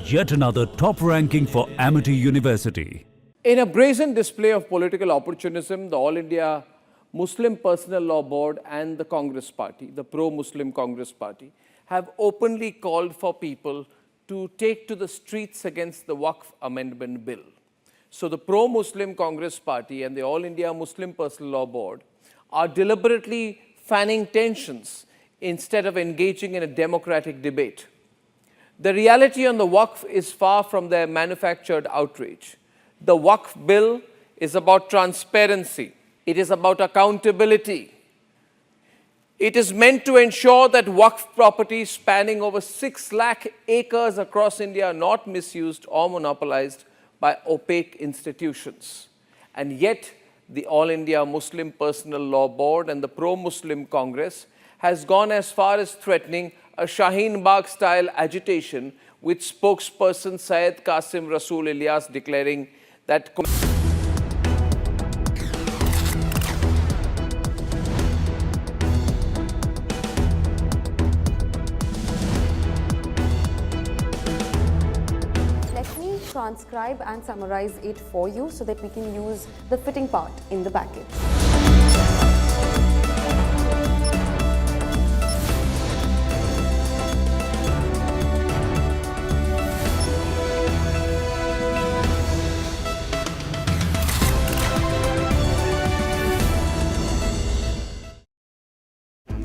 Yet another top ranking for Amity University. In a brazen display of political opportunism, the All India Muslim Personal Law Board and the Congress Party, the pro-Muslim Congress Party, have openly called for people to take to the streets against the Waqf Amendment Bill. So the pro-Muslim Congress Party and the All India Muslim Personal Law Board are deliberately fanning tensions instead of engaging in a democratic debate. The reality on the Waqf is far from their manufactured outrage. The Waqf bill is about transparency. It is about accountability. It is meant to ensure that Waqf properties spanning over 6 lakh acres across India are not misused or monopolized by opaque institutions. And yet, the All India Muslim Personal Law Board and the pro-Muslim Congress has gone as far as threatening a Shaheen Bagh-style agitation, with spokesperson Syed Qasim Rasool Ilyas declaring that transcribe and summarize it for you so that we can use the fitting part in the package.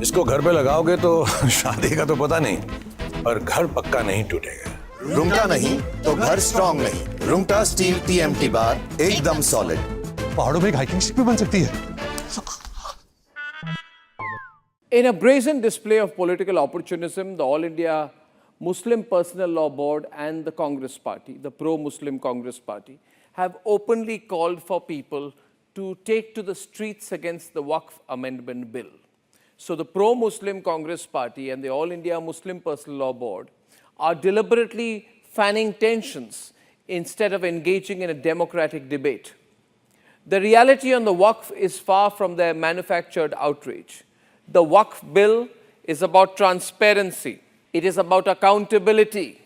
इसको घर पे लगाओगे तो शादी का तो पता नहीं, पर घर पक्का नहीं टूटेगा। रुंगटा नहीं तो घर स्ट्रॉन्ग नहीं। रुंगटा स्टील TMT बार एकदम सॉलिड। पहाड़ों में एक हाइकिंग शिप भी बन सकती है। In a brazen display of political opportunism, the All India Muslim Personal Law Board and the Congress Party, the pro-Muslim Congress Party, have openly called for people to take to the streets against the Waqf Amendment Bill. So the pro-Muslim Congress Party and the All India Muslim Personal Law Board are deliberately fanning tensions instead of engaging in a democratic debate. The reality on the Waqf is far from their manufactured outrage. The Waqf bill is about transparency. It is about accountability.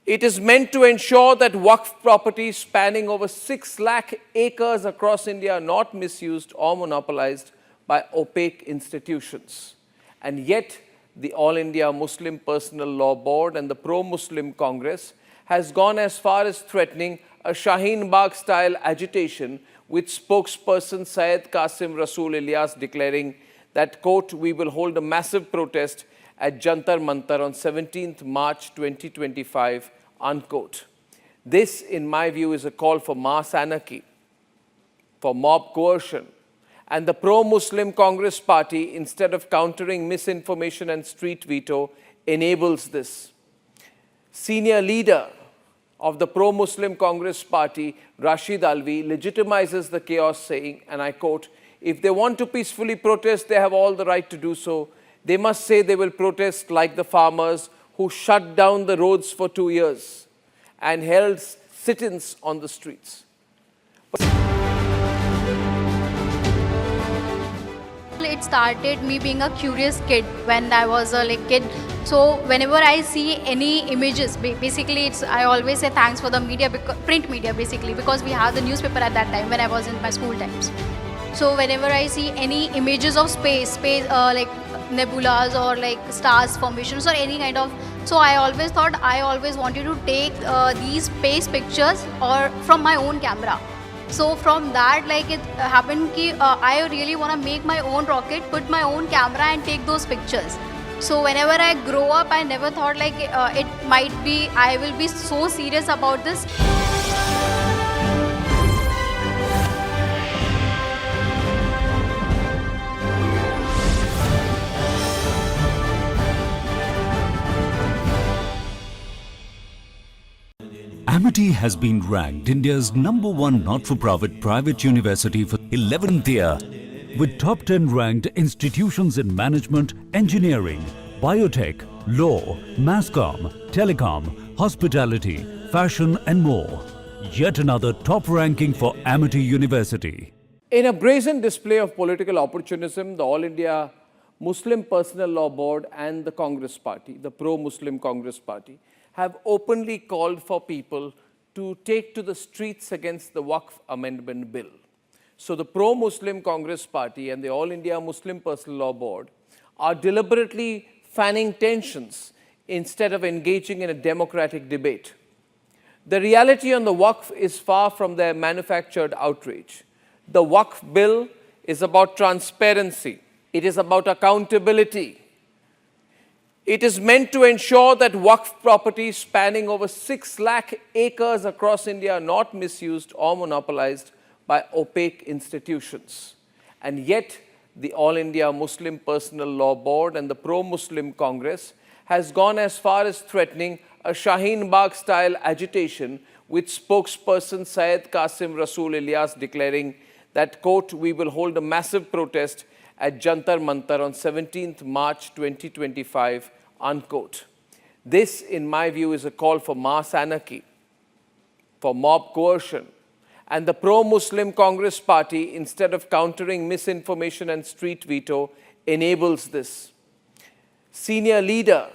It is meant to ensure that Waqf properties spanning over 6 lakh acres across India are not misused or monopolized by opaque institutions. And yet, the All India Muslim Personal Law Board and the pro-Muslim Congress has gone as far as threatening a Shaheen Bagh-style agitation, with spokesperson Syed Qasim Rasool Ilyas declaring that, quote, we will hold a massive protest at Jantar Mantar on 17th March 2025, unquote. This, in my view, is a call for mass anarchy, for mob coercion, and the pro-Muslim Congress Party, instead of countering misinformation and street veto, enables this. Senior leader of the pro-Muslim Congress Party, Rashid Alvi, legitimizes the chaos, saying, and I quote, if they want to peacefully protest, they have all the right to do so. They must say they will protest like the farmers who shut down the roads for 2 years and held sit-ins on the streets. It started me being a curious kid when I was a kid. So whenever I see any images, basically I always say thanks for the media, print media basically, because we had the newspaper at that time when I was in my school times. So whenever I see any images of space like nebulas or like stars formations or any kind of, so I always thought I always wanted to take these space pictures or from my own camera. So from that, like it happened that I really want to make my own rocket, put my own camera and take those pictures. So whenever I grow up, I never thought like it might be, I will be so serious about this. Amity has been ranked India's #1 not-for-profit private university for 11th year, with top 10 ranked institutions in management, engineering, biotech, law, mass comm, telecom, hospitality, fashion and more. Yet another top ranking for Amity University. In a brazen display of political opportunism, the All India Muslim Personal Law Board and the Congress Party, the pro-Muslim Congress Party, have openly called for people to take to the streets against the Waqf Amendment Bill. So the pro-Muslim Congress Party and the All India Muslim Personal Law Board are deliberately fanning tensions instead of engaging in a democratic debate. The reality on the Waqf is far from their manufactured outrage. The Waqf Bill is about transparency. It is about accountability. It is meant to ensure that Waqf properties spanning over 6 lakh acres across India are not misused or monopolized by opaque institutions. And yet, the All India Muslim Personal Law Board and the pro-Muslim Congress has gone as far as threatening a Shaheen Bagh-style agitation, with spokesperson Syed Qasim Rasool Ilyas declaring that, quote, we will hold a massive protest at Jantar Mantar on 17th March 2025, unquote. This, in my view, is a call for mass anarchy, for mob coercion, and the pro-Muslim Congress Party, instead of countering misinformation and street veto, enables this. Senior leader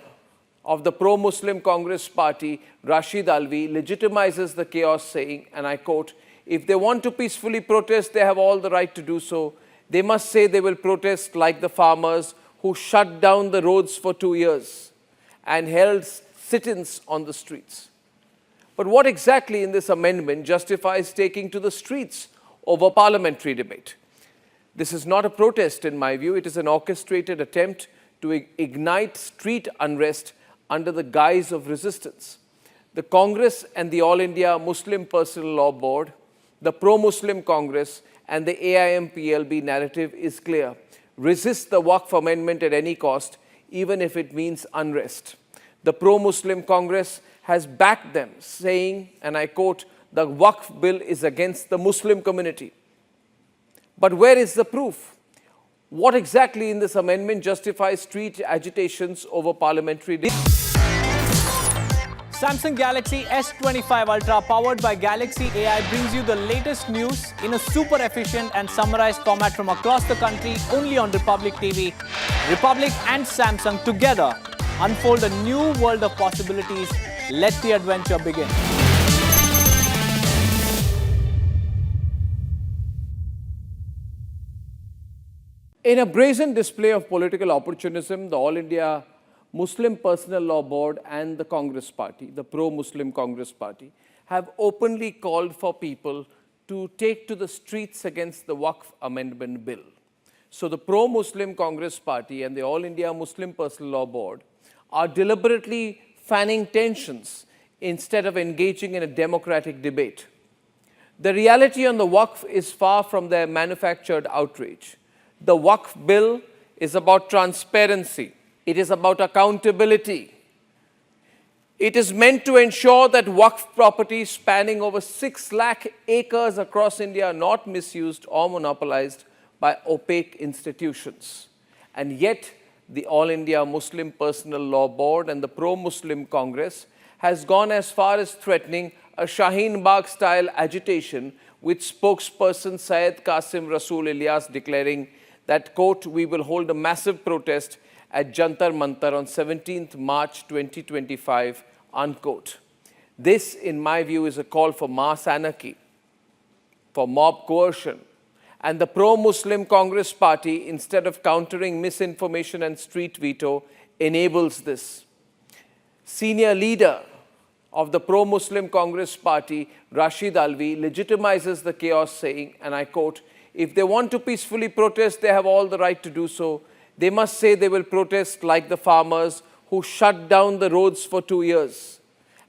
of the pro-Muslim Congress Party, Rashid Alvi, legitimizes the chaos, saying, and I quote, if they want to peacefully protest, they have all the right to do so. They must say they will protest like the farmers who shut down the roads for 2 years and held sit-ins on the streets. But what exactly in this amendment justifies taking to the streets over parliamentary debate? This is not a protest, in my view. It is an orchestrated attempt to ignite street unrest under the guise of resistance. The Congress and the All India Muslim Personal Law Board, the pro-Muslim Congress, and the AIM-PLB narrative is clear. Resist the Waqf Amendment at any cost, even if it means unrest. The pro-Muslim Congress has backed them, saying, and I quote, the Waqf bill is against the Muslim community. But where is the proof? What exactly in this amendment justifies street agitations over parliamentary debate? Samsung Galaxy S25 Ultra powered by Galaxy AI brings you the latest news in a super efficient and summarized format from across the country, only on Republic TV. Republic and Samsung together unfold a new world of possibilities. Let the adventure begin. In a brazen display of political opportunism, the All India Muslim Personal Law Board and the Congress Party, the pro-Muslim Congress Party, have openly called for people to take to the streets against the Waqf Amendment Bill. So the pro-Muslim Congress Party and the All India Muslim Personal Law Board are deliberately fanning tensions instead of engaging in a democratic debate. The reality on the Waqf is far from their manufactured outrage. The Waqf bill is about transparency. It is about accountability. It is meant to ensure that Waqf properties spanning over 6 lakh acres across India are not misused or monopolized by opaque institutions. And yet, the All India Muslim Personal Law Board and the Pro-Muslim Congress has gone as far as threatening a Shaheen Bagh-style agitation with spokesperson Syed Qasim Rasool Ilyas declaring that, quote, we will hold a massive protest at Jantar Mantar on 17th March 2025, unquote. This, in my view, is a call for mass anarchy, for mob coercion. And the pro-Muslim Congress Party, instead of countering misinformation and street veto, enables this. Senior leader of the pro-Muslim Congress Party, Rashid Alvi, legitimizes the chaos saying, and I quote, if they want to peacefully protest, they have all the right to do so. They must say they will protest like the farmers who shut down the roads for 2 years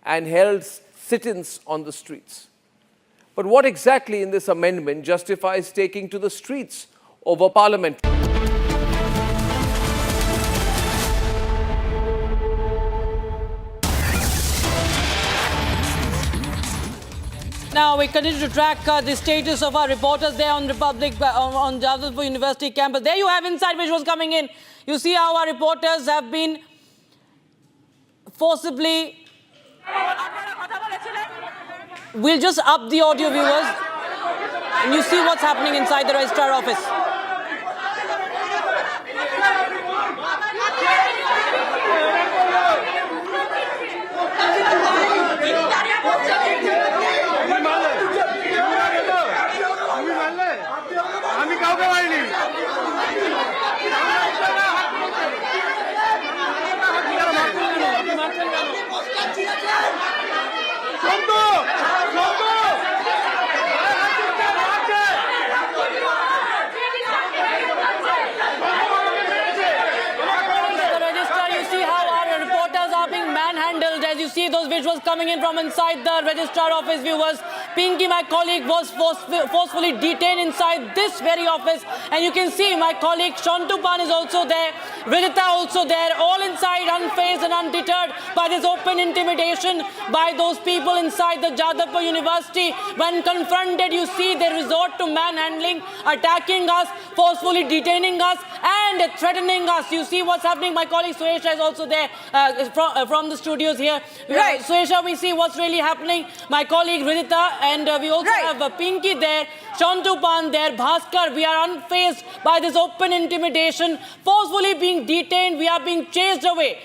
and held sit-ins on the streets. But what exactly in this amendment justifies taking to the streets over Parliament? Now we continue to track the status of our reporters there on Republic, on Jadavpur University campus. There you have inside visuals coming in. You see how our reporters have been forcibly... We'll just up the audio, viewers, and you see what's happening inside the registrar office. As you see those visuals coming in from inside the registrar office, viewers, Pinky, my colleague, was forcefully detained inside this very office. And you can see my colleague Shantupan is also there, Vidita also there, all inside unfazed and undeterred by this open intimidation by those people inside the Jadavpur University. When confronted, you see they resort to manhandling, attacking us, forcefully detaining us and threatening us. You see what's happening. My colleague Suesha is also there from the studios here. Right. Suesha, we see what's really happening. My colleague Vidita, and we also have Pinky there, Shantupan there, Bhaskar. We are unfazed by this open intimidation, forcefully being detained. We are being chased away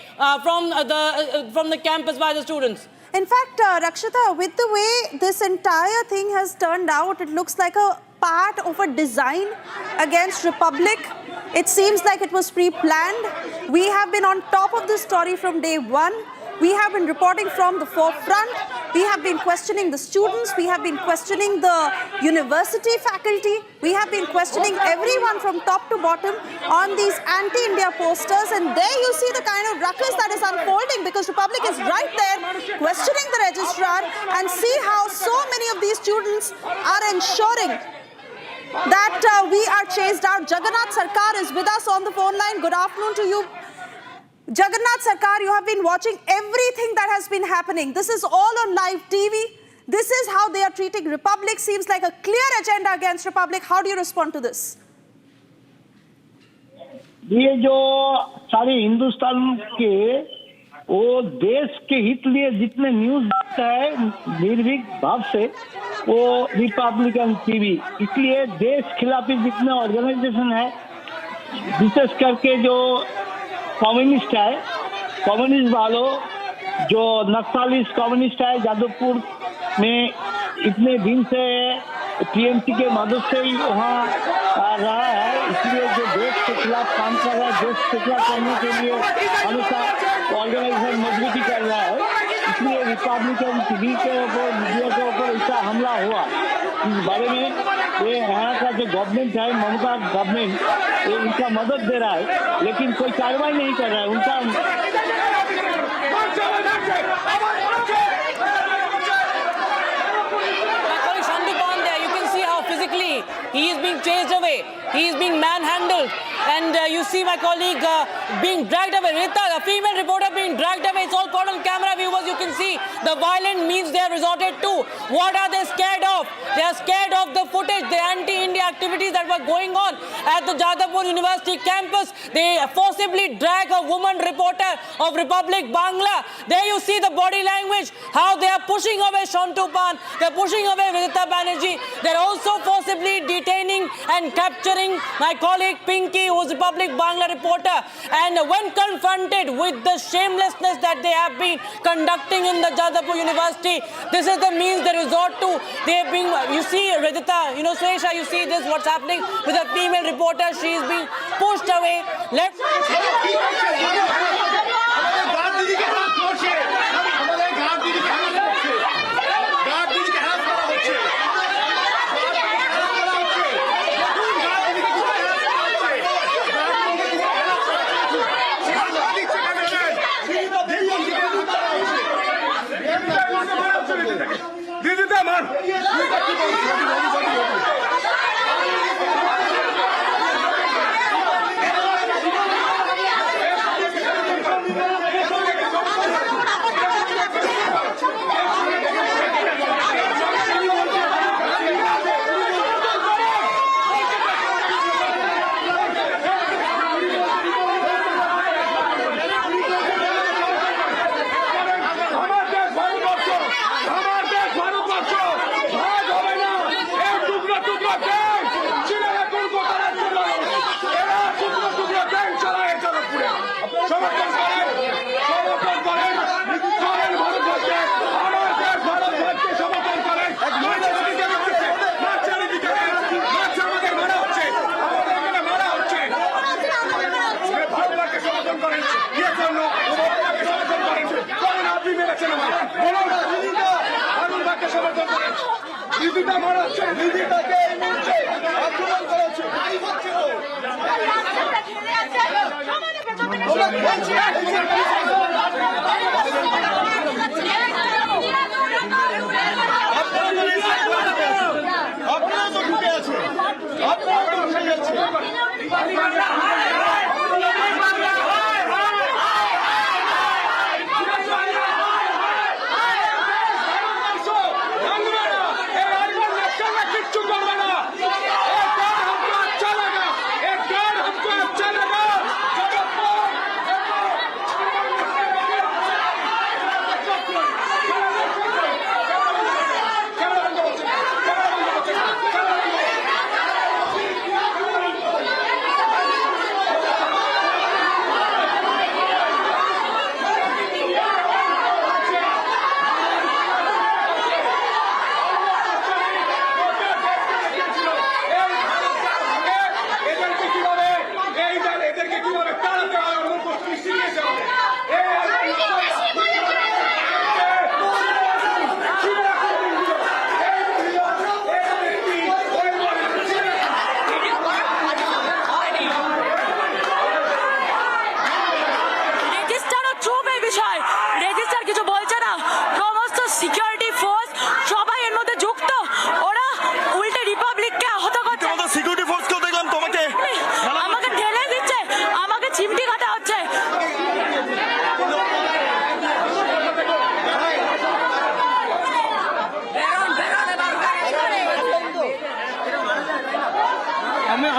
from the campus by the students. In fact, Rakshita, with the way this entire thing has turned out, it looks like a part of a design against Republic. It seems like it was pre-planned. We have been on top of this story from day one. We have been reporting from the forefront. We have been questioning the students. We have been questioning the university faculty. We have been questioning everyone from top to bottom on these anti-India posters. And there you see the kind of ruckus that is unfolding, because Republic is right there questioning the registrar, and see how so many of these students are ensuring that we are chased out. Jagannath Sarkar is with us on the phone line. Good afternoon to you. Jagannath Sarkar, you have been watching everything that has been happening. This is all on live TV. This is how they are treating Republic. Seems like a clear agenda against Republic. How do you respond to this? ये जो सारे हिंदुस्तान के वो देश के हित लिए जितने न्यूज देखता है निर्भीक भाव से, वो रिपब्लिकन टीवी, इसलिए देश खिलाफी जितने ऑर्गेनाइजेशन है, विशेष करके जो कम्युनिस्ट है, कम्युनिस्ट वालों जो नक्सलिस्ट कम्युनिस्ट है, जादवपुर में इतने दिन से टीएमसी के मदद से ही वहाँ आ रहा है, इसलिए जो देश के खिलाफ काम कर रहा है, देश के खिलाफ करने के लिए हमेशा ऑर्गेनाइजेशन मजबूती कर रहा है, इसलिए रिपब्लिकन टीवी के ऊपर, मीडिया के ऊपर ऐसा हमला हुआ। इस बारे में ये यहाँ का जो गवर्नमेंट है, ममता गवर्नमेंट, ये इनका मदद दे रहा है, लेकिन कोई कार्रवाई नहीं कर रहा है। उनका he is being chased away, he is being manhandled, and you see my colleague being dragged away. Rita, a female reporter being dragged away. It's all caught on camera, viewers. You can see the violent means they have resorted to. What are they scared of? They are scared of the footage, the anti-India activities that were going on at the Jadavpur University campus. They forcibly drag a woman reporter of Republic Bangla. There you see the body language, how they are pushing away Shantu Pan, they are pushing away Rita Banerjee. They are also forcibly detaining and capturing my colleague Pinky, who is Republic Bangla reporter. And when confronted with the shamelessness that they have been conducting in the Jadavpur University, this is the means they resort to. They have been, you see Radhita, Suresha, you see this, what's happening with a female reporter. She is being pushed away. Let's...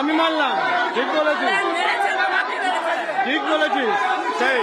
আমি মানলাম, ঠিক বলেছিস, ঠিক বলেছিস, সেই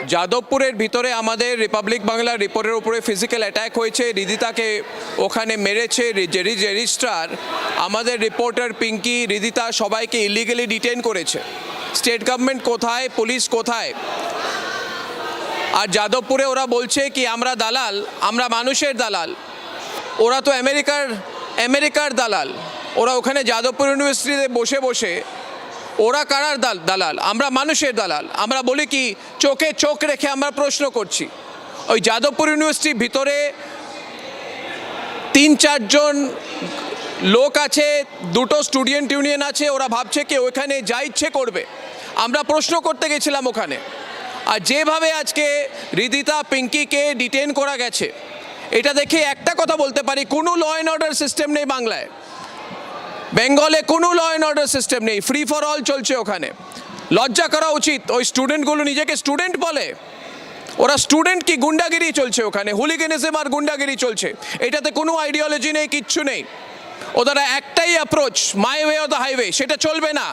যাদবপুরের ভিতরে আমাদের Republic Bangla রিপোর্টের উপরে ফিজিক্যাল অ্যাটাক হয়েছে, রিদিতাকে ওখানে মেরেছে রেজিস্ট্রার, আমাদের রিপোর্টার পিঙ্কি, রিদিতা সবাইকে ইলিগালি ডিটেন করেছে। স্টেট গভর্নমেন্ট কোথায়, পুলিশ কোথায়? আর যাদবপুরে ওরা বলছে কি আমরা দালাল, আমরা মানুষের দালাল। ওরা তো আমেরিকার দালাল। ওরা ওখানে যাদবপুর ইউনিভার্সিটিতে বসে বসে ওরা কারার দালাল, আমরা মানুষের দালাল। আমরা বলি কি চোখে চোখ রেখে আমরা প্রশ্ন করছি। ওই যাদবপুর ইউনিভার্সিটির ভিতরে 3-4 জন লোক আছে, 2টো স্টুডেন্ট ইউনিয়ন আছে, ওরা ভাবছে কি ওখানে যা ইচ্ছে করবে। আমরা প্রশ্ন করতে গেছিলাম ওখানে। আর যেভাবে আজকে রিদিতা পিঙ্কিকে ডিটেন করা গেছে, এটা দেখে একটা কথা বলতে পারি, কোনো ল অ্যান্ড অর্ডার সিস্টেম নেই বাংলায়। বেঙ্গলে কোনো ল অ্যান্ড অর্ডার সিস্টেম নেই, ফ্রি ফর অল চলছে ওখানে। লজ্জা করা উচিত। ওই স্টুডেন্টগুলো নিজেকে স্টুডেন্ট বলে, ওরা স্টুডেন্ট কি গুন্ডাগিরি চলছে ওখানে, হুলিগানিজম আর গুন্ডাগিরি চলছে। এটাতে কোনো আইডিওলজি নেই, কিচ্ছু নেই। ওদের একটাই approach, my way of the highway, সেটা চলবে না।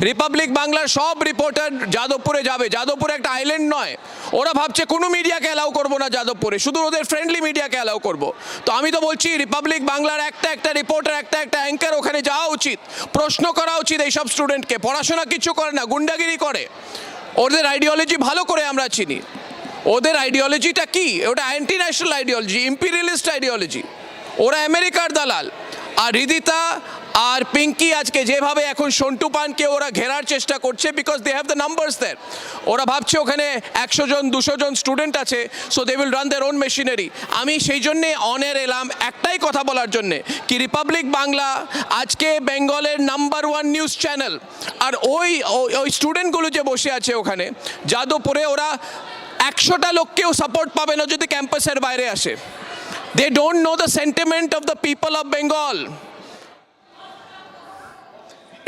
রিপাবলিক বাংলার সব রিপোর্টার যাদবপুরে যাবে। যাদবপুর একটা আইল্যান্ড নয়। ওরা ভাবছে কোনো মিডিয়াকে অ্যালাউ করবো না যাদবপুরে, শুধু ওদের ফ্রেন্ডলি মিডিয়াকে অ্যালাউ করবো। তো আমি তো বলছি রিপাবলিক বাংলার একটা রিপোর্টার, একটা অ্যাঙ্কার ওখানে যাওয়া উচিত, প্রশ্ন করা উচিত এইসব স্টুডেন্টকে। পড়াশোনা কিছু করে না, গুন্ডাগিরি করে। ওদের আইডিওলজি ভালো করে আমরা চিনি। ওদের আইডিওলজিটা কি? ওটা অ্যান্টি ন্যাশনাল আইডিওলজি, ইম্পিরিয়ালিস্ট আইডিওলজি। ওরা আমেরিকার দালাল। আর রিদিতা আর পিঙ্কি আজকে যেভাবে এখন সন্টু পানকে ওরা ঘেরার চেষ্টা করছে, because they have the numbers there. ওরা ভাবছে ওখানে 100 জন 200 জন স্টুডেন্ট আছে, so they will run their own machinery. আমি সেই জন্যে অনের এলাম একটাই কথা বলার জন্যে কি রিপাবলিক বাংলা আজকে বেঙ্গলের নাম্বার 1 নিউজ চ্যানেল। আর ওই স্টুডেন্টগুলো যে বসে আছে ওখানে যাদবপুরে, ওরা 100টা লোককেও সাপোর্ট পাবে না যদি ক্যাম্পাসের বাইরে আসে। They don't know the sentiment of the people of Bengal.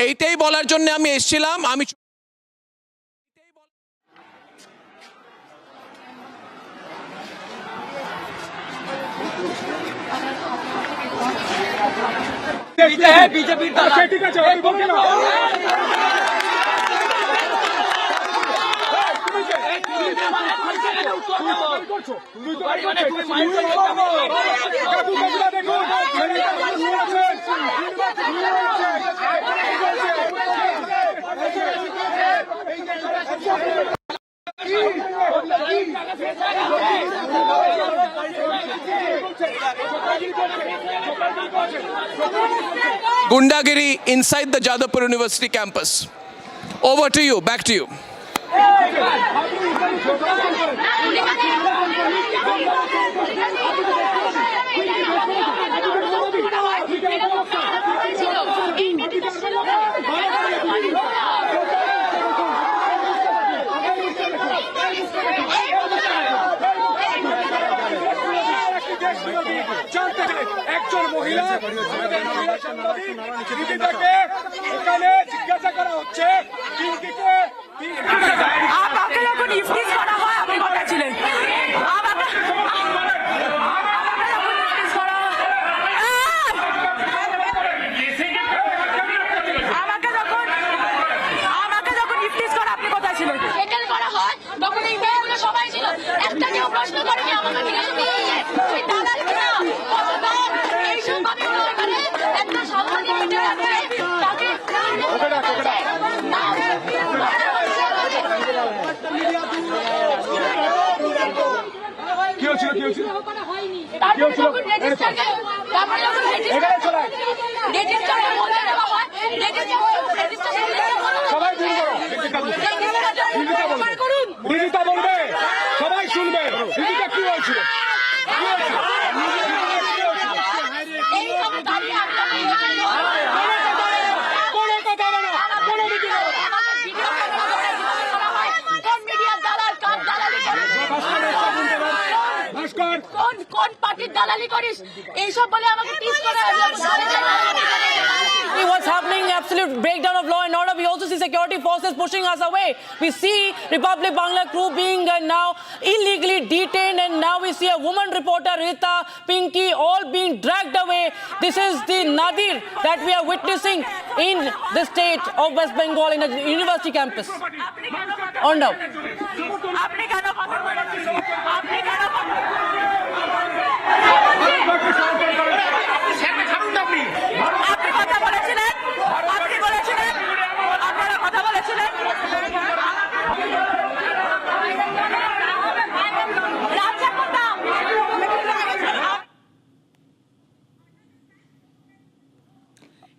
এইটাই বলার জন্য আমি এসেছিলাম। আমি বিজেপি ঠিক আছে Gundagiri inside the Jadavpur University campus. Over to you, back to you. একজন মহিলা রিদিতাকে এখানে জিজ্ঞাসা করা হচ্ছে পিঙ্কিকে আপনাকে যখন ইফতিস করা হয় আপনি কথা ছিলেন, আমাকে যখন ইফতিস করা আপনি কথা ছিলেন, সেটেল করা হয় তখন এই মেয়েগুলো সবাই ছিল, একটা কেউ প্রশ্ন করেনি আমাকে জিজ্ঞাসা করেছে তুই দালাল কিনা এইসব আমি ওখানে একটা সাংবাদিক মিটিং আছে তাকে কি হয়েছিল তারপরে যখন রেজিস্টারকে তারপরে যখন রেজিস্টারকে বলতে দেওয়া হয় সবাই করুন, রিদিতা বলবে, সবাই শুনবে। রিদিতা কি হয়েছিল? কোন পার্টির দালালি করিস এইসব বলে আমাকে টিস করা What's happening? Absolute breakdown of law and order. We also see security forces pushing us away. We see Republic Bangla crew being now illegally detained and now we see a woman reporter, Rita, Pinky, all being dragged away. This is the nadir that we are witnessing in the state of West Bengal in a university campus. Arnab.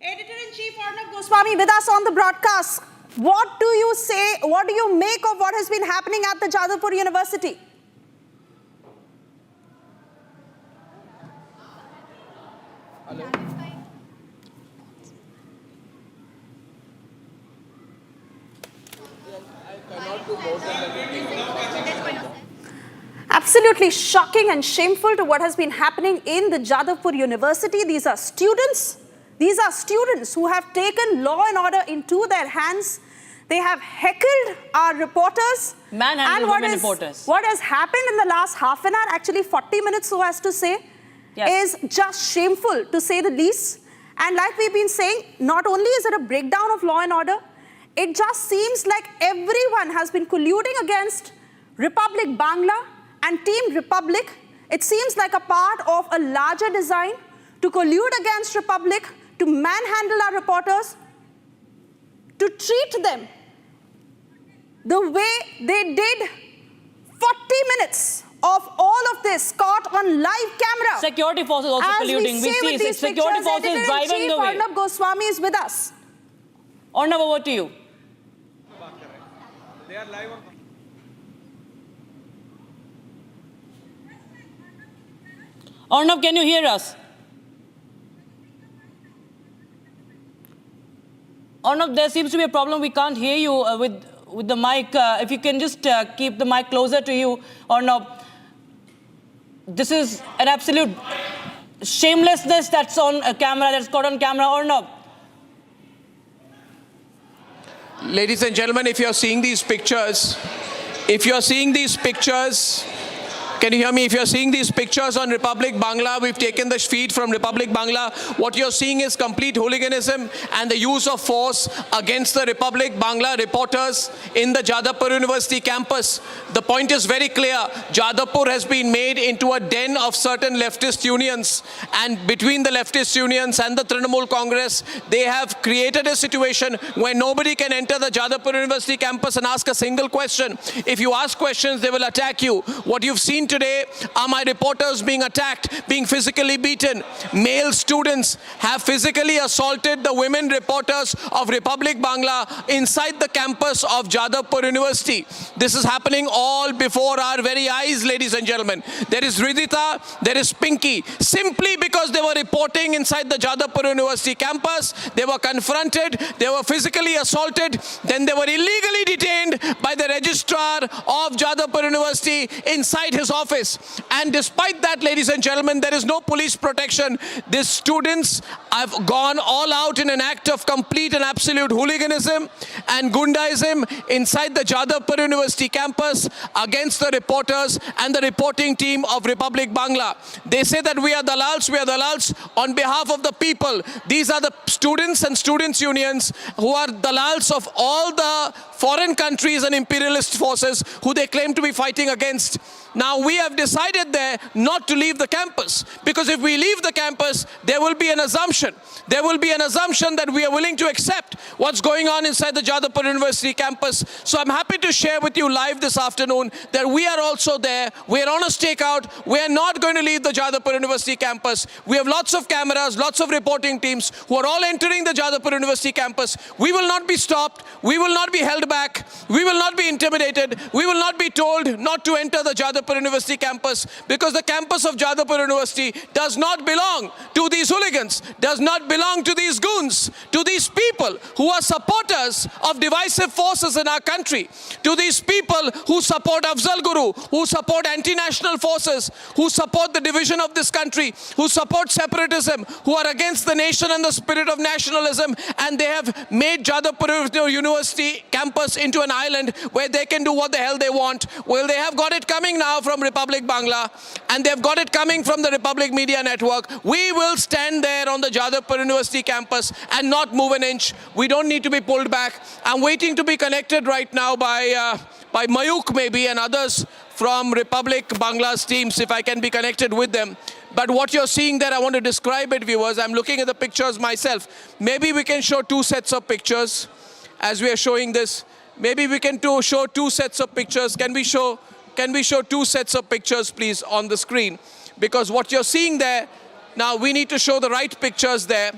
Editor-in-Chief Arnab Goswami with us on the broadcast. What do you say, what do you make of what has been happening at the Jadavpur University? Hello. Absolutely shocking and shameful to what has been happening in the Jadavpur University. These are students who have taken law and order into their hands. They have heckled our reporters. Manhandled women reporters. What has happened in the last half an hour, actually 40 minutes so as to say, is just shameful to say the least. And like we've been saying, not only is it a breakdown of law and order, it just seems like everyone has been colluding against Republic Bangla and Team Republic. It seems like a part of a larger design to collude against Republic, to manhandle our reporters, to treat them the way they did. 40 minutes of all of this caught on live camera. Security forces also colluding. We see security forces driving the way. Arnab Goswami is with us. Arnab, over to you. They are live on. Arnab, can you hear us? Arnab, there seems to be a problem. We can't hear you with the mic. If you can just keep the mic closer to you, Arnab. This is an absolute shamelessness that's on camera, that's caught on camera. Arnab. Ladies and gentlemen, if you're seeing these pictures, can you hear me? If you're seeing these pictures on Republic Bangla, we've taken the feed from Republic Bangla. What you're seeing is complete hooliganism and the use of force against the Republic Bangla reporters in the Jadavpur University campus. The point is very clear. Jadavpur has been made into a den of certain leftist unions. And between the leftist unions and the Trinamool Congress, they have created a situation where nobody can enter the Jadavpur University campus and ask a single question. If you ask questions, they will attack you. What you've seen today are my reporters being attacked, being physically beaten. Male students have physically assaulted the women reporters of Republic Bangla inside the campus of Jadavpur University. This is happening all before our very eyes, ladies and gentlemen. There is Ridhita, there is Pinky. Simply because they were reporting inside the Jadavpur University campus, they were confronted, they were physically assaulted, then they were illegally detained by the registrar of Jadavpur University inside his office. And despite that, ladies and gentlemen, there is no police protection. These students have gone all out in an act of complete and absolute hooliganism and gundaism inside the Jadavpur University campus against the reporters and the reporting team of Republic Bangla. They say that we are dalals on behalf of the people. These are the students and students' unions who are dalals of all the foreign countries and imperialist forces who they claim to be fighting against. Now, we have decided there not to leave the campus, because if we leave the campus, there will be an assumption. There will be an assumption that we are willing to accept what's going on inside the Jadavpur University campus. So I'm happy to share with you live this afternoon that we are also there. We are on a stakeout. We are not going to leave the Jadavpur University campus. We have lots of cameras, lots of reporting teams who are all entering the Jadavpur University campus. We will not be stopped. We will not be held back. We will not be intimidated. We will not be told not to enter the Jadavpur University campus, because the campus of Jadavpur University does not belong to these hooligans, does not belong to these goons, to these people who are supporters of divisive forces in our country, to these people who support Afzal Guru, who support anti-national forces, who support the division of this country, who support separatism, who are against the nation and the spirit of nationalism, and they have made Jadavpur University campus campus into an island where they can do what the hell they want. Well, they have got it coming now from Republic Bangla, and they've got it coming from the Republic Media Network. We will stand there on the Jadavpur University campus and not move an inch. We don't need to be pulled back. I'm waiting to be connected right now by Mayuk maybe and others from Republic Bangla's teams, if I can be connected with them. But what you're seeing there, I want to describe it, viewers. I'm looking at the pictures myself. Maybe we can show two sets of pictures as we are showing this. Maybe we can show two sets of pictures. Can we show two sets of pictures, please, on the screen? Because what you're seeing there, now we need to show the right pictures there.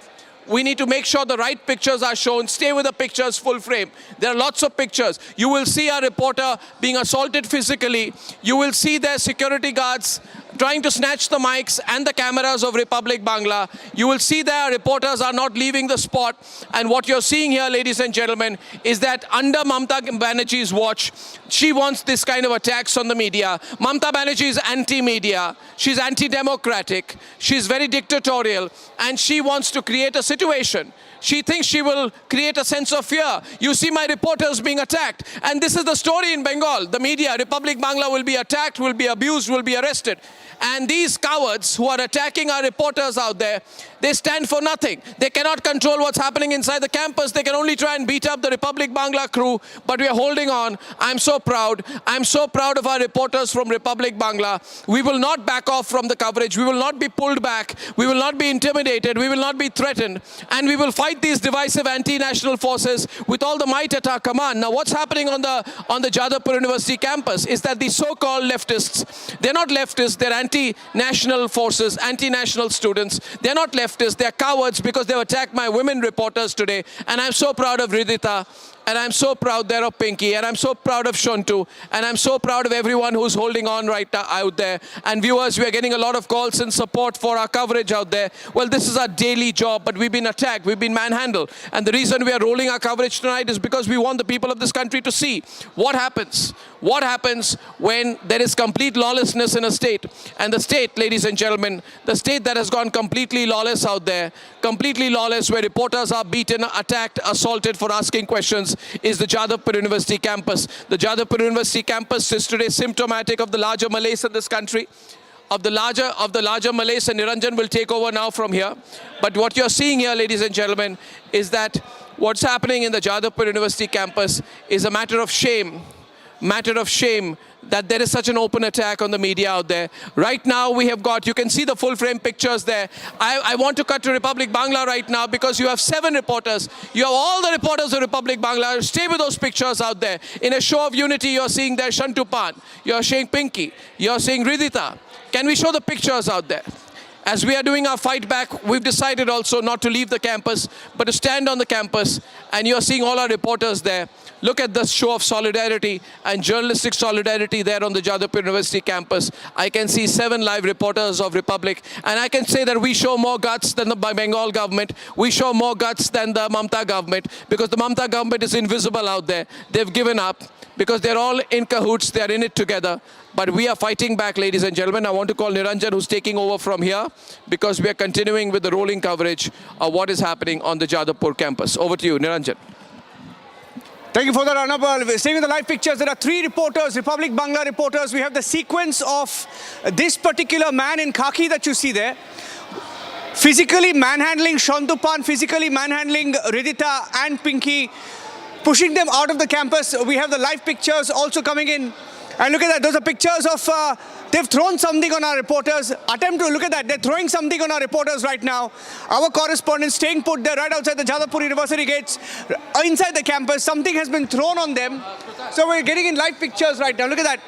We need to make sure the right pictures are shown. Stay with the pictures full frame. There are lots of pictures. You will see a reporter being assaulted physically. You will see their security guards trying to snatch the mics and the cameras of Republic Bangla. You will see their reporters are not leaving the spot. And what you're seeing here, ladies and gentlemen, is that under Mamata Banerjee's watch, she wants this kind of attacks on the media. Mamata Banerjee is anti-media. She's anti-democratic. She's very dictatorial. And she wants to create a situation. She thinks she will create a sense of fear. You see my reporters being attacked. And this is the story in Bengal. The media, Republic Bangla, will be attacked, will be abused, will be arrested. And these cowards who are attacking our reporters out there, they stand for nothing. They cannot control what's happening inside the campus. They can only try and beat up the Republic Bangla crew. But we are holding on. I'm so proud. I'm so proud of our reporters from Republic Bangla. We will not back off from the coverage. We will not be pulled back. We will not be intimidated. We will not be threatened. And we will fight these divisive anti-national forces with all the might at our command. Now, what's happening on the Jadavpur University campus is that the so-called leftists, they're not leftists, they're anti-national forces, anti-national students. They're not leftists, they're cowards because they've attacked my women reporters today. And I'm so proud of Ridhita. And I'm so proud there of Pinky, and I'm so proud of Shontu, and I'm so proud of everyone who's holding on right now out there. And viewers, we are getting a lot of calls and support for our coverage out there. Well, this is our daily job, but we've been attacked, we've been manhandled. And the reason we are rolling our coverage tonight is because we want the people of this country to see what happens. What happens when there is complete lawlessness in a state. And the state, ladies and gentlemen, the state that has gone completely lawless out there, completely lawless, where reporters are beaten, attacked, assaulted for asking questions, is the Jadavpur University campus. The Jadavpur University campus is today symptomatic of the larger malaise in this country, of the larger malaise, and Niranjan will take over now from here. But what you're seeing here, ladies and gentlemen, is that what's happening in the Jadavpur University campus is a matter of shame that there is such an open attack on the media out there. Right now we have got, you can see the full frame pictures there. I want to cut to Republic Bangla right now because you have 7 reporters. You have all the reporters of Republic Bangla. Stay with those pictures out there. In a show of unity, you're seeing there Shantu Pan, you're seeing Pinky, you're seeing Ridhita. Can we show the pictures out there? As we are doing our fight back, we've decided also not to leave the campus, but to stand on the campus. And you're seeing all our reporters there. Look at the show of solidarity and journalistic solidarity there on the Jadavpur University campus. I can see 7 live reporters of Republic. And I can say that we show more guts than the Bengal government. We show more guts than the Mamata government, because the Mamata government is invisible out there. They've given up because they're all in cahoots. They're in it together. But we are fighting back, ladies and gentlemen. I want to call Niranjan, who's taking over from here, because we are continuing with the rolling coverage of what is happening on the Jadavpur campus. Over to you, Niranjan. Thank you for that, Arnab. Staying with the live pictures, there are 3 reporters, Republic Bangla reporters. We have the sequence of this particular man in khaki that you see there, physically manhandling Shantupan, physically manhandling Ridhita and Pinky, pushing them out of the campus. We have the live pictures also coming in. And look at that, those are pictures of, they've thrown something on our reporters. Look at that, they're throwing something on our reporters right now. Our correspondents staying put there right outside the Jadavpur University gates, inside the campus. Something has been thrown on them. So we're getting in live pictures right now. Look at that.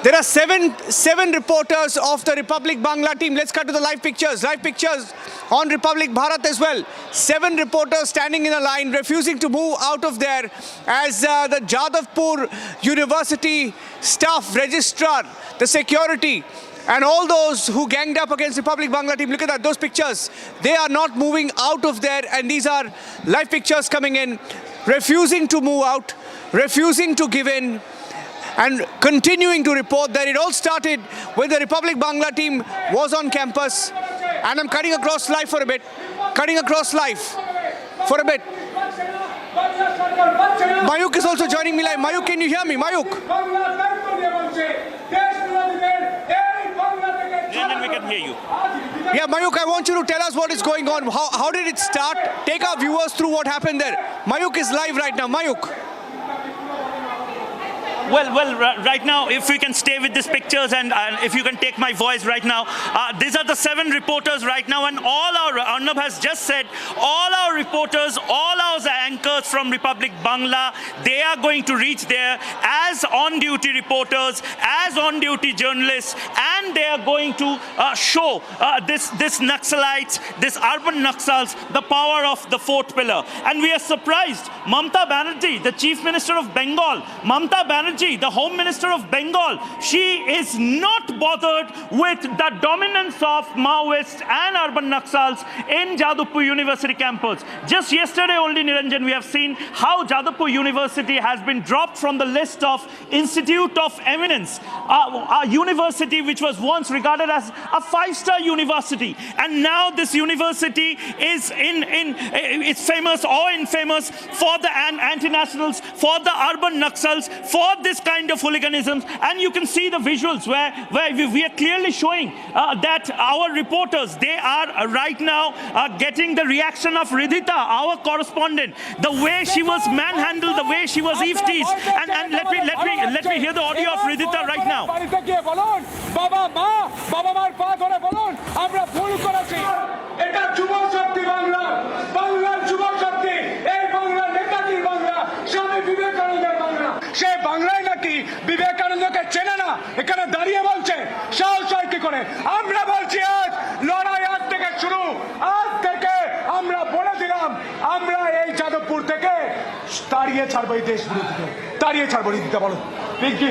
There are seven reporters of the Republic Bangla team. Let's cut to the live pictures. Live pictures on Republic Bharat as well. 7 reporters standing in a line, refusing to move out of there as the Jadavpur University staff, registrar, the security, and all those who ganged up against Republic Bangla team. Look at that, those pictures. They are not moving out of there, and these are live pictures coming in, refusing to move out, refusing to give in, and continuing to report that it all started when the Republic Bangla team was on campus. And I'm cutting across live for a bit. Cutting across live for a bit. Mayuk is also joining me live. Mayuk, can you hear me? Mayuk. We can hear you. Yeah, Mayuk, I want you to tell us what is going on. How did it start? Take our viewers through what happened there. Mayuk is live right now. Mayuk. Well, right now, if we can stay with these pictures and if you can take my voice right now, these are the 7 reporters right now, and all our, Arnab has just said, all our reporters, all our anchors from Republic Bangla, they are going to reach there as on-duty reporters, as on-duty journalists, and they are going to show this Naxalites, this urban Naxals, the power of the 4th pillar. And we are surprised, Mamata Banerjee, the Chief Minister of Bengal, Mamata Banerjee, the Home Minister of Bengal, she is not bothered with the dominance of Maoists and urban Naxals in Jadavpur University campus. Just yesterday only, Niranjan, we have seen how Jadavpur University has been dropped from the list of Institute of Eminence, a university which was once regarded as a 5-star university. And now this university is it's famous or infamous for the anti-nationals, for the urban Naxals, for this kind of hooliganism. And you can see the visuals where we are clearly showing that our reporters, they are right now getting the reaction of Ridhita, our correspondent, the way she was manhandled, the way she was eve-teased. And let me hear the audio of Ridhita right now. সে বাংলায় নাকি বিবেকানন্দকে চেনে না, এখানে দাঁড়িয়ে বলছে সাহস হয় কি করে? আমরা বলছি আজ লড়াই আজ থেকে শুরু, আজ থেকে আমরা বলে দিলাম আমরা এই যাদবপুর থেকে তাড়িয়ে ছাড়বো এই দেশ বিরোধীকে, তাড়িয়ে ছাড়বো। রিদিতা বলো, পিঙ্কি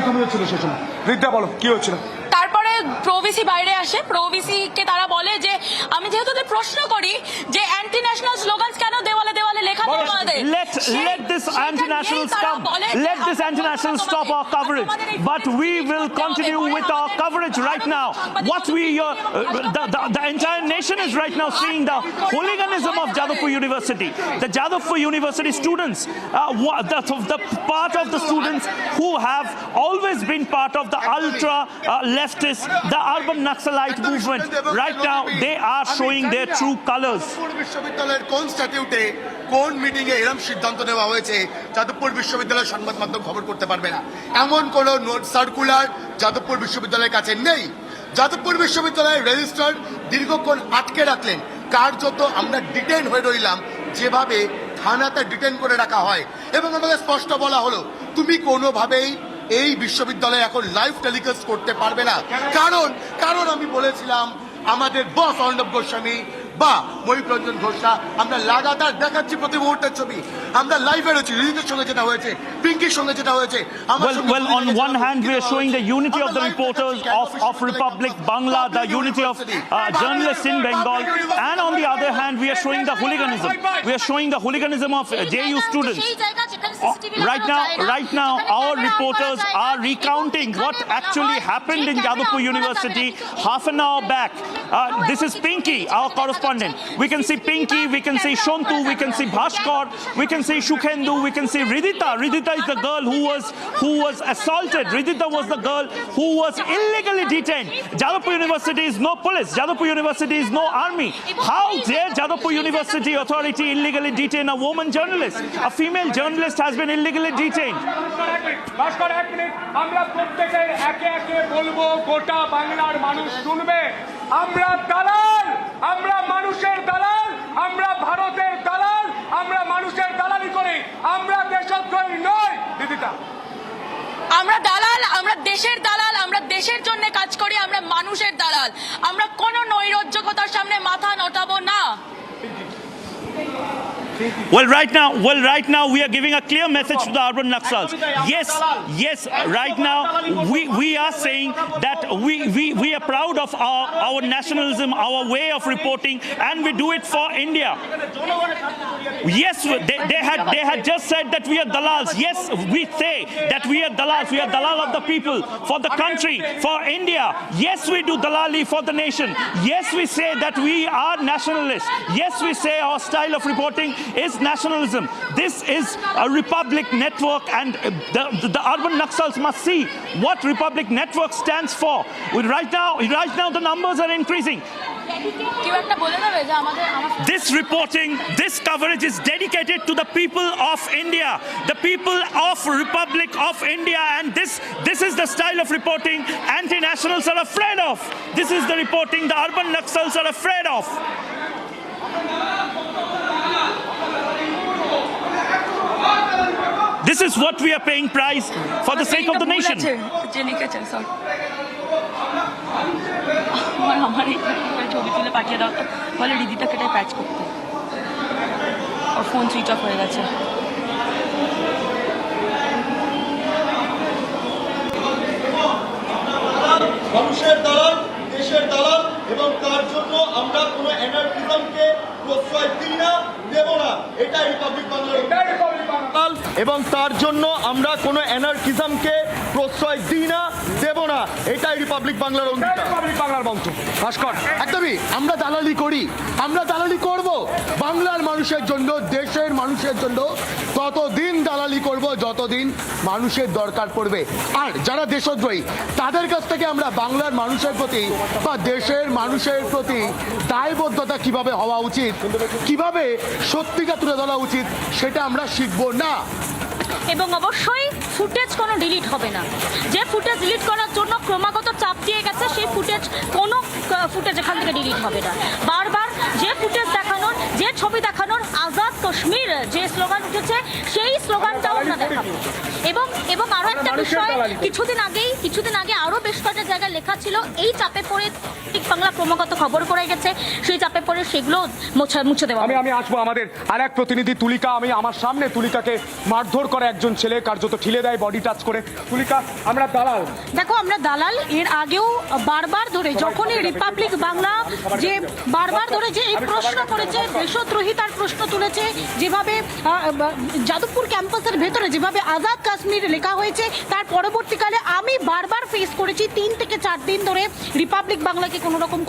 তুমিও ছিল সে সময়, রিদিতা বলো কি হচ্ছিল? তারপরে প্রভিসি বাইরে আসে, প্রভিসিকে তারা বলে যে আমি যেহেতু প্রশ্ন করি যে অ্যান্টি ন্যাশনাল স্লোগানস কেন দেওয়ালে দেওয়ালে লেখা থাকে আমাদের, let this anti-nationals come, let this anti-nationals stop our coverage, but we will continue with our coverage right now. What we the entire nation is right now seeing the hooliganism of Jadavpur University. The Jadavpur University students, the part of the students who have always been part of the ultra leftist, the urban Naxalite movement, right now they are showing their true colors. বিশ্ববিদ্যালয়ের কোন স্ট্যাটিউটে কোন meeting এ এরকম সিদ্ধান্ত নেওয়া হয়েছে যাদবপুর বিশ্ববিদ্যালয়ের সংবাদ মাধ্যম খবর করতে পারবে না? এমন কোন নোট সার্কুলার যাদবপুর বিশ্ববিদ্যালয়ের কাছে নেই। যাদবপুর বিশ্ববিদ্যালয়ের রেজিস্ট্রার দীর্ঘক্ষণ আটকে রাখলেন, কার্যত আমরা ডিটেন হয়ে রইলাম যেভাবে থানাতে ডিটেন করে রাখা হয়, এবং আমাদের স্পষ্ট বলা হলো তুমি কোনোভাবেই এই বিশ্ববিদ্যালয়ে এখন লাইভ টেলিকাস্ট করতে পারবে না। কারণ আমি বলেছিলাম আমাদের বস অর্ণব গোস্বামী বা মহিপ্রঞ্জন ঘোষরা আমরা লাগাতার দেখাচ্ছি প্রতি মুহূর্তের ছবি, আমরা লাইভে রয়েছি, রিদিতার সঙ্গে যেটা হয়েছে, পিঙ্কির সঙ্গে যেটা হয়েছে। Well, on one hand we are showing the unity of the reporters of Republic Bangla, the unity of journalists in Bengal, and on the other hand we are showing the hooliganism. We are showing the hooliganism of JU students. Right now our reporters are recounting what actually happened in Jadavpur University half an hour back. This is Pinky, our correspondent. We can see Pinky, we can see Shontu, we can see Bhaskar, we can see Shukhendu, we can see Ridhita. Ridhita is the girl who was assaulted. Ridhita was the girl who was illegally detained. Jadavpur University is no police. Jadavpur University is no army. How dare Jadavpur University authority illegally detain a woman journalist? A female journalist has been illegally detained. ভাস্কর এক minute, আমরা প্রত্যেকের একে একে বলবো, গোটা বাংলার মানুষ শুনবে। আমরা দালাল, আমরা মানুষের দালাল, আমরা ভারতের দালাল, আমরা মানুষের দালালি করি, আমরা দেশদ্রোহী নই। দিদিটা আমরা দালাল, আমরা দেশের দালাল, আমরা দেশের জন্য কাজ করি, আমরা মানুষের দালাল, আমরা কোনো নৈরাজ্যকতার সামনে মাথা নটাবো না। Well, right now we are giving a clear message to the urban Naxals. Yes, right now we are saying that we are proud of our nationalism, our way of reporting, and we do it for India. Yes, they had just said that we are dalals. Yes, we say that we are dalals. We are dalal of the people, for the country, for India. Yes, we do dalali for the nation. Yes, we say that we are nationalists. Yes, we say our style of reporting is nationalism. This is a Republic Network, and the urban Naxals must see what Republic Network stands for. Right now the numbers are increasing. This reporting, this coverage is dedicated to the people of India, the people of Republic of India, and this is the style of reporting anti-nationals are afraid of. This is the reporting the urban Naxals are afraid of. This is what we are paying price for the sake of the nation. আমার ছবি তুলে পাঠিয়ে দাও তো বলে রিদিতাকে এটা প্যাচ করতে ওর phone switch off হয়ে গেছে মানুষের দালাল দেশের দালাল এবং তার জন্য আমরা কোনো অ্যানার্কিজমকে প্রশ্রয় দিই না দেব না এটাই রিপাবলিক বাংলার এবং তার জন্য আমরা কোনো অ্যানার্কিজমকে প্রশ্রয় দিই না দেব না এটাই রিপাবলিক বাংলার অঙ্গীকার রিপাবলিক বাংলার মঞ্চ ভাস্কর একদমই আমরা দালালি করি আমরা দালালি করব বাংলার মানুষের জন্য দেশের মানুষের জন্য ততদিন দালালি করব যতদিন মানুষের দরকার পড়বে আর যারা দেশদ্রোহী তাদের কাছ থেকে আমরা বাংলার মানুষের প্রতি বা দেশের মানুষের প্রতি দায়বদ্ধতা কিভাবে হওয়া উচিত কিভাবে সত্যিটা তুলে ধরা উচিত সেটা আমরা শিখব না এবং অবশ্যই ফুটেজ কোনো ডিলিট হবে না যে ফুটেজ ডিলিট করার জন্য ক্রমাগত চাপ দিয়ে গেছে সেই কোনো ফুটেজ এখান থেকে ডিলিট হবে না বারবার যে ফুটেজ দেখানোর যে ছবি দেখানোর আজাদ কাশ্মীর যে স্লোগান উঠেছে সেই স্লোগানটাও আমরা দেখাবো এবং আরো একটা বিষয় কিছুদিন আগে আরো বেশ কয়েকটা জায়গায় লেখা ছিল এই চাপে পড়ে ঠিক বাংলা ক্রমাগত খবর করে গেছে সেই চাপে পড়ে সেগুলো মুছে দেওয়া আমি আসবো আমাদের আরেক প্রতিনিধি তুলিকা আমি আমার সামনে তুলিকাকে মারধর করে একজন ছেলে কার্যত ঠিলে দেয় বডি টাচ করে তুলিকা আমরা দালাল দেখো আমরা দালাল এর আগেও বারবার ধরে যখনই রিপাবলিক বাংলা যে বারবার ধরে যে এই প্রশ্ন করেছে দেশদ্রোহিতার প্রশ্ন তুলেছে যেভাবে যাদবপুর ক্যাম্পাসের ভেতরে যেভাবে আজাদ কাশ্মীর লেখা হয়েছে তার পরবর্তীকালে আমি বারবার ফেস করেছি 3 থেকে 4 দিন ধরে রিপাবলিক বাংলাকে কোনো রকম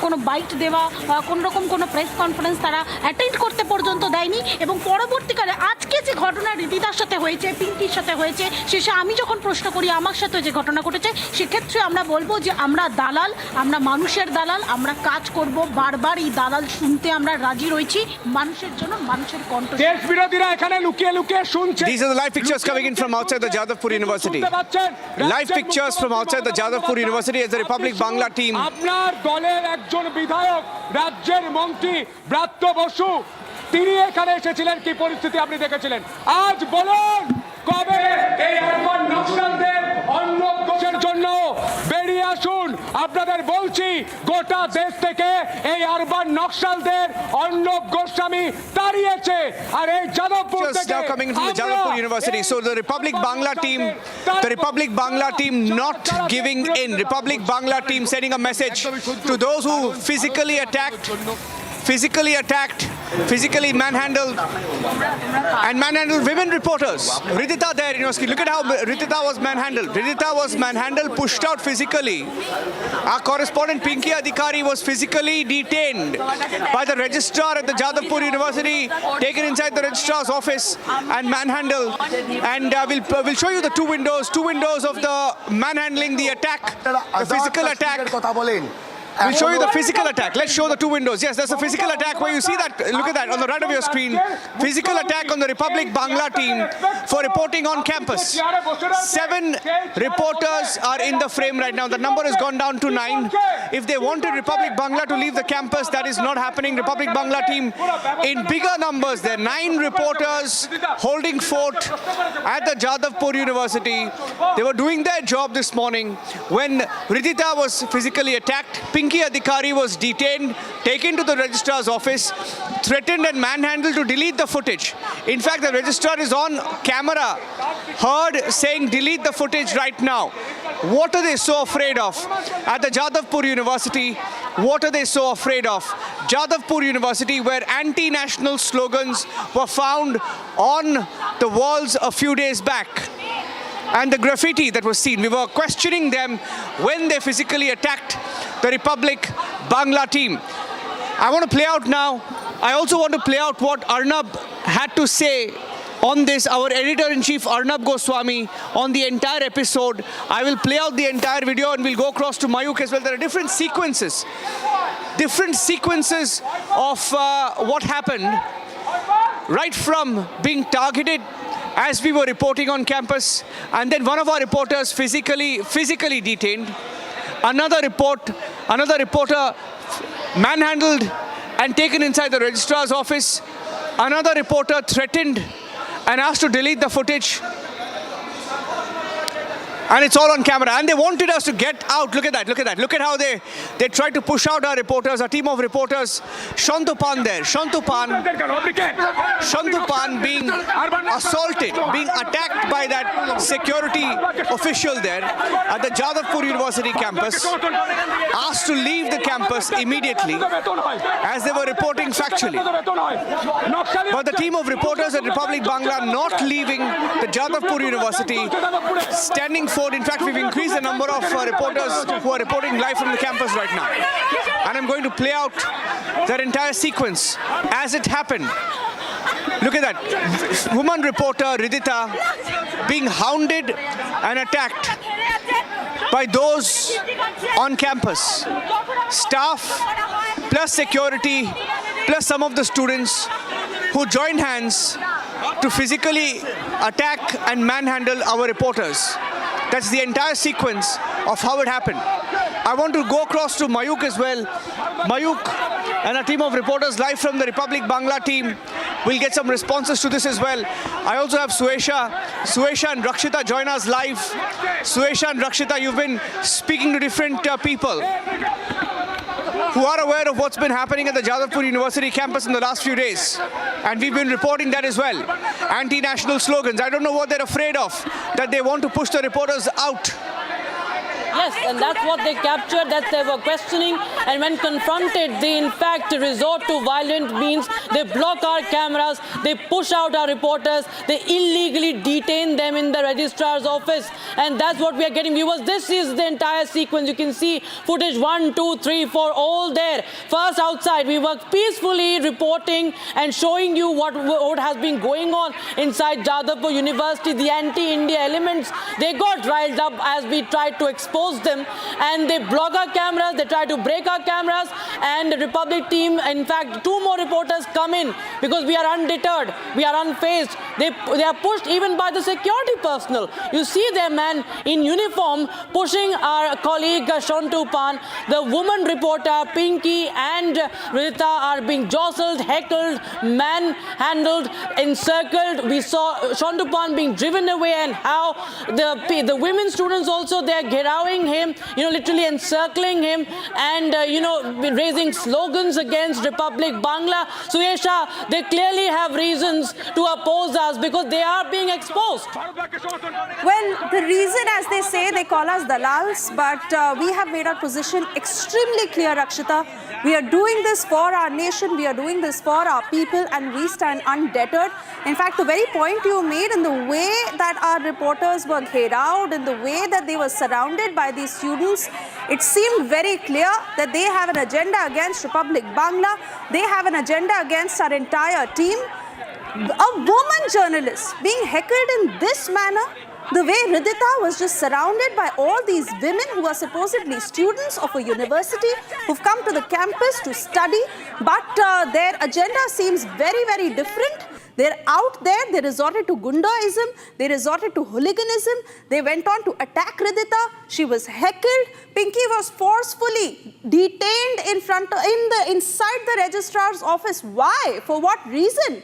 কোনো বাইট দেওয়া কোনো রকম কোনো প্রেস কনফারেন্স তারা অ্যাটেন্ড করতে পর্যন্ত দেয়নি এবং পরবর্তীকালে আজকে যে ঘটনা রিদিতার সাথে হয়েছে পিঙ্কির সাথে হয়েছে শেষে আমি যখন প্রশ্ন করি আমার সাথে যে ঘটনা ঘটেছে সেক্ষেত্রে আমরা বলবো যে আমরা দালাল আমরা মানুষের দালাল আমরা কাজ করব বারবার এই দালাল শুনতে আমরা রাজি রয়েছি মানুষের জন্য মানুষের কণ্ঠ দেশ বিরোধীরা এখানে লুকিয়ে লুকিয়ে শুনছে These are the live pictures coming in from outside the Jadavpur University. Live pictures from outside the Jadavpur University as the Republic Bangla team. আপনার দলের একজন বিধায়ক রাজ্যের মন্ত্রী ব্রাত্য বসু তিনি এখানে এসেছিলেন কি পরিস্থিতি আপনি দেখেছিলেন আজ বলুন কবে এই আরবান নকশালদের অন্য দোষের জন্য বেরিয়ে আসুন আপনাদের বলছি গোটা দেশ থেকে এই আরবান নকশালদের অর্ণব গোস্বামী তাড়িয়েছে আর এই যাদবপুর থেকে now coming into the Jadavpur University. So the Republic Bangla team not giving in. Republic Bangla team sending a message to those who physically manhandled women reporters. Ridita there, look at how Ridita was manhandled. Ridita was manhandled, pushed out physically. Our correspondent Pinky Adhikari was physically detained by the registrar at the Jadavpur University, taken inside the registrar's office and manhandled. And we'll show you the two windows of the manhandling, the attack, the physical attack. We'll show you the physical attack. Let's show the two windows. Yes, there's a physical attack where you see that. Look at that on the right of your screen. Physical attack on the Republic Bangla team for reporting on campus. 7 reporters are in the frame right now. The number has gone down to 9. If they wanted Republic Bangla to leave the campus, that is not happening. Republic Bangla team in bigger numbers. There are 9 reporters holding fort at the Jadavpur University. They were doing their job this morning when Ridita was physically attacked. Pinky Adhikari was detained, taken to the registrar's office, threatened and manhandled to delete the footage. In fact, the registrar is on camera, heard saying delete the footage right now. What are they so afraid of? At the Jadavpur University, what are they so afraid of? Jadavpur University, where anti-national slogans were found on the walls a few days back. And the graffiti that was seen. We were questioning them when they physically attacked the Republic Bangla team. I want to play out now I also want to play out what Arnab had to say on this, our editor-in-chief Arnab Goswami, on the entire episode. I will play out the entire video and we'll go across to Mayuk as well. There are different sequences of what happened, right from being targeted as we were reporting on campus, and then one of our reporters physically detained, another reporter manhandled and taken inside the registrar's office, another reporter threatened and asked to delete the footage. And it's all on camera. And they wanted us to get out. Look at that, look at that. Look at how they tried to push out our reporters, our team of reporters. Shantupan there. Shantupan being assaulted, being attacked by that security official there at the Jadavpur University campus, asked to leave the campus immediately as they were reporting factually. But the team of reporters at Republic Bangla not leaving the Jadavpur University, standing forth. In fact, we've increased the number of reporters who are reporting live from the campus right now. And I'm going to play out that entire sequence as it happened. Look at that. Woman reporter Ridita being hounded and attacked by those on campus. Staff plus security plus some of the students who joined hands to physically attack and manhandle our reporters. That's the entire sequence of how it happened. I want to go across to Mayuk as well. Mayuk and a team of reporters live from the Republic Bangla team will get some responses to this as well. I also have Suesha and Rakshita join us live. Suesha and Rakshita, you've been speaking to different people who are aware of what's been happening at the Jadavpur University campus in the last few days. And we've been reporting that as well. Anti-national slogans. I don't know what they're afraid of, that they want to push the reporters out. Yes, and that's what they captured, that they were questioning, and when confronted, they in fact resort to violent means. They block our cameras, they push out our reporters, they illegally detain them in the registrar's office, and that's what we are getting. Viewers, this is the entire sequence. You can see footage 1, 2, 3, 4, all there. First outside, we were peacefully reporting and showing you what has been going on inside Jadavpur University. The anti-India elements, they got riled up as we tried to expose them, and they block our cameras, they try to break our cameras, and the Republic team, in fact, 2 more reporters come in because we are undeterred, we are unfazed. They are pushed even by the security personnel. You see their man in uniform pushing our colleague Shantupan. The woman reporter Pinky and Rita are being jostled, heckled, manhandled, encircled. We saw Shantupan being driven away, and how the women students also, they are gerrowing him, literally encircling him, and raising slogans against Republic Bangla. Suesha, they clearly have reasons to oppose us because they are being exposed. Well, the reason, as they say, they call us dalals, but we have made our position extremely clear, Rakshita. We are doing this for our nation, we are doing this for our people, and we stand undeterred. In fact, the very point you made, in the way that our reporters were carried out, in the way that they were surrounded by these students, it seemed very clear that they have an agenda against Republic Bangla. They have an agenda against our entire team. A woman journalist being heckled in this manner, the way Ridita was just surrounded by all these women who are supposedly students of a university who've come to the campus to study, but their agenda seems very, very different. They're out there, they resorted to gundaism, they resorted to hooliganism, they went on to attack Ridita, she was heckled, Pinky was forcefully detained inside the registrar's office. Why? For what reason?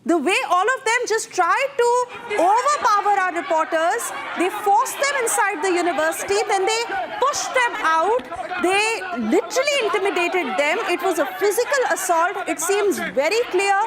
The way all of them just tried to overpower our reporters, they forced them inside the university, then they pushed them out, they literally intimidated them. It was a physical assault. It seems very clear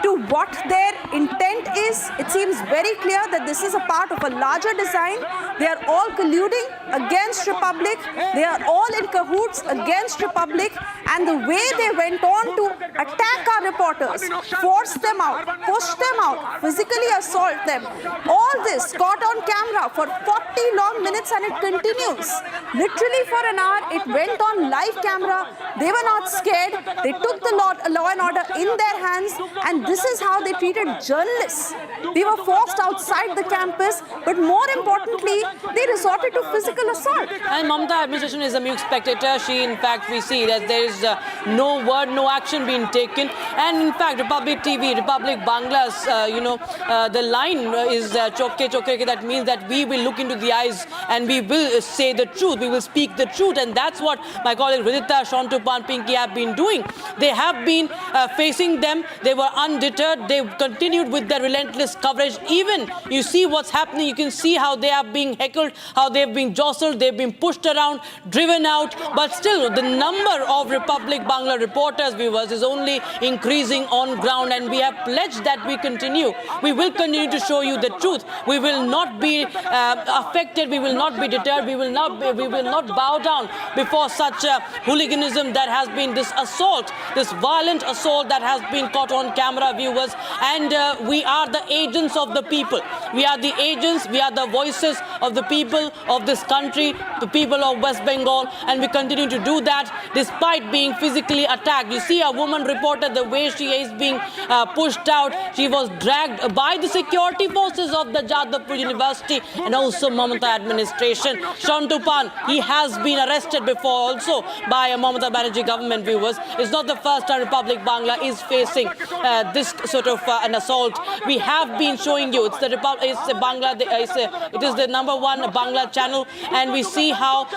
to what their intent is. It seems very clear that this is a part of a larger design. They are all colluding against Republic. They are all in cahoots against Republic. And the way they went on to attack our reporters, force them out, push them out, physically assault them. All this caught on camera for 40 long minutes, and it continues. Literally for an hour, it went on live camera. They were not scared. They took the law and order in their hands, and this is how they treated journalists. We were forced outside the campus, but more importantly, they resorted to physical assault. And Mamata administration is a mute spectator. She, in fact, we see that there is no word, no action being taken. And in fact, Republic TV, Republic Bangla's, the line is chokke chokke. That means that we will look into the eyes and we will say the truth. We will speak the truth. And that's what my colleague Ridhita, Shantupan, Pinky have been doing. They have been facing them. They were undeterred. They continued with their relentless coverage. Even you see what's happening. You can see how they are being heckled, how they've been jostled, they've been pushed around, driven out. But still, the number of Republic Bangla reporters, viewers, is only increasing on ground. And we have pledged that we continue. We will continue to show you the truth. We will not be affected. We will not be deterred. We will not bow down before such hooliganism that has been, this assault, this violent assault that has been caught on camera, viewers. And we are the agents of the people. We are the agents. We are the voices of the people of this country, the people of West Bengal, and we continue to do that despite being physically attacked. You see a woman reporter, the way she is being pushed out. She was dragged by the security forces of the Jadavpur University and also Mamata administration. Shantupan, he has been arrested before also by a Mamata Banerjee government, viewers. It's not the first time Republic Bangla is facing this sort of an assault. We have been showing you, it is the #1 Bangla channel, and we see how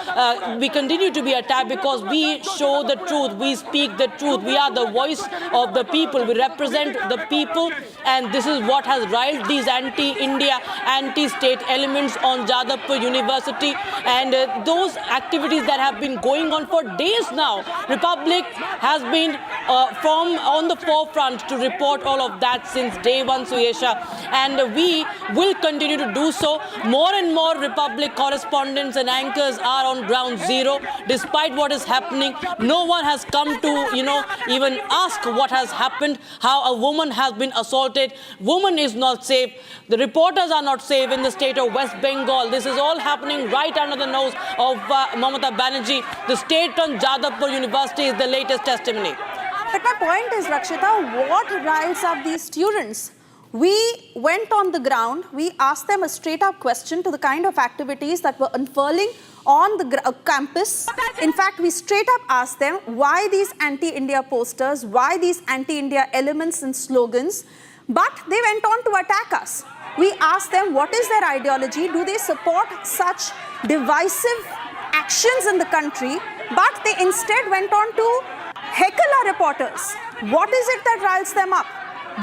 we continue to be attacked because we show the truth, we speak the truth, we are the voice of the people, we represent the people, and this is what has riled these anti-India, anti-state elements on Jadavpur University, and those activities that have been going on for days now. Republic has been on the forefront to report all of that since day one, Suyesha, and we will continue to do so. More and more Republic correspondents and anchors are on ground zero. Despite what is happening, no one has come to, even ask what has happened, how a woman has been assaulted. Woman is not safe. The reporters are not safe in the state of West Bengal. This is all happening right under the nose of Mamata Banerjee. The state-run Jadavpur University is the latest testimony. But my point is, Rakshita, what riles up these students? We went on the ground, we asked them a straight-up question to the kind of activities that were unfurling on the campus. In fact, we straight up asked them why these anti-India posters, why these anti-India elements and slogans, but they went on to attack us. We asked them what is their ideology, do they support such divisive actions in the country, but they instead went on to heckle our reporters. What is it that riles them up?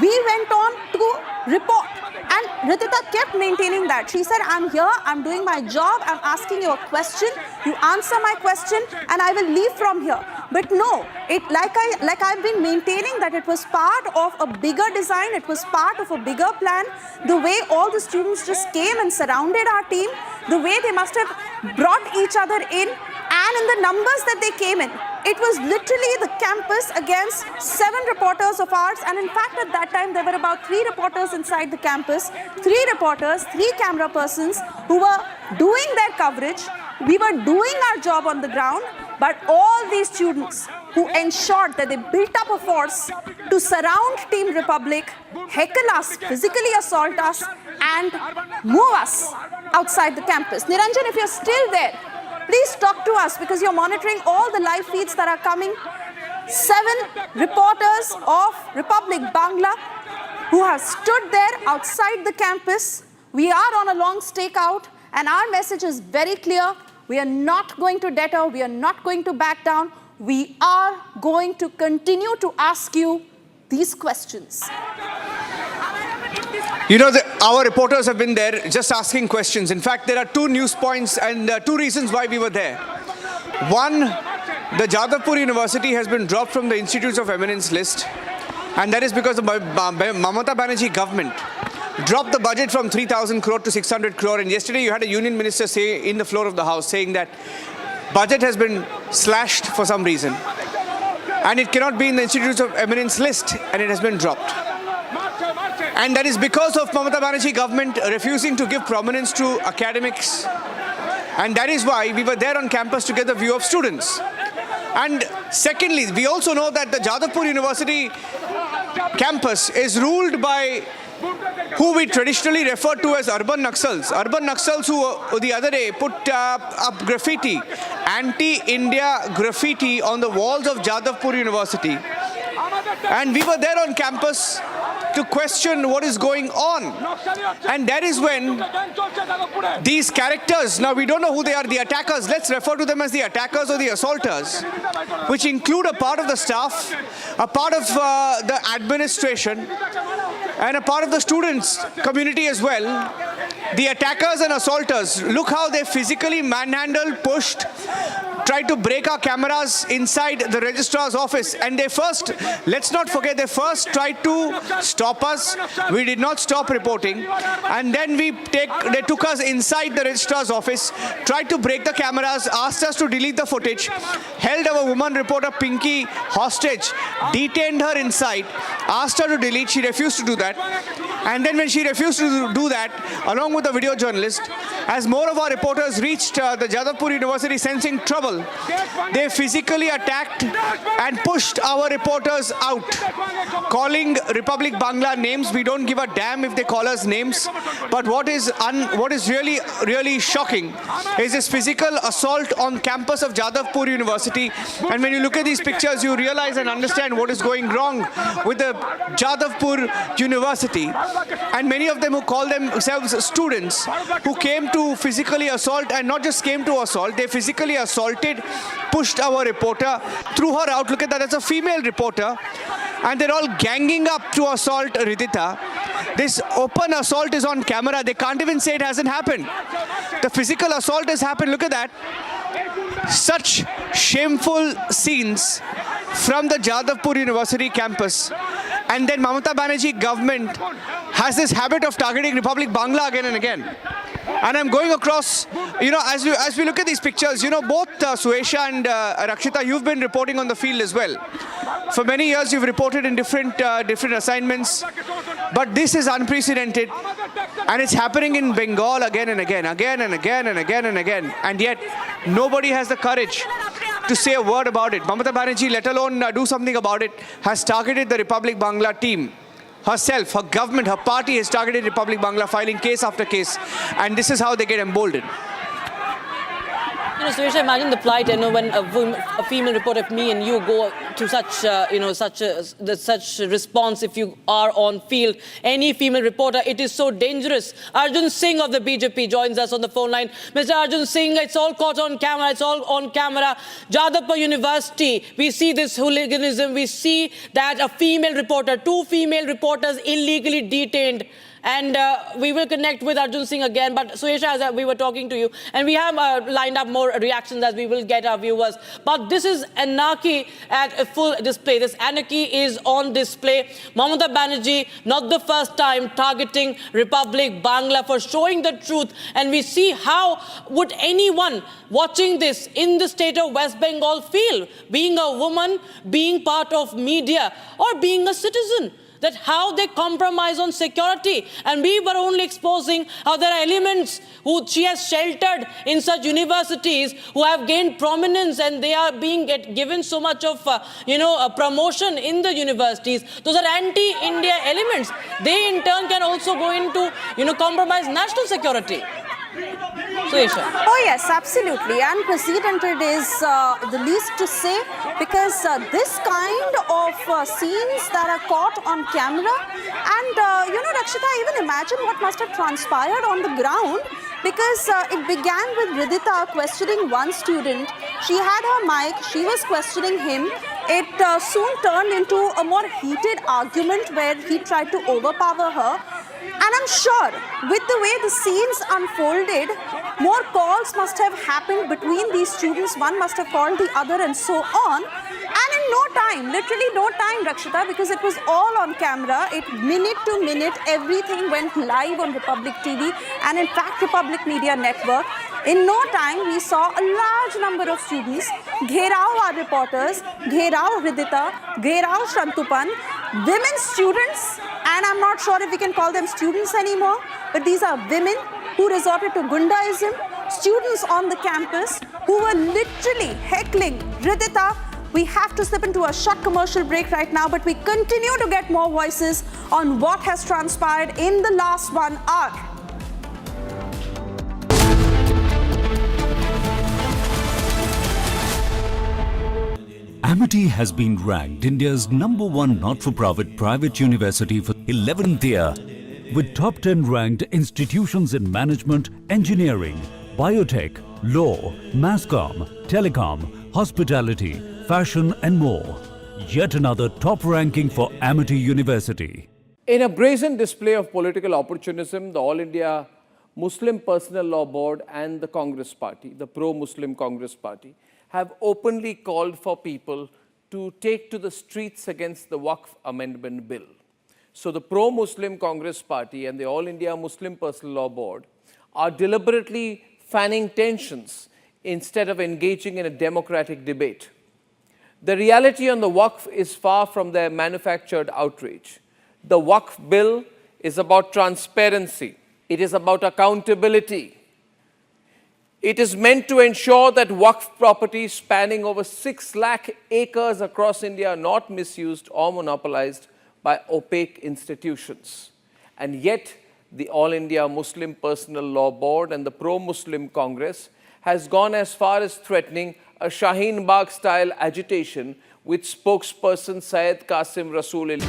We went on to report, and Ridhita kept maintaining that. She said, I'm here, I'm doing my job, I'm asking you a question, you answer my question, and I will leave from here. But no, like I've been maintaining that it was part of a bigger design, it was part of a bigger plan. The way all the students just came and surrounded our team, the way they must have brought each other in, and in the numbers that they came in. It was literally the campus against 7 reporters of ours, and in fact at that time there were about 3 reporters inside the campus, 3 reporters, 3 camera persons who were doing their coverage. We were doing our job on the ground, but all these students who ensured that they built up a force to surround Team Republic, heckle us, physically assault us, and move us outside the campus. Niranjan, if you're still there, please talk to us because you're monitoring all the live feeds that are coming. 7 reporters of Republic Bangla who have stood there outside the campus. We are on a long stakeout, and our message is very clear. We are not going to deter. We are not going to back down. We are going to continue to ask you these questions. Our reporters have been there just asking questions. In fact, there are 2 news points and 2 reasons why we were there. One, the Jadavpur University has been dropped from the Institutes of Eminence list, and that is because the Mamata Banerjee government dropped the budget from 3,000 crore to 600 crore. And yesterday you had a union minister say in the floor of the house saying that budget has been slashed for some reason, and it cannot be in the Institutes of Eminence list, and it has been dropped. And that is because of Mamata Banerjee government refusing to give prominence to academics. And that is why we were there on campus to get the view of students. And secondly, we also know that the Jadavpur University campus is ruled by who we traditionally refer to as urban Naxals. Urban Naxals who the other day put up graffiti, anti-India graffiti on the walls of Jadavpur University. And we were there on campus to question what is going on. And that is when these characters, now we don't know who they are, the attackers, let's refer to them as the attackers or the assaulters, which include a part of the staff, a part of the administration, and a part of the students community as well. The attackers and assaulters, look how they physically manhandled, pushed, tried to break our cameras inside the registrar's office. And they first, let's not forget, they first tried to stop us. We did not stop reporting. And then they took us inside the registrar's office, tried to break the cameras, asked us to delete the footage, held our woman reporter Pinky hostage, detained her inside, asked her to delete. She refused to do that. And then when she refused to do that, along with the video journalist, as more of our reporters reached the Jadavpur University sensing trouble, they physically attacked and pushed our reporters out, calling Republic Bangla names. We don't give a damn if they call us names. But what is really shocking is this physical assault on campus of Jadavpur University. And when you look at these pictures, you realize and understand what is going wrong with the Jadavpur University. And many of them who call themselves students, who came to physically assault, and not just came to assault, they physically assaulted, pushed our reporter, threw her out. Look at that, that's a female reporter. And they're all ganging up to assault Ridhita. This open assault is on camera. They can't even say it hasn't happened. The physical assault has happened. Look at that. Such shameful scenes from the Jadavpur University campus. And then Mamata Banerjee government has this habit of targeting Republic Bangla again and again. And I'm going across, as we look at these pictures, both Suesha and Rakshita, you've been reporting on the field as well. For many years, you've reported in different assignments. But this is unprecedented. And it's happening in Bengal again and again. And yet, nobody has the courage to say a word about it. Mamata Banerjee, let alone do something about it, has targeted the Republic Bangla team. Herself, her government, her party has targeted Republic Bangla, filing case after case. And this is how they get emboldened. Suresh, imagine the plight, when a female reporter, if me and you go to such response if you are on field. Any female reporter, it is so dangerous. Arjun Singh of the BJP joins us on the phone line. Mr. Arjun Singh, it's all caught on camera. It's all on camera. Jadavpur University, we see this hooliganism. We see that a female reporter, 2 female reporters illegally detained. And we will connect with Arjun Singh again. But Suesha, as we were talking to you, and we have lined up more reactions as we will get our viewers. But this is anarchy at a full display. This anarchy is on display. Mamata Banerjee, not the first time, targeting Republic Bangla for showing the truth. And we see how would anyone watching this in the state of West Bengal feel, being a woman, being part of media, or being a citizen. That how they compromise on security. And we were only exposing how there are elements who she has sheltered in such universities who have gained prominence, and they are being given so much of, promotion in the universities. Those are anti-India elements. They in turn can also go into, compromise national security. Suesha. Oh yes, absolutely. Unprecedented is the least to say, because this kind of scenes that are caught on camera, and Rakshita, even imagine what must have transpired on the ground, because it began with Ridhita questioning one student. She had her mic, she was questioning him. It soon turned into a more heated argument where he tried to overpower her. And I'm sure with the way the scenes unfolded, more calls must have happened between these students. One must have called the other and so on. And in no time, literally no time, Rakshita, because it was all on camera. Minute to minute, everything went live on Republic TV and in fact Republic Media Network. In no time, we saw a large number of students gherao our reporters, gherao Ridhita, gherao Shantupan, women students, And I'm not sure if we can call them students anymore, but these are women who resorted to Gundaism, students on the campus who were literally heckling Ridhita. We have to slip into a short commercial break right now, but we continue to get more voices on what has transpired in the last 1 hour. Amity has been ranked India's #1 not-for-profit private university for 11th year, with top 10 ranked institutions in management, engineering, biotech, law, masscom, telecom, hospitality, fashion and more. Yet another top ranking for Amity University. In a brazen display of political opportunism, the All India Muslim Personal Law Board and the Congress Party, the pro-Muslim Congress Party, have openly called for people to take to the streets against the Waqf Amendment Bill. So the pro-Muslim Congress Party and the All India Muslim Personal Law Board are deliberately fanning tensions instead of engaging in a democratic debate. The reality on the Waqf is far from their manufactured outrage. The Waqf bill is about transparency. It is about accountability. It is meant to ensure that Waqf properties spanning over 6 lakh acres across India are not misused or monopolized by opaque institutions. And yet, the All India Muslim Personal Law Board and the pro-Muslim Congress has gone as far as threatening a Shaheen Bagh-style agitation with spokesperson Syed Qasim Rasool.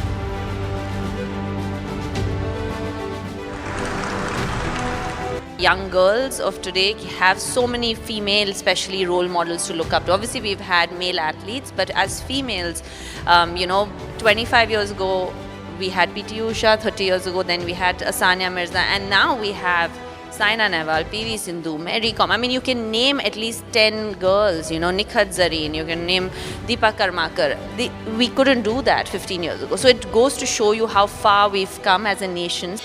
Young girls of today have so many female, especially role models to look up to. Obviously, we've had male athletes, but as females, 25 years ago, we had PT Usha, 30 years ago, then we had Asanya Mirza, and now we have Saina Nehwal, PV Sindhu, Mary Kom. I mean, you can name at least 10 girls, Nikhat Zareen, you can name Deepa Karmakar. We couldn't do that 15 years ago. So it goes to show you how far we've come as a nation.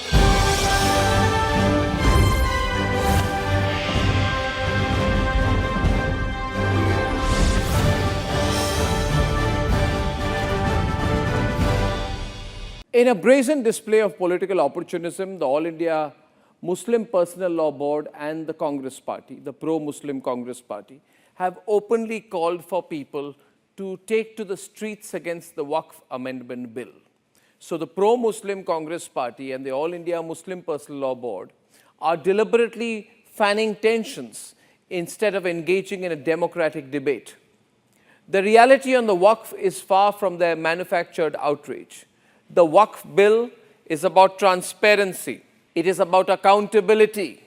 In a brazen display of political opportunism, the All India Muslim Personal Law Board and the Congress Party, the pro-Muslim Congress Party, have openly called for people to take to the streets against the Waqf Amendment Bill. So the pro-Muslim Congress Party and the All India Muslim Personal Law Board are deliberately fanning tensions instead of engaging in a democratic debate. The reality on the Waqf is far from their manufactured outrage. The Waqf bill is about transparency. It is about accountability.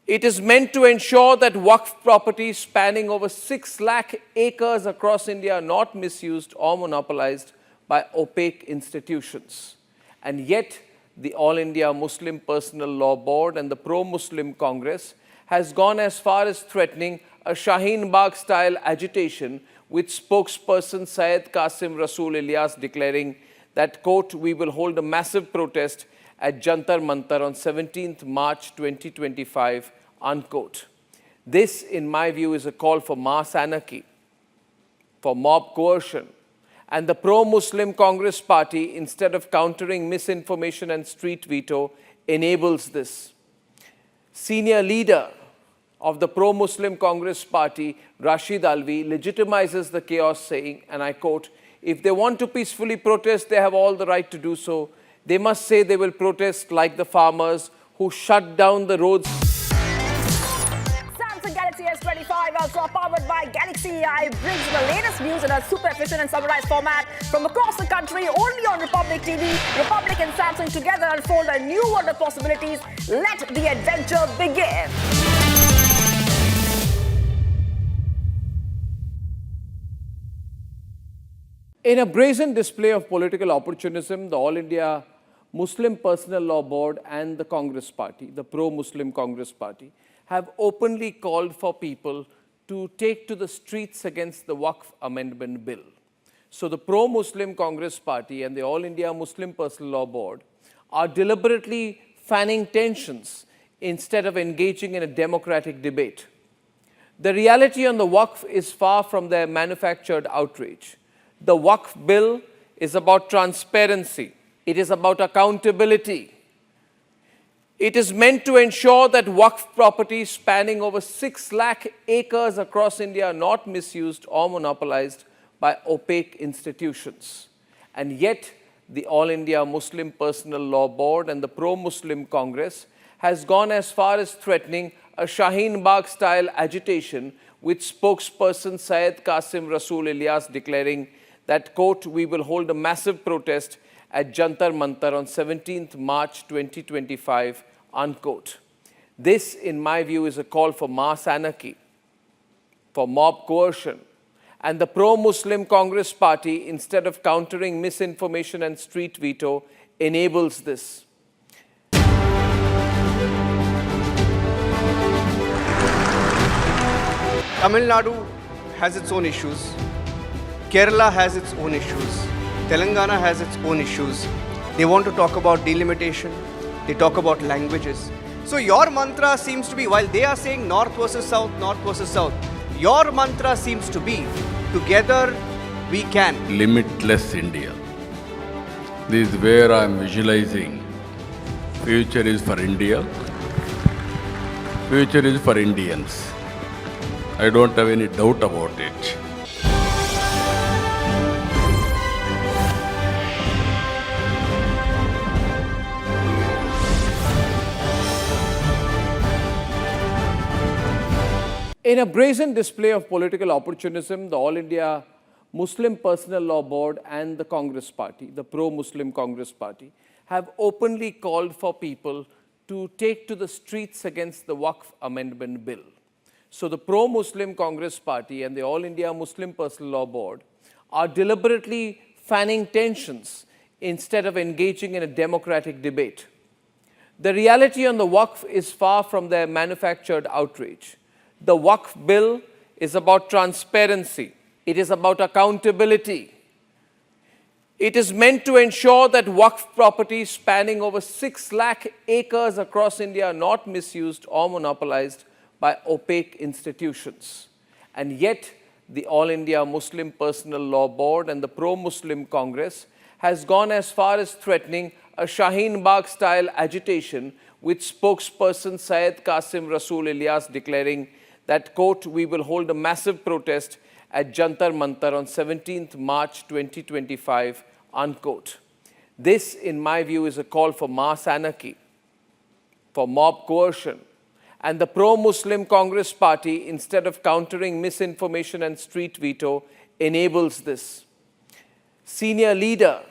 It is meant to ensure that Waqf properties spanning over 6 lakh acres across India are not misused or monopolized by opaque institutions. And yet, the All India Muslim Personal Law Board and the pro-Muslim Congress has gone as far as threatening a Shaheen Bagh-style agitation with spokesperson Syed Qasim Rasool Ilyas declaring that, quote, we will hold a massive protest at Jantar Mantar on 17th March 2025, unquote. This, in my view, is a call for mass anarchy, for mob coercion. And the pro-Muslim Congress Party, instead of countering misinformation and street veto, enables this. Senior leader of the pro-Muslim Congress Party, Rashid Alvi, legitimizes the chaos saying, and I quote, if they want to peacefully protest, they have all the right to do so. They must say they will protest like the farmers who shut down the roads. Samsung Galaxy S25 Ultra, powered by Galaxy AI, brings the latest news in a super efficient and summarized format from across the country, only on Republic TV. Republic and Samsung together unfold a new world of possibilities. Let the adventure begin. In a brazen display of political opportunism, the All India Muslim Personal Law Board and the Congress Party, the pro-Muslim Congress Party, have openly called for people to take to the streets against the Waqf Amendment Bill. So the pro-Muslim Congress Party and the All India Muslim Personal Law Board are deliberately fanning tensions instead of engaging in a democratic debate. The reality on the Waqf is far from their manufactured outrage. The Waqf bill is about transparency. It is about accountability. It is meant to ensure that Waqf properties spanning over 6 lakh acres across India are not misused or monopolized by opaque institutions. And yet, the All India Muslim Personal Law Board and the Pro-Muslim Congress has gone as far as threatening a Shaheen Bagh-style agitation, with spokesperson Syed Qasim Rasool Ilyas declaring that, quote, "We will hold a massive protest at Jantar Mantar on 17th March 2025, unquote. This, in my view, is a call for mass anarchy, for mob coercion. And the pro-Muslim Congress party, instead of countering misinformation and street veto, enables this. Tamil Nadu has its own issues. Kerala has its own issues. Telangana has its own issues. They want to talk about delimitation. They talk about languages. So your mantra seems to be, while they are saying north versus south, your mantra seems to be, together we can. Limitless India. This is where I am visualizing. Future is for India. Future is for Indians. I don't have any doubt about it. In a brazen display of political opportunism, the All India Muslim Personal Law Board and the Congress Party, the pro-Muslim Congress Party, have openly called for people to take to the streets against the Waqf Amendment Bill. So the pro-Muslim Congress Party and the All India Muslim Personal Law Board are deliberately fanning tensions instead of engaging in a democratic debate. The reality on the Waqf is far from their manufactured outrage. The Waqf bill is about transparency. It is about accountability. It is meant to ensure that Waqf properties spanning over 6 lakh acres across India are not misused or monopolized by opaque institutions. And yet, the All India Muslim Personal Law Board and the Pro-Muslim Congress has gone as far as threatening a Shaheen Bagh-style agitation, with spokesperson Syed Qasim Rasool Ilyas declaring that, quote, "We will hold a massive protest at Jantar Mantar on 17th March 2025, unquote. This, in my view, is a call for mass anarchy, for mob coercion. And the pro-Muslim Congress party, instead of countering misinformation and street veto, enables this. Senior leader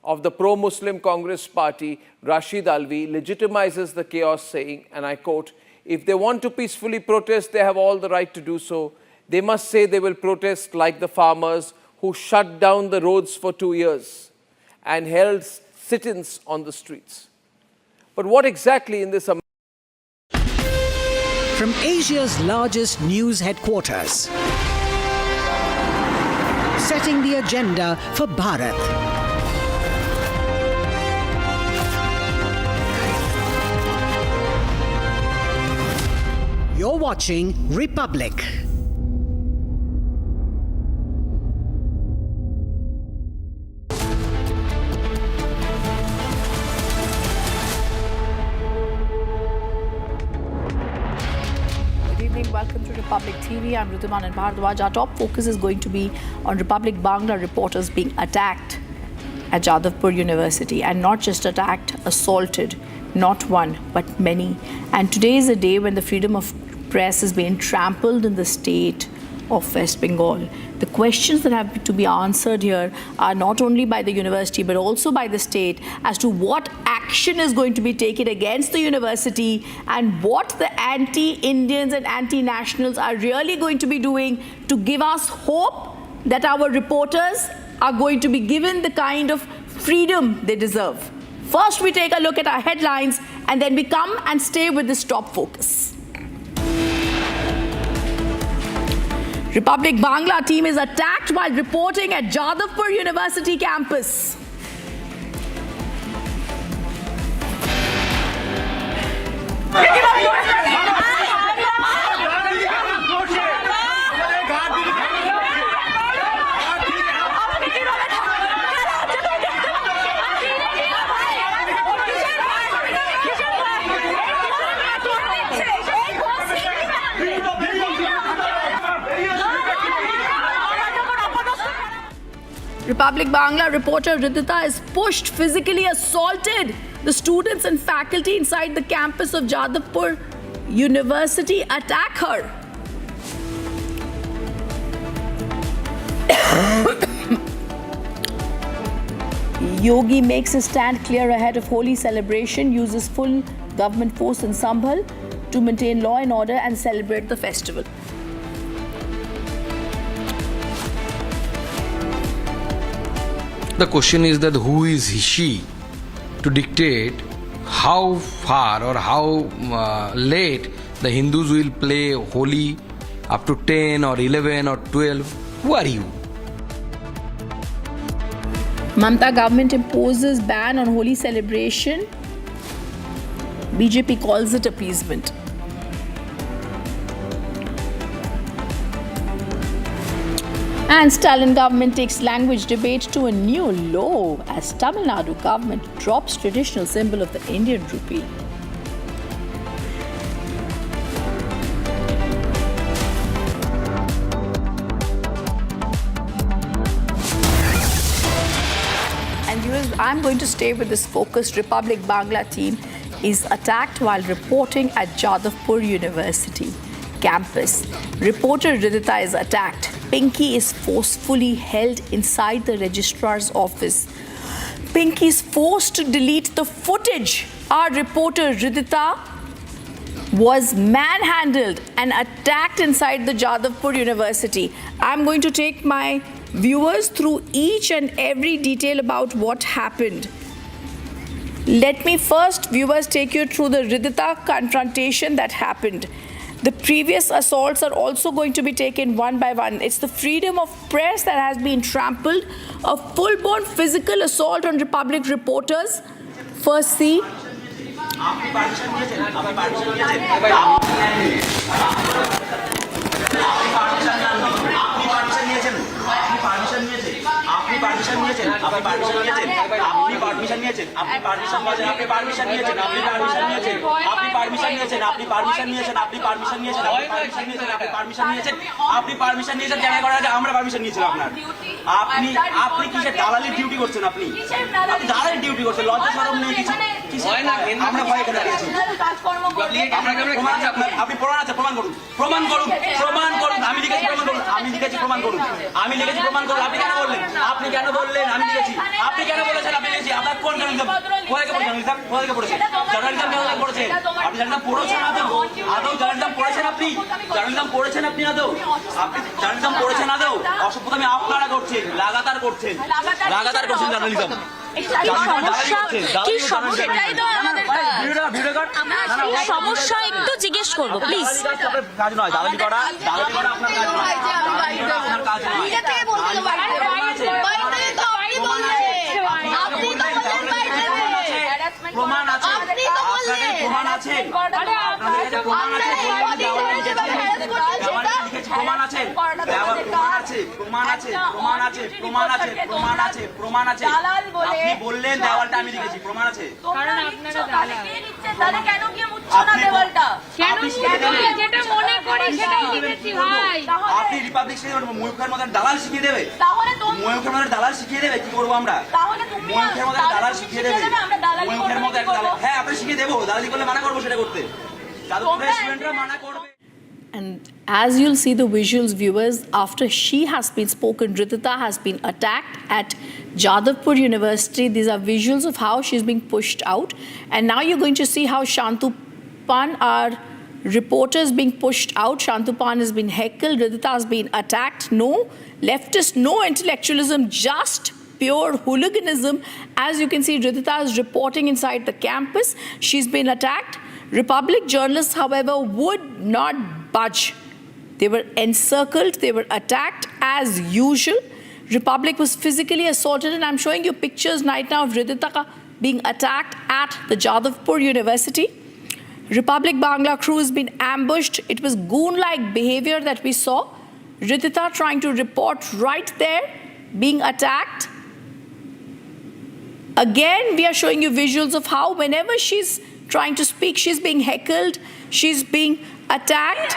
of the pro-Muslim Congress party, Rashid Alvi, legitimizes the chaos, saying, and I quote, "If they want to peacefully protest, they have all the right to do so. They must say they will protest like the farmers who shut down the roads for 2 years and held sit-ins on the streets." But what exactly in this... From Asia's largest news headquarters, setting the agenda for Bharat. You're watching Republic. Welcome to Republic TV. I'm Ridhuman and Bhardwaj. Our top focus is going to be on Republic Bangla reporters being attacked at Jadavpur University, and not just attacked, assaulted, not one but many. And today is a day when the freedom of press is being trampled in the state of West Bengal. The questions that have to be answered here are not only by the university but also by the state as to what action is going to be taken against the university and what the anti-Indians and anti-nationals are really going to be doing to give us hope that our reporters are going to be given the kind of freedom they deserve. First, we take a look at our headlines and then we come and stay with this top focus. Republic Bangla team is attacked while reporting at Jadavpur University campus. Republic Bangla reporter Ridhita is pushed, physically assaulted. The students and faculty inside the campus of Jadavpur University attack her. Yogi makes his stand clear ahead of Holi celebration, uses full government force in Sambhal to maintain law and order and celebrate the festival. The question is that who is she to dictate how far or how late the Hindus will play Holi, up to 10 or 11 or 12. Who are you? Mamata government imposes ban on Holi celebration. BJP calls it appeasement. And Stalin government takes language debate to a new low as Tamil Nadu government drops traditional symbol of the Indian rupee. And viewers, I'm going to stay with this focused. Republic Bangla team is attacked while reporting at Jadavpur University campus. Reporter Ridhita is attacked. Pinky is forcefully held inside the registrar's office. Pinky is forced to delete the footage. Our reporter Ridhita was manhandled and attacked inside the Jadavpur University. I'm going to take my viewers through each and every detail about what happened. Let me first, viewers, take you through the Ridhita confrontation that happened. The previous assaults are also going to be taken one by one. It's the freedom of press that has been trampled. A full-blown physical assault on Republic reporters. First, see. আপনি কেন বললেন আমি লিখেছি আপনি কেন বলেছেন আপনি লিখেছি আপনার কোন জার্নালিজম কোথায় পড়েছেন জার্নালিজম কেন পড়েছেন আপনি জার্নালিজম পড়েছেন আদৌ জার্নালিজম পড়েছেন আপনি জার্নালিজম পড়েছেন আপনি আদৌ আপনি জার্নালিজম পড়েছেন আদৌ অসভ্যতামি আপনারা করছেন লাগাতার করছেন জার্নালিজম সমস্যা একটু জিজ্ঞেস করবো প্লিজ কাজ নয় দালালি করা আপনার কাজ নয় প্রমাণ আছে প্রমাণ আছে আপনি বললেন দেওয়ালটা আমি লিখেছি প্রমাণ আছে আপনি রিপাবলিক ময়ূখের মধ্যে দালাল শিখিয়ে দেবে ময়ূখের মধ্যে দালাল শিখিয়ে দেবে কি করবো আমরা ময়ূখের মধ্যে দালাল শিখিয়ে দেবে ময়ূখের মধ্যে হ্যাঁ আপনি শিখিয়ে দেবো দালালি করলে মানা করবো সেটা করতে স্টুডেন্টরা মানা করবে. And as you'll see the visuals, viewers, after she has been spoken, Ridhita has been attacked at Jadavpur University. These are visuals of how she's being pushed out. And now you're going to see how Shantupan, our reporter, is being pushed out. Shantupan has been heckled. Ridhita has been attacked. No leftist, no intellectualism, just pure hooliganism. As you can see, Ridhita is reporting inside the campus. She's been attacked. Republic journalists, however, would not budge. They were encircled, they were attacked as usual. Republic was physically assaulted, and I'm showing you pictures right now of Ridhita being attacked at the Jadavpur University. Republic Bangla crew has been ambushed. It was goon-like behavior that we saw. Ridhita trying to report right there, being attacked. Again, we are showing you visuals of how whenever she's trying to speak, she's being heckled, she's being attacked.